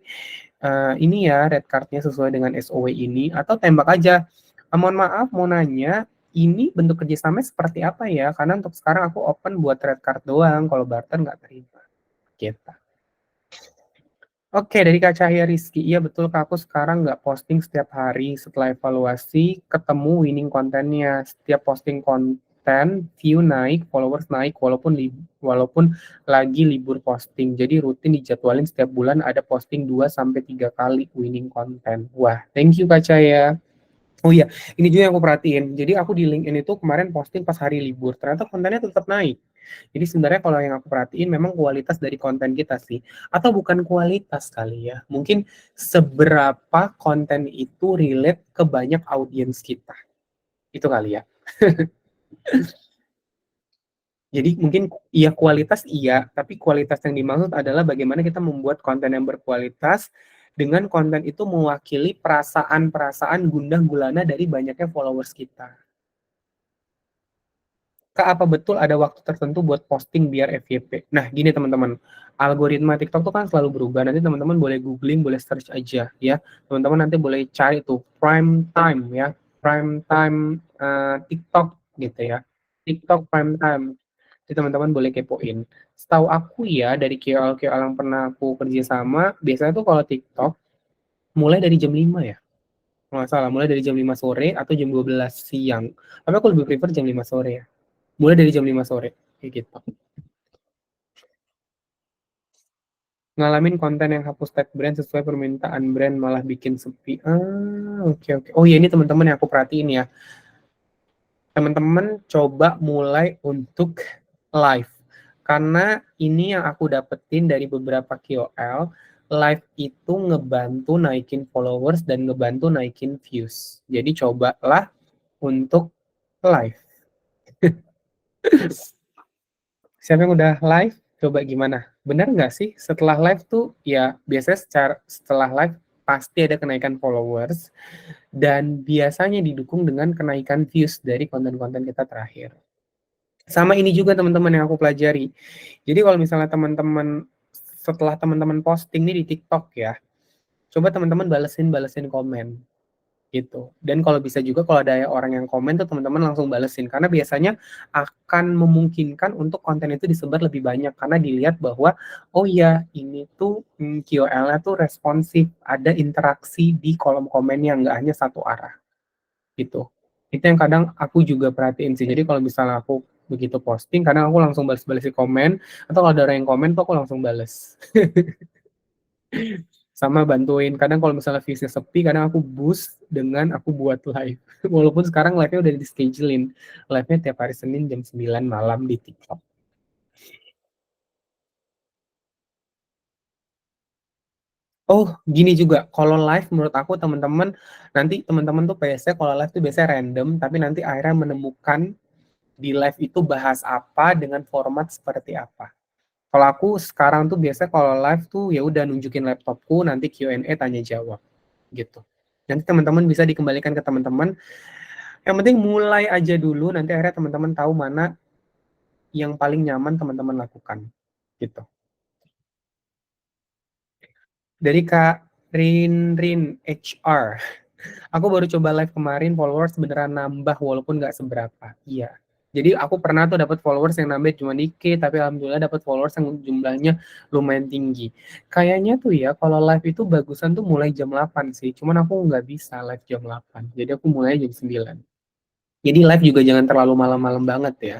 Ini ya red cardnya sesuai dengan SOW ini, atau tembak aja, mohon maaf mau nanya, ini bentuk kerjasamanya seperti apa ya? Karena untuk sekarang aku open buat red card doang, kalau barter nggak terima. Gitu. Oke, dari Kak Cahya Rizky, iya betul Kak, aku sekarang nggak posting setiap hari, setelah evaluasi ketemu winning kontennya, setiap posting konten, view naik, followers naik, walaupun lagi libur posting, jadi rutin dijadwalin setiap bulan ada posting 2-3 kali winning konten. Wah, thank you Kak Cahya. Oh iya, ini juga yang aku perhatiin. Jadi aku di LinkedIn itu kemarin posting pas hari libur, ternyata kontennya tetap naik. Jadi sebenarnya kalau yang aku perhatiin memang kualitas dari konten kita sih, atau bukan kualitas kali ya, mungkin seberapa konten itu relate ke banyak audiens kita. Itu kali ya. Jadi mungkin iya kualitas iya, tapi kualitas yang dimaksud adalah bagaimana kita membuat konten yang berkualitas dengan konten itu mewakili perasaan-perasaan gundah gulana dari banyaknya followers kita. Kak, apa betul ada waktu tertentu buat posting biar FYP? Nah, gini teman-teman, algoritma TikTok tuh kan selalu berubah. Nanti teman-teman boleh googling, boleh search aja ya. Teman-teman nanti boleh cari tuh prime time ya, prime time TikTok gitu ya. TikTok prime time. Jadi teman-teman boleh kepoin. Setahu aku ya, dari KOL-KOL yang pernah aku kerja sama, biasanya tuh kalau TikTok mulai dari jam 5 ya. Nggak salah, mulai dari jam 5 sore atau jam 12 siang. Tapi aku lebih prefer jam 5 sore ya. Mulai dari jam 5 sore, kayak gitu. Ngalamin konten yang hapus tag brand sesuai permintaan brand malah bikin sepi. Oke, oke. Oh iya, ini teman-teman yang aku perhatiin ya. Teman-teman coba mulai untuk live. Karena ini yang aku dapetin dari beberapa KOL, live itu ngebantu naikin followers dan ngebantu naikin views. Jadi cobalah untuk live. Siapa yang udah live, coba gimana? Benar nggak sih setelah live tuh ya biasanya setelah live pasti ada kenaikan followers dan biasanya didukung dengan kenaikan views dari konten-konten kita terakhir. Sama ini juga teman-teman yang aku pelajari. Jadi kalau misalnya teman-teman setelah teman-teman posting nih di TikTok ya, coba teman-teman balesin komen gitu. Dan kalau bisa juga kalau ada orang yang komen tuh teman-teman langsung balesin karena biasanya akan memungkinkan untuk konten itu disebar lebih banyak karena dilihat bahwa oh ya ini tuh KOL-nya tuh responsif, ada interaksi di kolom komennya nggak hanya satu arah gitu. Itu yang kadang aku juga perhatiin sih. Jadi kalau misalnya aku begitu posting, kadang aku langsung balas-balas di komen, atau kalau ada orang yang komen tuh aku langsung bales. Sama bantuin. Kadang kalau misalnya viewsnya sepi, kadang aku boost dengan aku buat live. Walaupun sekarang live-nya udah di-schedulein. Live-nya tiap hari Senin jam 9 malam di TikTok. Oh, gini juga. Kalau live menurut aku teman-teman, nanti teman-teman tuh biasanya kalau live tuh biasanya random, tapi nanti akhirnya menemukan di live itu bahas apa dengan format seperti apa. Kalau aku sekarang tuh biasanya kalau live tuh ya udah nunjukin laptopku, nanti Q&A tanya jawab gitu. Nanti teman-teman bisa dikembalikan ke teman-teman. Yang penting mulai aja dulu, nanti akhirnya teman-teman tahu mana yang paling nyaman teman-teman lakukan gitu. Dari Kak Rin HR. Aku baru coba live kemarin, followers beneran nambah walaupun nggak seberapa. Iya. Jadi aku pernah tuh dapat followers yang nambah cuma dikit, tapi alhamdulillah dapat followers yang jumlahnya lumayan tinggi. Kayaknya tuh ya kalau live itu bagusan tuh mulai jam 8 sih. Cuman aku nggak bisa live jam 8. Jadi aku mulai jam 9. Jadi live juga jangan terlalu malam-malam banget ya.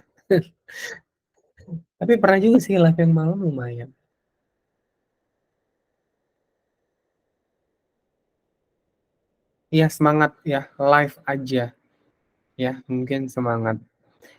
Tapi pernah juga sih live yang malam lumayan. Iya semangat ya, live aja ya, mungkin semangat.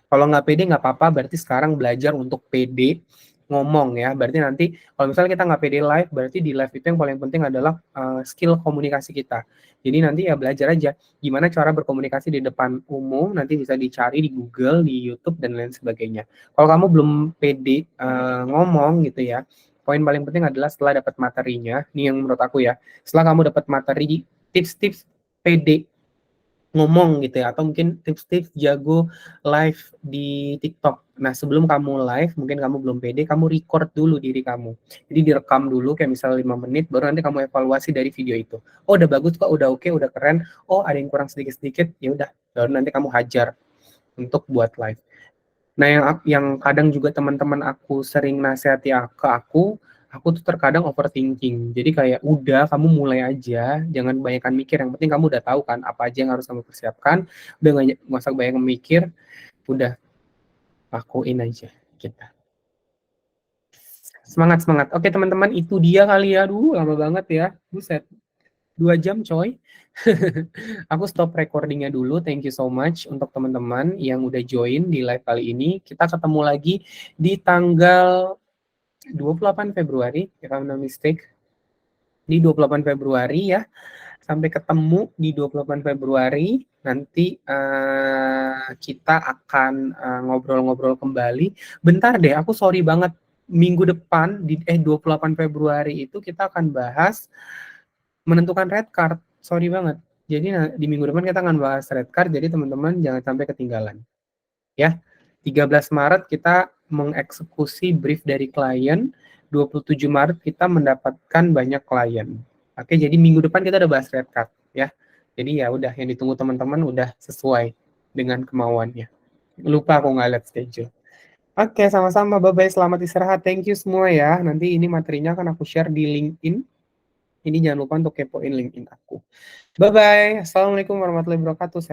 Kalau nggak pede nggak apa-apa, berarti sekarang belajar untuk pede ngomong ya. Berarti nanti kalau misalnya kita nggak pede live, berarti di live itu yang paling penting adalah skill komunikasi kita. Jadi nanti ya belajar aja gimana cara berkomunikasi di depan umum, nanti bisa dicari di Google, di YouTube, dan lain sebagainya. Kalau kamu belum pede ngomong gitu ya, poin paling penting adalah setelah dapat materinya, ini yang menurut aku ya, setelah kamu dapat materi, tips-tips pede ngomong gitu ya, atau mungkin tips-tips jago live di TikTok. Nah, sebelum kamu live, mungkin kamu belum pede, kamu record dulu diri kamu. Jadi direkam dulu kayak misalnya 5 menit, baru nanti kamu evaluasi dari video itu. Oh, udah bagus kok, udah oke, udah keren. Oh, ada yang kurang sedikit-sedikit, ya udah. Baru nanti kamu hajar untuk buat live. Nah, yang kadang juga teman-teman aku sering nasihati ke aku tuh terkadang overthinking. Jadi kayak udah kamu mulai aja, jangan banyakkan mikir. Yang penting kamu udah tahu kan apa aja yang harus kamu persiapkan. Udah nggak usah banyak mikir, udah lakuin aja kita. Semangat semangat. Oke teman-teman, itu dia kali ya. Aduh, lama banget ya. Buset. 2 jam coy. Aku stop recordingnya dulu. Thank you so much untuk teman-teman yang udah join di live kali ini. Kita ketemu lagi di tanggal 28 Februari, if I'm not mistake. Di 28 Februari ya. Sampai ketemu di 28 Februari. Nanti kita akan ngobrol-ngobrol kembali. Bentar deh, aku sorry banget. Minggu depan, 28 Februari itu kita akan bahas menentukan red card. Sorry banget. Jadi di minggu depan kita akan bahas red card, jadi teman-teman jangan sampai ketinggalan. Ya, 13 Maret kita mengeksekusi brief dari klien, 27 Maret kita mendapatkan banyak klien. Oke, jadi minggu depan kita udah bahas red card ya. Jadi ya udah yang ditunggu teman-teman udah sesuai dengan kemauannya. Lupa aku nggak lihat schedule. Oke, sama-sama. Bye-bye. Selamat istirahat. Thank you semua ya. Nanti ini materinya akan aku share di LinkedIn. Ini jangan lupa untuk kepoin LinkedIn aku. Bye-bye. Assalamualaikum warahmatullahi wabarakatuh. Sehat